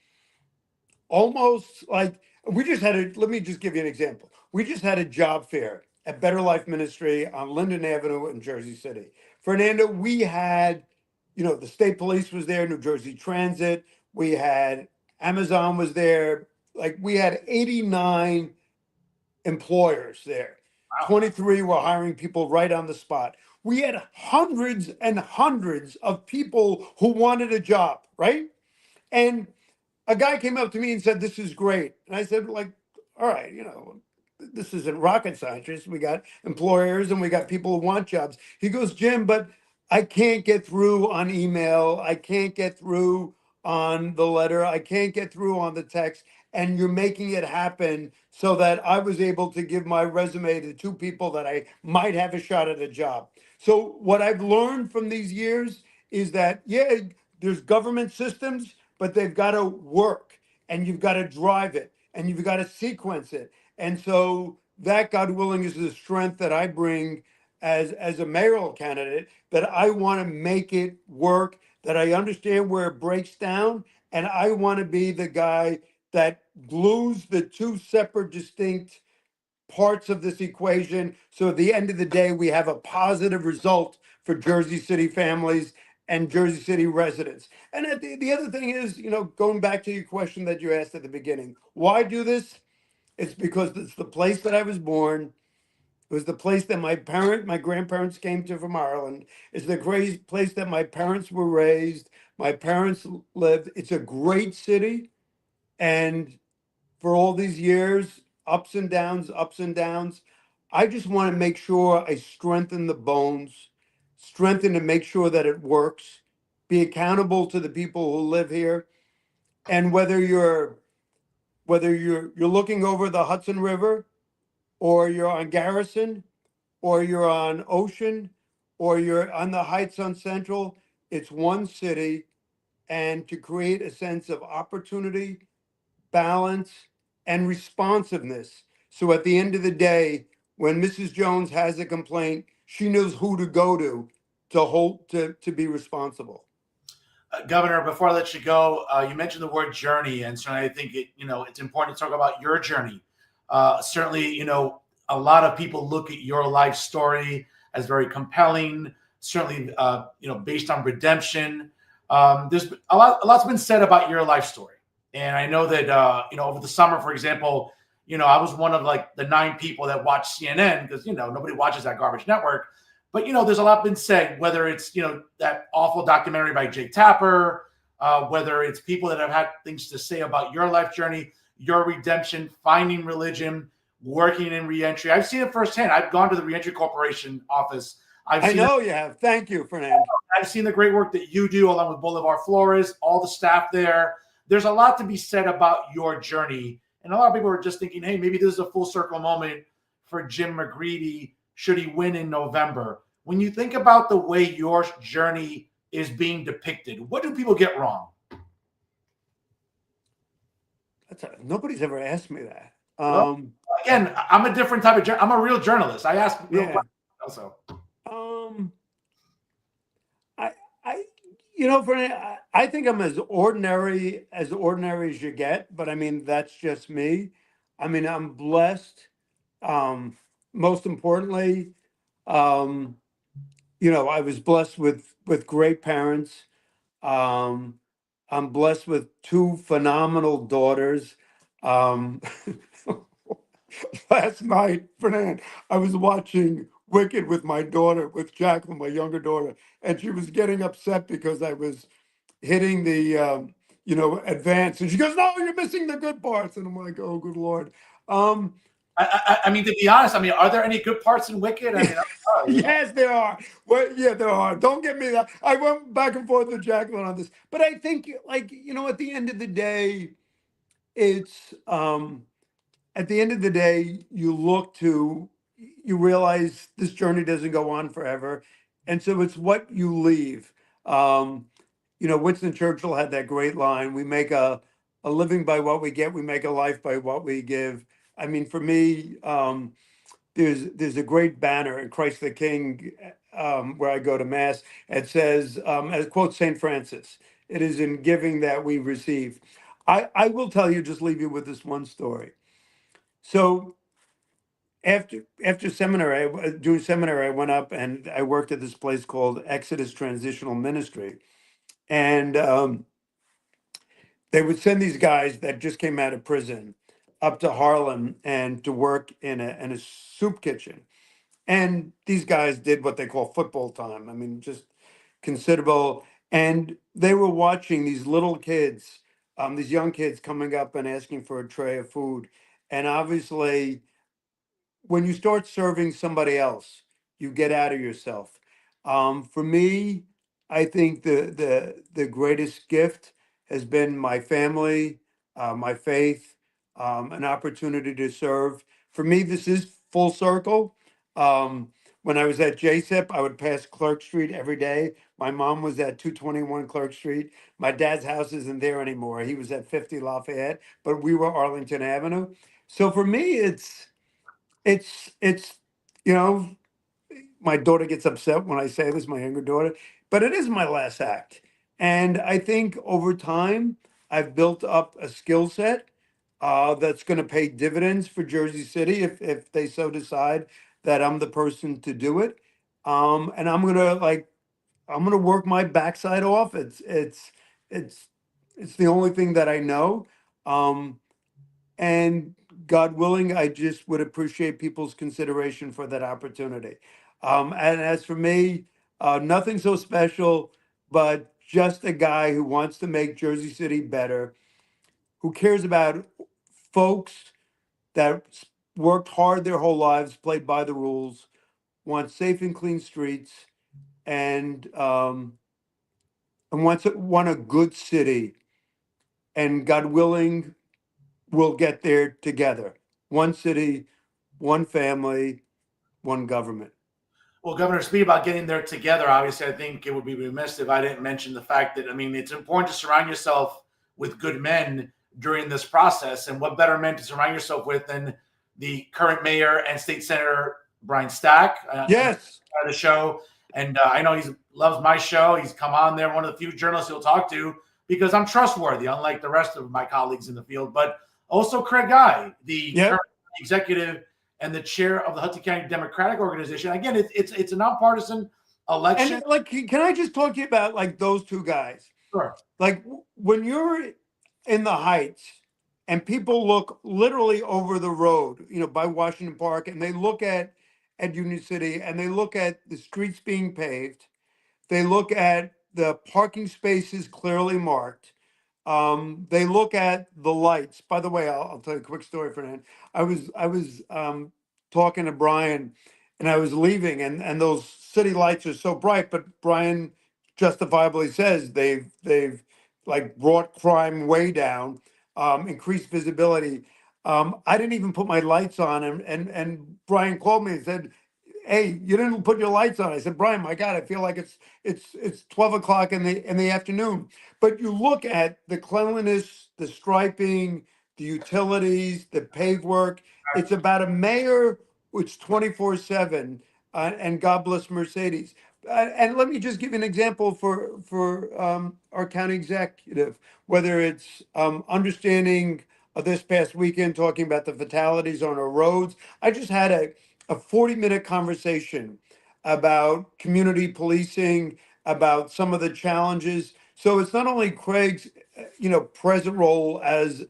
almost like let me just give you an example. We just had a job fair at Better Life Ministry on Linden Avenue in Jersey City. Fernando, we had, the state police was there, New Jersey Transit, we had Amazon was there, like we had 89 employers there. Wow. 23 were hiring people right on the spot. We had hundreds and hundreds of people who wanted a job, right? And a guy came up to me and said, "This is great." And I said, like, all right, this isn't rocket science. We got employers and we got people who want jobs. He goes, "Jim, but I can't get through on email. I can't get through on the letter. I can't get through on the text. And you're making it happen so that I was able to give my resume to two people that I might have a shot at a job." So what I've learned from these years is that, yeah, there's government systems, but they've got to work and you've got to drive it and you've got to sequence it. And so that, God willing, is the strength that I bring as a mayoral candidate, that I want to make it work, that I understand where it breaks down, and I want to be the guy that glues the two separate, distinct parts of this equation. So at the end of the day, we have a positive result for Jersey City families and Jersey City residents. And the other thing is, going back to your question that you asked at the beginning, why do this? It's because it's the place that I was born. It was the place that my grandparents came to from Ireland. It's the great place that my parents were raised. My parents lived. It's a great city. And for all these years, ups and downs, I just want to make sure I strengthen the bones, strengthen to make sure that it works, be accountable to the people who live here. And whether you're looking over the Hudson River, or you're on Garrison, or you're on Ocean, or you're on the Heights on Central, it's one city. And to create a sense of opportunity, balance, and responsiveness. So at the end of the day, when Mrs. Jones has a complaint, she knows who to go to be responsible. Governor, before I let you go, you mentioned the word journey, and certainly I think it's important to talk about your journey. Certainly, a lot of people look at your life story as very compelling. Certainly, based on redemption. There's a lot's been said about your life story, and I know that over the summer, for example, I was one of like the 9 people that watched CNN because nobody watches that garbage network. But there's a lot been said, whether it's that awful documentary by Jake Tapper, whether it's people that have had things to say about your life journey, your redemption, finding religion, working in reentry. I've seen it firsthand. I've gone to the Reentry Corporation office. I know you have. Thank you, Fernando. I've seen the great work that you do along with Bolivar Flores, all the staff there. There's a lot to be said about your journey. And a lot of people are just thinking, hey, maybe this is a full circle moment for Jim McGreevey should he win in November. When you think about the way your journey is being depicted, what do people get wrong? Nobody's ever asked me that. Well, again, I'm a different type of I'm a real journalist. I ask real questions also. I think I'm as ordinary as you get, but I mean, that's just me. I mean, I'm blessed. Most importantly, I was blessed with great parents. I'm blessed with two phenomenal daughters. Last night, Fernand, I was watching Wicked with my daughter, with Jacqueline, my younger daughter, and she was getting upset because I was hitting the advance, and she goes, "No, you're missing the good parts," and I'm like, "Oh, good Lord." I mean, to be honest, I mean, are there any good parts in Wicked? I mean, yes, there are. Well, yeah, there are. Don't get me that. I went back and forth with Jacqueline on this, but I think, at the end of the day, it's at the end of the day, you realize this journey doesn't go on forever, and so it's what you leave. Winston Churchill had that great line: "We make a living by what we get. We make a life by what we give." I mean, for me, there's a great banner in Christ the King, where I go to mass. It says, it quotes Saint Francis: "It is in giving that we receive." I will tell you, just leave you with this one story. So after seminary, doing seminary, I went up and I worked at this place called Exodus Transitional Ministry, and they would send these guys that just came out of prison up to Harlem and to work in a soup kitchen. And these guys did what they call football time. I mean, just considerable. And they were watching these little kids, these young kids coming up and asking for a tray of food. And obviously, when you start serving somebody else, you get out of yourself. For me, I think the greatest gift has been my family, my faith, an opportunity to serve. For me, this is full circle. When I was at JSIP, I would pass Clark Street every day. My mom was at 221 Clark Street. My dad's house isn't there anymore. He was at 50 Lafayette, but we were Arlington Avenue. So for me, it's my daughter gets upset when I say this, my younger daughter, but it is my last act. And I think over time, I've built up a skill set that's going to pay dividends for Jersey City if they so decide that I'm the person to do it. And I'm gonna work my backside off. It's the only thing that I know. And God willing, I just would appreciate people's consideration for that opportunity. And as for me, nothing so special, but just a guy who wants to make Jersey City better, who cares about folks that worked hard their whole lives, played by the rules, want safe and clean streets, and want a good city. And God willing, we'll get there together. One city, one family, one government. Well, Governor, speaking about getting there together, obviously, I think it would be remiss if I didn't mention the fact that, I mean, it's important to surround yourself with good men during this process. And what better men to surround yourself with than the current mayor and state senator, Brian Stack? Yes. The show. And I know he loves my show. He's come on there, one of the few journalists he'll talk to, because I'm trustworthy, unlike the rest of my colleagues in the field. But also Craig Guy, the current executive and the chair of the Hudson County Democratic Organization. Again, it's a nonpartisan election. And can I just talk to you about those two guys? Sure. Like when you're in the Heights and people look literally over the road, by Washington Park, and they look at at Union City and they look at the streets being paved, they look at the parking spaces clearly marked. They look at the lights. By the way, I'll tell you a quick story, Fernando. I was talking to Brian, and I was leaving, and those city lights are so bright. But Brian justifiably says they've like brought crime way down, increased visibility. I didn't even put my lights on, and Brian called me and said, "Hey, you didn't put your lights on." I said, "Brian, my God, I feel like it's 12 o'clock in the afternoon." But you look at the cleanliness, the striping, the utilities, the paved work. It's about a mayor which 24/7, and God bless Mercedes. And let me just give you an example for our county executive, whether it's understanding this past weekend talking about the fatalities on our roads. I just had a 40-minute conversation about community policing, about some of the challenges. So it's not only Craig's, present role as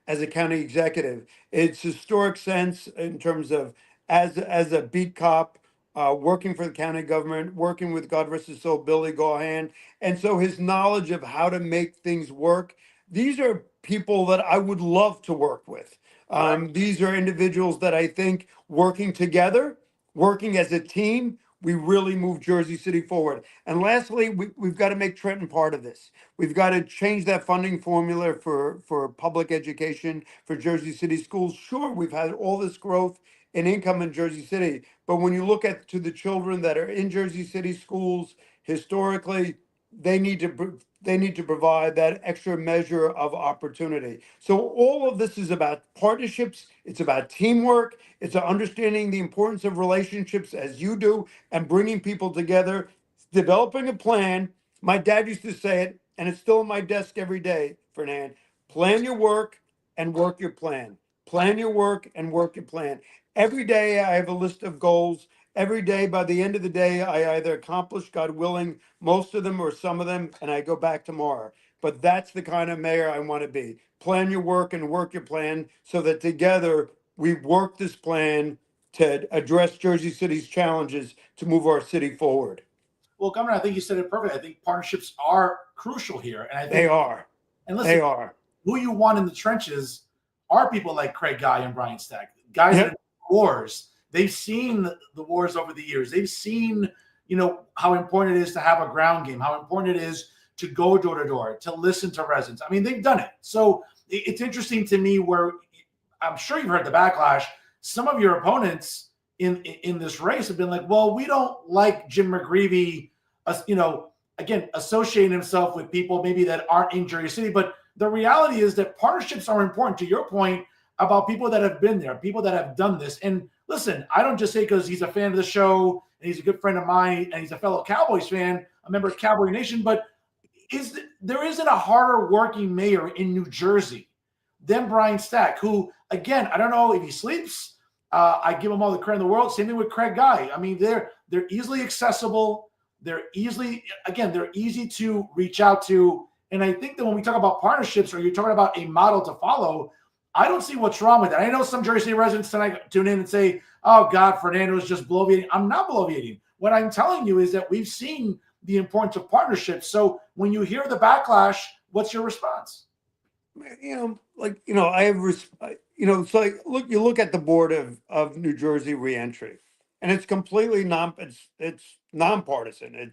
a county executive. It's historic sense in terms of as a beat cop, working for the county government, working with God rest his soul, Billy Gahan, and so his knowledge of how to make things work. These are people that I would love to work with. These are individuals that I think working together, working as a team, we really move Jersey City forward. And lastly, we've got to make Trenton part of this. We've got to change that funding formula for public education for Jersey City schools. Sure, we've had all this growth in income in Jersey City, but when you look at to the children that are in Jersey City schools historically, they need to provide that extra measure of opportunity. So all of this is about partnerships. It's about teamwork. It's understanding the importance of relationships as you do and bringing people together, developing a plan. My dad used to say it, and it's still on my desk every day, Fernand. Plan your work and work your plan. Plan your work and work your plan. Every day I have a list of goals. Every day, by the end of the day, I either accomplish, God willing, most of them or some of them, and I go back tomorrow. But that's the kind of mayor I want to be. Plan your work and work your plan so that together we work this plan to address Jersey City's challenges to move our city forward. Well, Governor, I think you said it perfectly. I think partnerships are crucial here. And I They think, are. and They listen, are. who you want in the trenches are people like Craig Guy and Brian Stack, guys that Yep. are in wars. They've seen the wars over the years. They've seen, how important it is to have a ground game, how important it is to go door to door, to listen to residents. I mean, they've done it. So it's interesting to me where I'm sure you've heard the backlash. Some of your opponents in this race have been like, well, we don't like Jim McGreevey, again, associating himself with people maybe that aren't in Jersey City. But the reality is that partnerships are important, to your point, about people that have been there, people that have done this. And listen, I don't just say because he's a fan of the show and he's a good friend of mine and he's a fellow Cowboys fan, a member of Cowboy Nation, but there isn't a harder working mayor in New Jersey than Brian Stack, who, again, I don't know if he sleeps. I give him all the credit in the world. Same thing with Craig Guy. I mean, they're easily accessible. They're easy to reach out to. And I think that when we talk about partnerships or you're talking about a model to follow, I don't see what's wrong with that. I know some Jersey City residents tonight tune in and say, oh, God, Fernando is just bloviating. I'm not bloviating. What I'm telling you is that we've seen the importance of partnerships. So when you hear the backlash, what's your response? I have, so you look at the board of New Jersey reentry, and it's completely it's nonpartisan.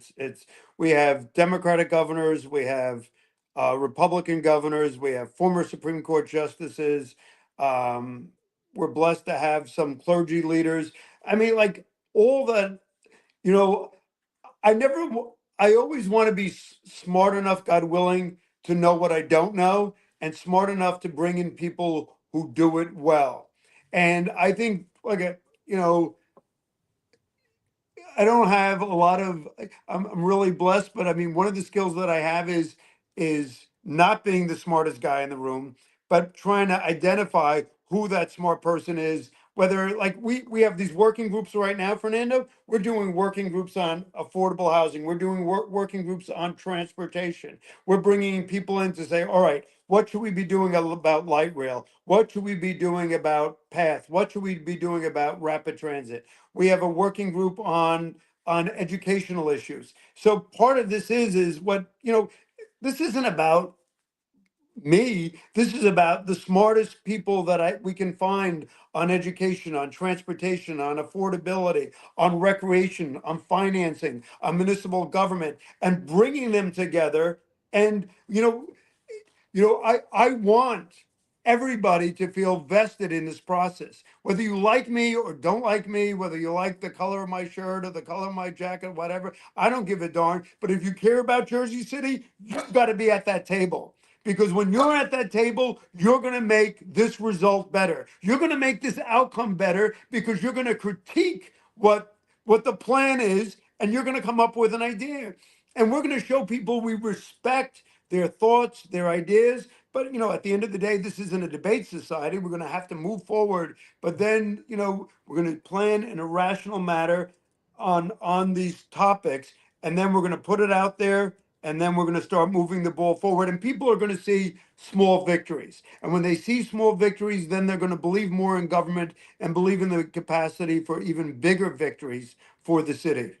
We have Democratic governors, we have Republican governors, we have former Supreme Court justices. We're blessed to have some clergy leaders. I mean, like all that, you know, I never, I always want to be smart enough, God willing, to know what I don't know, and smart enough to bring in people who do it well. And I think, I don't have a lot of. I'm really blessed, but I mean, one of the skills that I have is not being the smartest guy in the room, but trying to identify who that smart person is. Whether like we have these working groups right now, Fernando. We're doing working groups on affordable housing. We're doing working groups on transportation. We're bringing people in to say, all right, What should we be doing about light rail? What should we be doing about path? What should we be doing about rapid transit? We have a working group on educational issues. So part of this is what, this isn't about me. This is about the smartest people that we can find on education, on transportation, on affordability, on recreation, on financing, on municipal government, and bringing them together. And I want everybody to feel vested in this process. Whether you like me or don't like me, whether you like the color of my shirt or the color of my jacket, whatever, I don't give a darn. But if you care about Jersey City, you've got to be at that table. Because when you're at that table, you're going to make this result better. You're going to make this outcome better because you're going to critique what the plan is, and you're going to come up with an idea. And we're going to show people we respect their thoughts, their ideas. But, at the end of the day, this isn't a debate society. We're going to have to move forward. But then, we're going to plan in a rational manner on these topics. And then we're going to put it out there. And then we're going to start moving the ball forward. And people are going to see small victories. And when they see small victories, then they're going to believe more in government and believe in the capacity for even bigger victories for the city.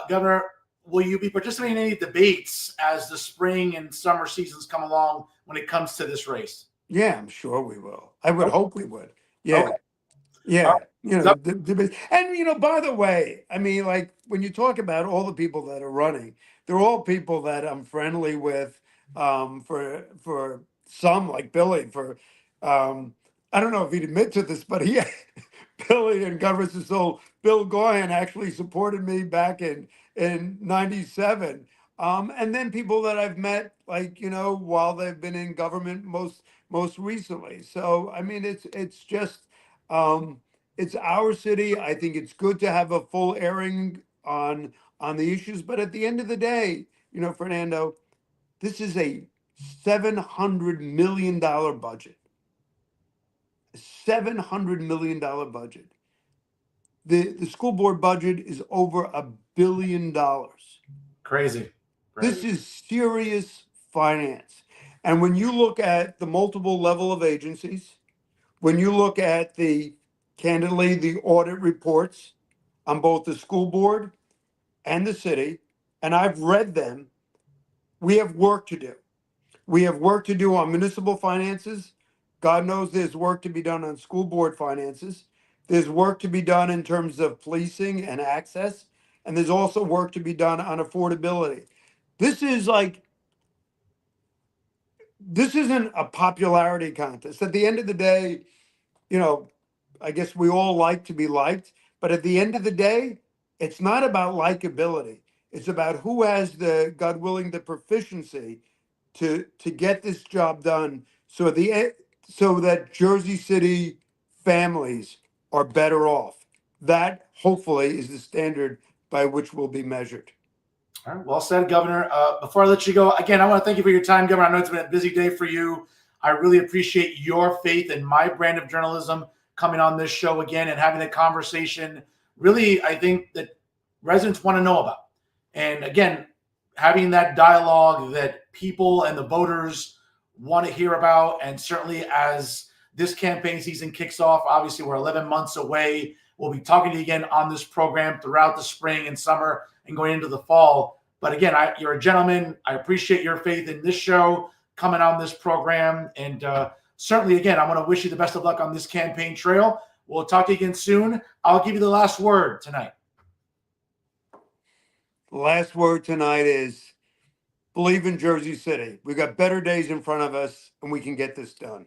Governor, will you be participating in any debates as the spring and summer seasons come along when it comes to this race? Yeah, I'm sure we will. I would hope we would. Yeah. Okay. Yeah. So- And, by the way, I mean, like when you talk about all the people that are running, they're all people that I'm friendly with. For some, like Billy, I don't know if he'd admit to this, but Billy and God rest his soul, Bill Goyen actually supported me back in '97. And then people that I've met, like, while they've been in government most recently. So I mean, it's just it's our city. I think it's good to have a full airing on the issues. But at the end of the day, Fernando, this is a $700 million budget. $700 million budget. The school board budget is over $1 billion. Crazy. This is serious finance. And when you look at the multiple level of agencies, when you look at candidly, the audit reports on both the school board and the city, and I've read them, we have work to do. We have work to do on municipal finances. God knows there's work to be done on school board finances. There's work to be done in terms of policing and access. And there's also work to be done on affordability. This isn't a popularity contest. At the end of the day, I guess we all like to be liked. But at the end of the day, it's not about likability. It's about who has God willing, the proficiency to get this job done so that Jersey City families are better off. That hopefully is the standard by which we'll be measured. All right, well said, Governor. Before I let you go, again, I want to thank you for your time, Governor. I know it's been a busy day for you. I really appreciate your faith in my brand of journalism coming on this show again and having a conversation. Really, I think that residents want to know about. And again, having that dialogue that people and the voters want to hear about. And certainly as this campaign season kicks off, obviously we're 11 months away. We'll be talking to you again on this program throughout the spring and summer and going into the fall. But again, you're a gentleman. I appreciate your faith in this show, coming on this program. And certainly, again, I want to wish you the best of luck on this campaign trail. We'll talk to you again soon. I'll give you the last word tonight. The last word tonight is believe in Jersey City. We've got better days in front of us, and we can get this done.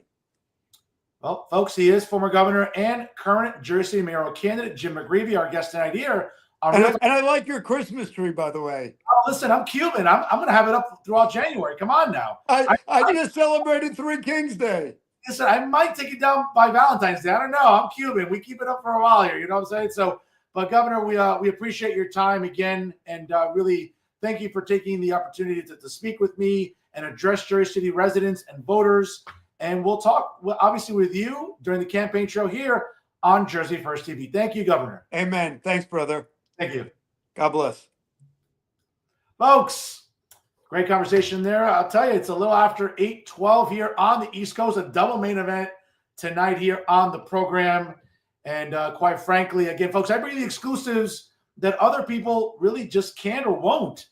Well, folks, he is former governor and current Jersey mayoral candidate, Jim McGreevey, our guest tonight here. And I like your Christmas tree, by the way. Oh, listen, I'm Cuban. I'm going to have it up throughout January. Come on now. I just celebrated Three Kings Day. Listen, I might take it down by Valentine's Day. I don't know. I'm Cuban. We keep it up for a while here. You know what I'm saying? So, but Governor, we appreciate your time again, and really thank you for taking the opportunity to speak with me and address Jersey City residents and voters. And we'll talk, obviously, with you during the campaign trail here on Jersey First TV. Thank you, Governor. Amen. Thanks, brother. Thank you. God bless. Folks, Great conversation there. I'll tell you, it's a little after 8:12 here on the East Coast, a double main event tonight here on the program. And quite frankly, again, folks, I bring you the exclusives that other people really just can't or won't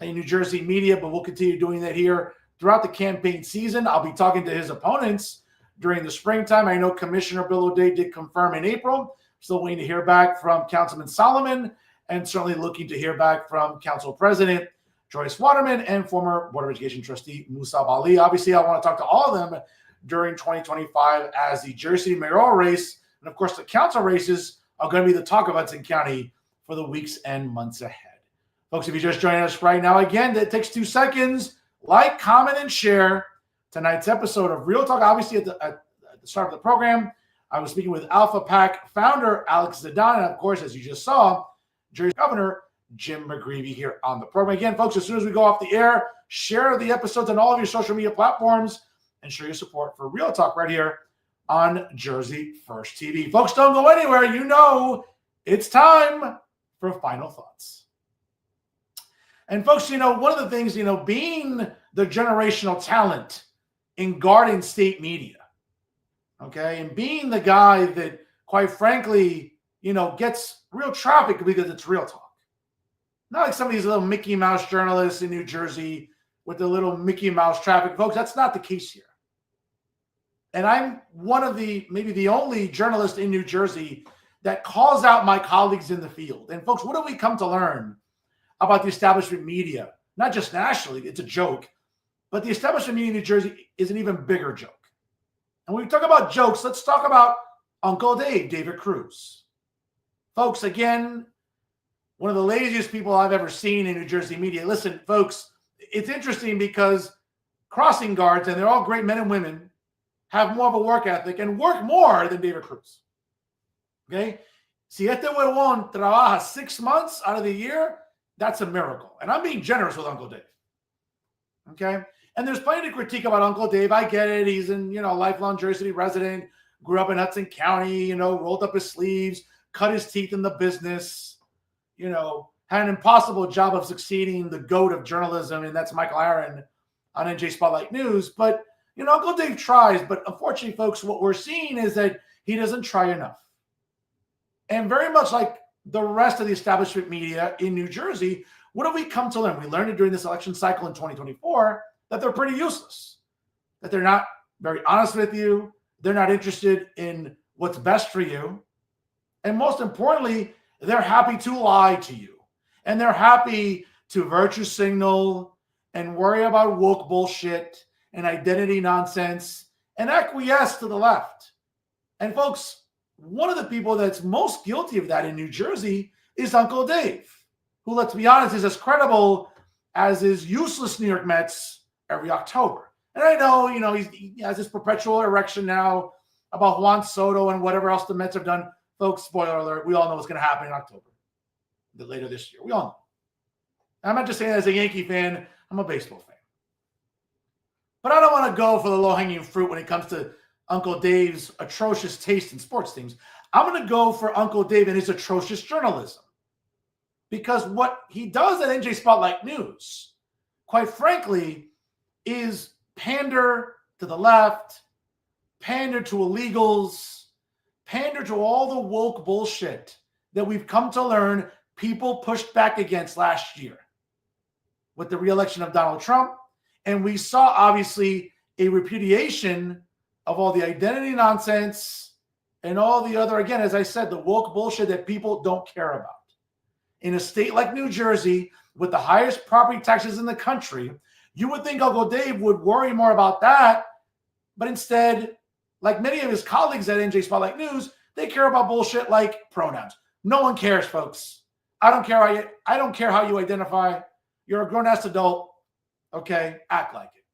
in New Jersey media, but we'll continue doing that here throughout the campaign season. I'll be talking to his opponents during the springtime. I know Commissioner Bill O'Day did confirm in April. Still waiting to hear back from Councilman Solomon, and certainly looking to hear back from Council President Joyce Waterman and former Board of Education trustee Musa Ali. Obviously, I want to talk to all of them during 2025 as the Jersey mayoral race and, of course, the council races are going to be the talk of Hudson County for the weeks and months ahead. Folks, if you're just joining us right now, again, that takes 2 seconds. Like, comment, and share tonight's episode of Real Talk. Obviously, at the start of the program, I was speaking with Alpha PAC founder Alex Zdan, and, of course, as you just saw, Jersey Governor Jim McGreevey here on the program. Again, folks, as soon as we go off the air, share the episodes on all of your social media platforms and show your support for Real Talk right here on Jersey First TV. Folks, don't go anywhere. You know it's time for final thoughts. And folks, one of the things, being the generational talent in guarding state media, okay, and being the guy that, quite frankly, gets real traffic because it's real talk. Not like some of these little Mickey Mouse journalists in New Jersey with the little Mickey Mouse traffic. Folks, that's not the case here. And I'm one of maybe the only journalist in New Jersey that calls out my colleagues in the field. And folks, what do we come to learn about the establishment media? Not just nationally, it's a joke, but the establishment media in New Jersey is an even bigger joke. And when we talk about jokes, let's talk about Uncle Dave, David Cruz. Folks, again, one of the laziest people I've ever seen in New Jersey media. Listen, folks, it's interesting because crossing guards, and they're all great men and women, have more of a work ethic and work more than David Cruz. Okay? Si este huevón trabaja 6 months out of the year, that's a miracle. And I'm being generous with Uncle Dave. Okay? And there's plenty to critique about Uncle Dave. I get it. He's a lifelong Jersey resident, grew up in Hudson County, rolled up his sleeves, cut his teeth in the business, had an impossible job of succeeding the GOAT of journalism, and that's Michael Aaron on NJ Spotlight News. But, Uncle Dave tries, but unfortunately, folks, what we're seeing is that he doesn't try enough. And very much like the rest of the establishment media in New Jersey, what have we come to learn? We learned it during this election cycle in 2024 that they're pretty useless, that they're not very honest with you, they're not interested in what's best for you, and most importantly, they're happy to lie to you, and they're happy to virtue signal and worry about woke bullshit and identity nonsense and acquiesce to the left. And folks, one of the people that's most guilty of that in New Jersey is Uncle Dave, who, let's be honest, is as credible as his useless New York Mets every October. And I know, he has this perpetual erection now about Juan Soto and whatever else the Mets have done. Folks, spoiler alert, we all know what's going to happen in October, later this year. We all know. And I'm not just saying that as a Yankee fan. I'm a baseball fan. But I don't want to go for the low-hanging fruit when it comes to Uncle Dave's atrocious taste in sports teams. I'm going to go for Uncle Dave and his atrocious journalism. Because what he does at NJ Spotlight News, quite frankly, is pander to the left, pander to illegals, pander to all the woke bullshit that we've come to learn people pushed back against last year with the re-election of Donald Trump. And we saw, obviously, a repudiation of all the identity nonsense and all the other, again, as I said, the woke bullshit that people don't care about. In a state like New Jersey, with the highest property taxes in the country, you would think Uncle Dave would worry more about that. But instead, like many of his colleagues at NJ Spotlight News, they care about bullshit like pronouns. No one cares, folks. I don't care how you identify. You're a grown-ass adult. Okay, act like it.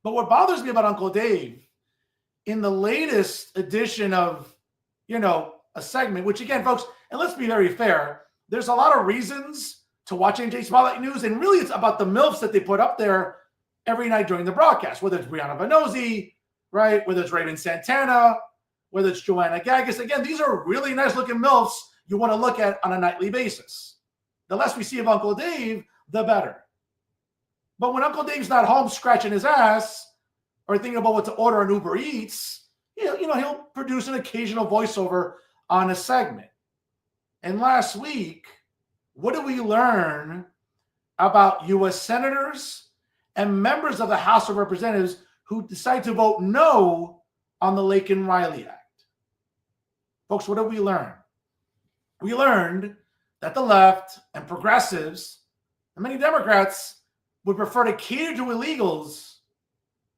But what bothers me about Uncle Dave, in the latest edition of, a segment, which again, folks, and let's be very fair, there's a lot of reasons to watch NJ Spotlight News, and really it's about the MILFs that they put up there every night during the broadcast, whether it's Brianna Vannozzi, right? Whether it's Raven Santana, whether it's Joanna Gagas. Again, these are really nice-looking MILFs you want to look at on a nightly basis. The less we see of Uncle Dave, the better. But when Uncle Dave's not home scratching his ass or thinking about what to order on Uber Eats, he'll produce an occasional voiceover on a segment. And last week, what did we learn about U.S. senators and members of the House of Representatives who decide to vote no on the Laken-Riley Act? Folks, what did we learn? We learned that the left and progressives and many Democrats would prefer to cater to illegals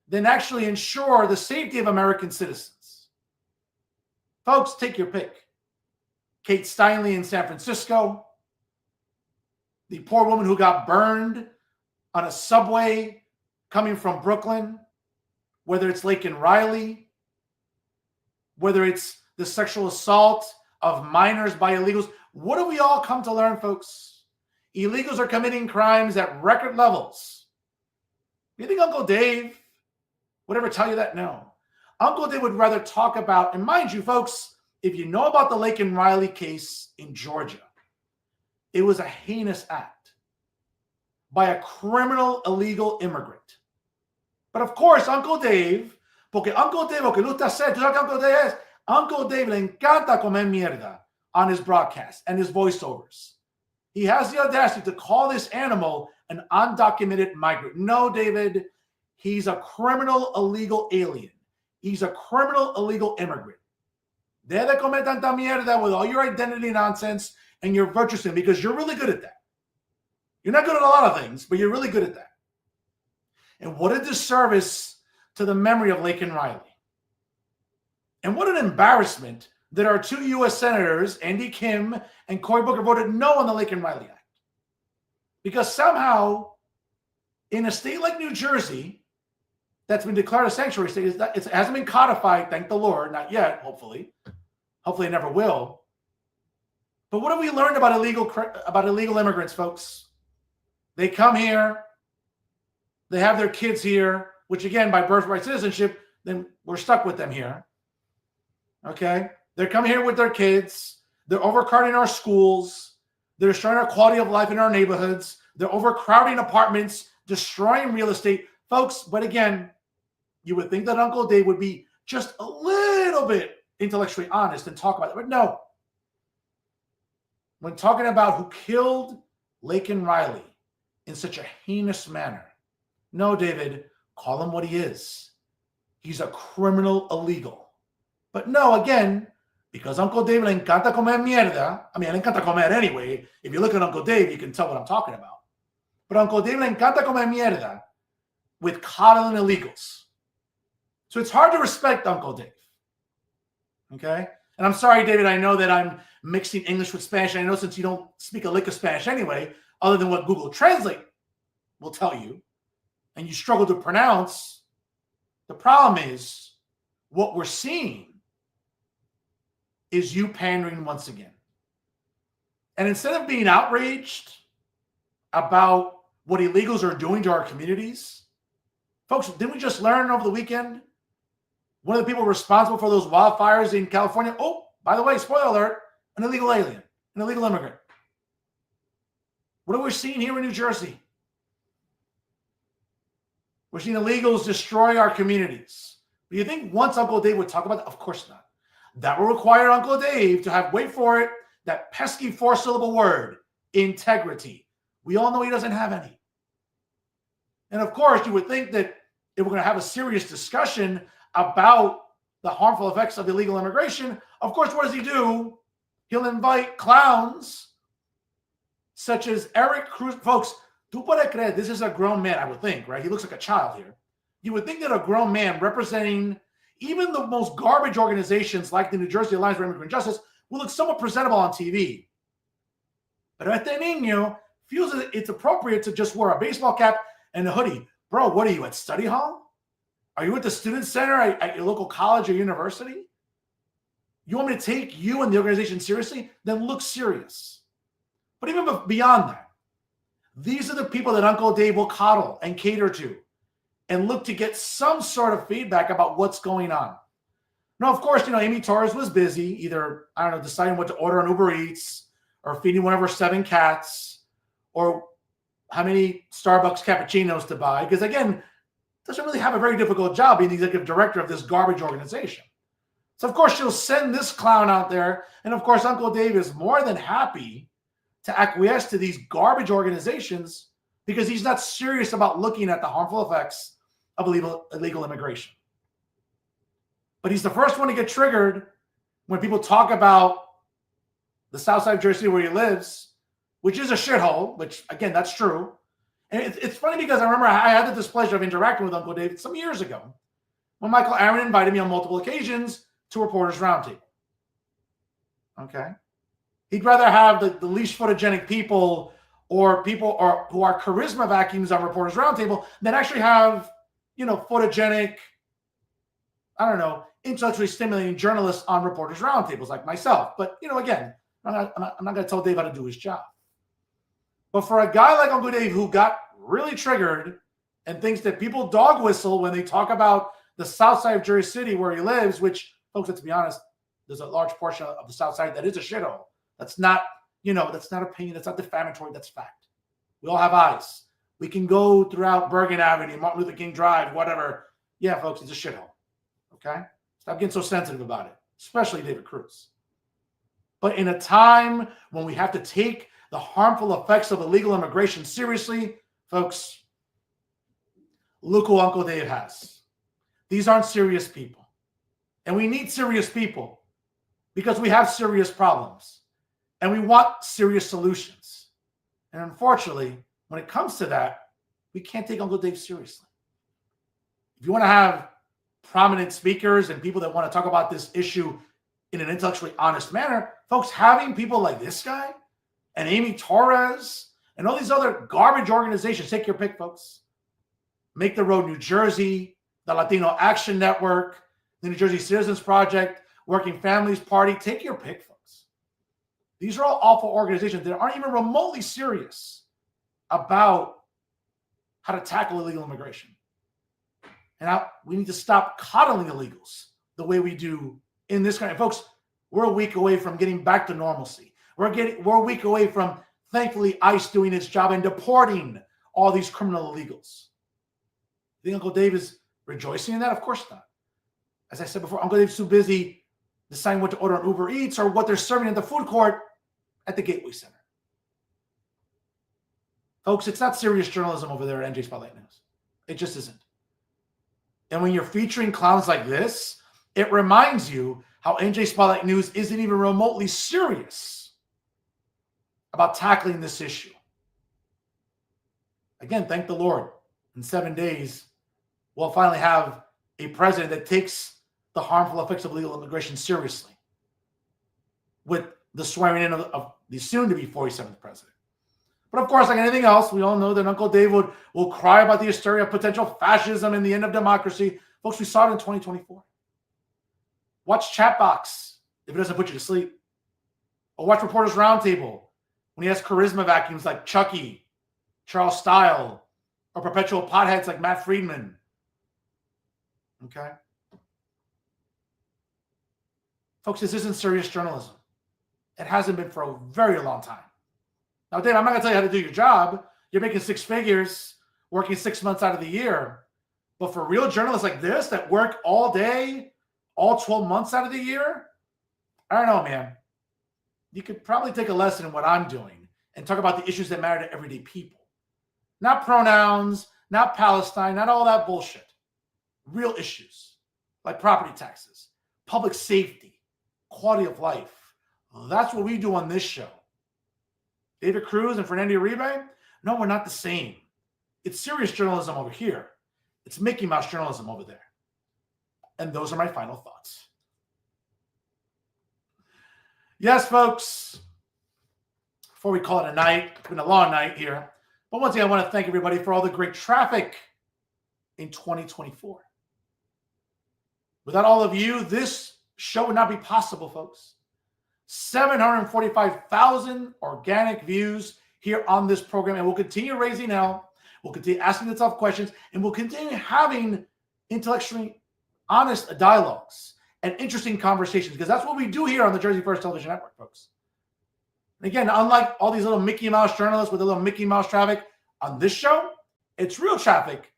than actually ensure the safety of American citizens. Folks, take your pick. Kate Steinle in San Francisco, the poor woman who got burned on a subway coming from Brooklyn, whether it's Laken-Riley, whether it's the sexual assault of minors by illegals. What do we all come to learn, folks? Illegals are committing crimes at record levels. You think Uncle Dave would ever tell you that? No. Uncle Dave would rather talk about, and mind you, folks, if you know about the Laken-Riley case in Georgia, it was a heinous act by a criminal illegal immigrant. But of course, Uncle Dave, porque Uncle Dave, lo que usted said, ¿tú sabes qué Uncle Dave es? Uncle Dave le encanta comer mierda on his broadcast and his voiceovers. He has the audacity to call this animal an undocumented migrant. No, David, he's a criminal illegal alien. He's a criminal illegal immigrant. Deja de comer tanta mierda with all your identity nonsense and your virtue sin, because you're really good at that. You're not good at a lot of things, but you're really good at that. And what a disservice to the memory of Laken-Riley. And what an embarrassment that our two U.S. senators, Andy Kim and Cory Booker, voted no on the Laken-Riley Act. Because somehow, in a state like New Jersey, that's been declared a sanctuary state, it hasn't been codified, thank the Lord, not yet, hopefully. Hopefully it never will. But what have we learned about illegal immigrants, folks? They come here, they have their kids here, which again, by birthright citizenship, then we're stuck with them here. Okay? They're coming here with their kids. They're overcrowding our schools. They're destroying our quality of life in our neighborhoods. They're overcrowding apartments, destroying real estate. Folks, but again, you would think that Uncle Dave would be just a little bit intellectually honest and talk about it. But no. When talking about who killed Laken-Riley in such a heinous manner, no, David, call him what he is. He's a criminal illegal. But no, again, because Uncle Dave le encanta comer mierda. I mean, le encanta comer anyway. If you look at Uncle Dave, you can tell what I'm talking about. But Uncle Dave le encanta comer mierda with coddling illegals. So it's hard to respect Uncle Dave. Okay? And I'm sorry, David, I know that I'm mixing English with Spanish. I know since you don't speak a lick of Spanish anyway, other than what Google Translate will tell you, and you struggle to pronounce, the problem is what we're seeing is you pandering once again. And instead of being outraged about what illegals are doing to our communities, folks, didn't we just learn over the weekend one of the people responsible for those wildfires in California? Oh, by the way, spoiler alert, an illegal alien, an illegal immigrant. What are we seeing here in New Jersey? We're seeing illegals destroy our communities. Do you think once Uncle Dave would talk about that? Of course not. That will require Uncle Dave to have, wait for it, that pesky 4-syllable word, integrity. We all know he doesn't have any. And of course, you would think that if we're going to have a serious discussion about the harmful effects of illegal immigration, of course, what does he do? He'll invite clowns such as Eric Cruz. Folks, tú puedes creer, this is a grown man, I would think, right? He looks like a child here. You would think that a grown man representing even the most garbage organizations like the New Jersey Alliance for Immigrant Justice will look somewhat presentable on TV. But este niño feels that it's appropriate to just wear a baseball cap and a hoodie. Bro, what are you, at study hall? Are you at the student center at your local college or university? You want me to take you and the organization seriously? Then look serious. But even beyond that, these are the people that Uncle Dave will coddle and cater to and look to get some sort of feedback about what's going on. Now, of course, Amy Torres was busy, either, I don't know, deciding what to order on Uber Eats or feeding one of her 7 cats or how many Starbucks cappuccinos to buy, because again, doesn't really have a very difficult job being the executive director of this garbage organization. So, of course, she'll send this clown out there. And, of course, Uncle Dave is more than happy to acquiesce to these garbage organizations because he's not serious about looking at the harmful effects of illegal immigration. But he's the first one to get triggered when people talk about the south side of Jersey where he lives, which is a shithole, which, again, that's true. And it's funny because I remember I had the displeasure of interacting with Uncle Dave some years ago when Michael Aaron invited me on multiple occasions to Reporters Roundtable. Okay? He'd rather have the least photogenic people or people who are charisma vacuums on Reporters Roundtable than actually have, photogenic, intellectually stimulating journalists on Reporters Roundtables like myself. But, again, I'm not going to tell Dave how to do his job. But for a guy like Uncle Dave who got really triggered and thinks that people dog whistle when they talk about the south side of Jersey City where he lives, which, folks, let's be honest, there's a large portion of the south side that is a shithole. That's not, that's not opinion. That's not defamatory. That's fact. We all have eyes. We can go throughout Bergen Avenue, Martin Luther King Drive, whatever. Yeah, folks, it's a shithole. Okay? Stop getting so sensitive about it, especially David Cruz. But in a time when we have to take the harmful effects of illegal immigration seriously, folks, look who Uncle Dave has. These aren't serious people. And we need serious people because we have serious problems and we want serious solutions. And unfortunately, when it comes to that, we can't take Uncle Dave seriously. If you want to have prominent speakers and people that want to talk about this issue in an intellectually honest manner, folks, having people like this guy and Amy Torres and all these other garbage organizations, take your pick, folks. Make the Road New Jersey, the Latino Action Network, the New Jersey Citizens Project, Working Families Party, take your pick, folks. These are all awful organizations that aren't even remotely serious about how to tackle illegal immigration. And we need to stop coddling illegals the way we do in this country. Folks, we're a week away from getting back to normalcy. We're a week away from, thankfully, ICE doing its job and deporting all these criminal illegals. You think Uncle Dave is rejoicing in that? Of course not. As I said before, Uncle Dave's too busy deciding what to order on Uber Eats or what they're serving at the food court at the Gateway Center. Folks, it's not serious journalism over there at NJ Spotlight News. It just isn't. And when you're featuring clowns like this, it reminds you how NJ Spotlight News isn't even remotely serious about tackling this issue. Again, thank the Lord. In 7 days, we'll finally have a president that takes the harmful effects of illegal immigration seriously with the swearing in of the soon-to-be 47th president. But of course, like anything else, we all know that Uncle Dave will cry about the hysteria of potential fascism and the end of democracy. Folks, we saw it in 2024. Watch Chatbox if it doesn't put you to sleep. Or watch Reporters Roundtable when he has charisma vacuums like Chucky, Charles Style, or perpetual potheads like Matt Friedman. Okay? Folks, this isn't serious journalism. It hasn't been for a very long time. Now, Dave, I'm not going to tell you how to do your job. You're making six figures, working 6 months out of the year. But for real journalists like this that work all day, all 12 months out of the year, I don't know, man. You could probably take a lesson in what I'm doing and talk about the issues that matter to everyday people. Not pronouns, not Palestine, not all that bullshit. Real issues like property taxes, public safety, quality of life. That's what we do on this show. David Cruz and Fernando Uribe? No, we're not the same. It's serious journalism over here. It's Mickey Mouse journalism over there. And those are my final thoughts. Yes, folks, before we call it a night, it's been a long night here. But once again, I want to thank everybody for all the great traffic in 2024. Without all of you, this show would not be possible, folks. 745,000 organic views here on this program, and we'll continue raising hell. We'll continue asking the tough questions, and we'll continue having intellectually honest dialogues and interesting conversations, because that's what we do here on the Jersey First Television Network, folks. And again, unlike all these little Mickey Mouse journalists with a little Mickey Mouse traffic, On this show, it's real traffic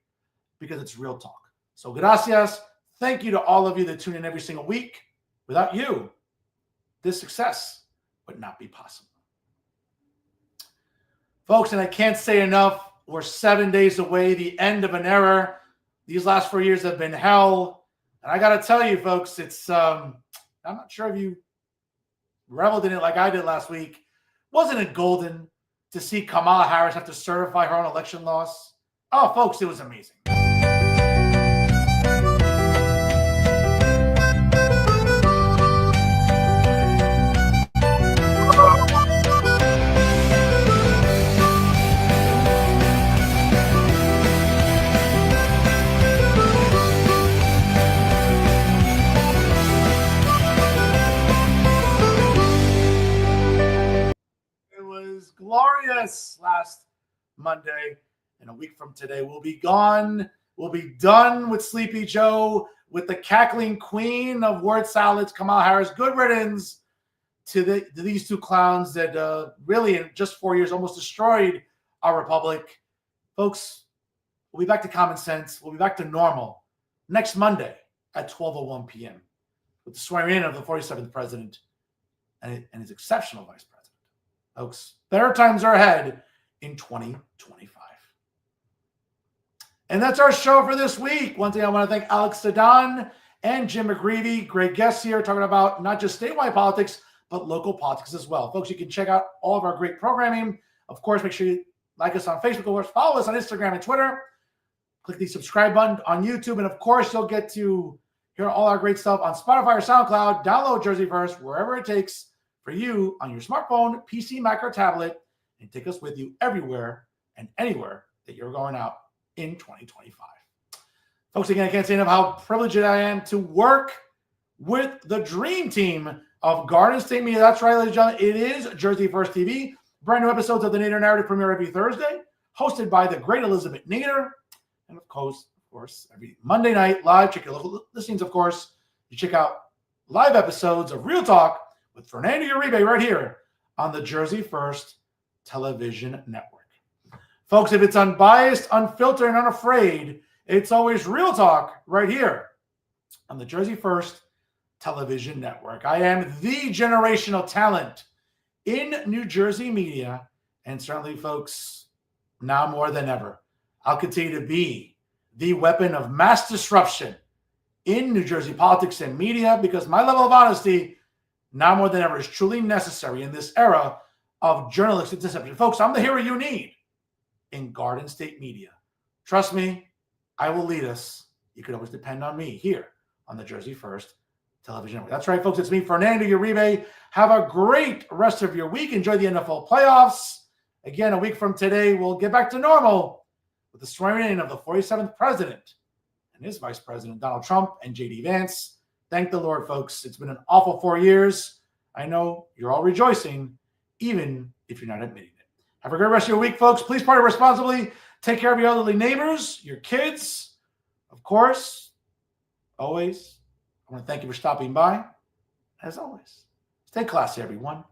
because it's real talk. So gracias. Thank you to all of you that tune in every single week. Without you, this success would not be possible. Folks, and I can't say enough, we're 7 days away, the end of an era. These last 4 years have been hell. And I got to tell you, folks, it's, I'm not sure if you reveled in it like I did last week. Wasn't it golden to see Kamala Harris have to certify her own election loss? Oh, folks, it was amazing. Glorious last Monday, and a week from today we'll be gone. We'll be done with Sleepy Joe, with the cackling queen of word salads, Kamala Harris. Good riddance to these two clowns that really in just 4 years almost destroyed our republic. Folks, we'll be back to common sense. We'll be back to normal next Monday at 12:01 p.m. with the swearing in of the 47th president and his exceptional vice president. Folks, better times are ahead in 2025. And that's our show for this week. One thing I want to thank Alex Zdan and Jim McGreevey. Great guests here talking about not just statewide politics, but local politics as well. Folks, you can check out all of our great programming. Of course, make sure you like us on Facebook, or follow us on Instagram and Twitter. Click the subscribe button on YouTube. And of course, you'll get to hear all our great stuff on Spotify or SoundCloud. Download Jersey First, wherever it takes for you on your smartphone, PC, Mac, or tablet, and take us with you everywhere and anywhere that you're going out in 2025. Folks, again, I can't say enough how privileged I am to work with the dream team of Garden State Media. That's right, ladies and gentlemen. It is Jersey First TV. Brand new episodes of the Nader Narrative premiere every Thursday, hosted by the great Elizabeth Nader. And of course, every Monday night live. Check your local listings, of course. You check out live episodes of Real Talk with Fernando Uribe right here on the Jersey First Television Network. Folks, if it's unbiased, unfiltered, and unafraid, it's always Real Talk right here on the Jersey First Television Network. I am the generational talent in New Jersey media, and certainly, folks, now more than ever, I'll continue to be the weapon of mass disruption in New Jersey politics and media, because my level of honesty now more than ever is truly necessary in this era of journalistic deception. Folks, I'm the hero you need in Garden State Media. Trust me, I will lead us. You can always depend on me here on the Jersey First Television Network. That's right, folks. It's me, Fernando Uribe. Have a great rest of your week. Enjoy the NFL playoffs. Again, a week from today, we'll get back to normal with the swearing in of the 47th president and his vice president, Donald Trump and J.D. Vance. Thank the Lord, folks. It's been an awful 4 years. I know you're all rejoicing, even if you're not admitting it. Have a great rest of your week, folks. Please party responsibly. Take care of your elderly neighbors, your kids. Of course, always, I want to thank you for stopping by. As always, stay classy, everyone.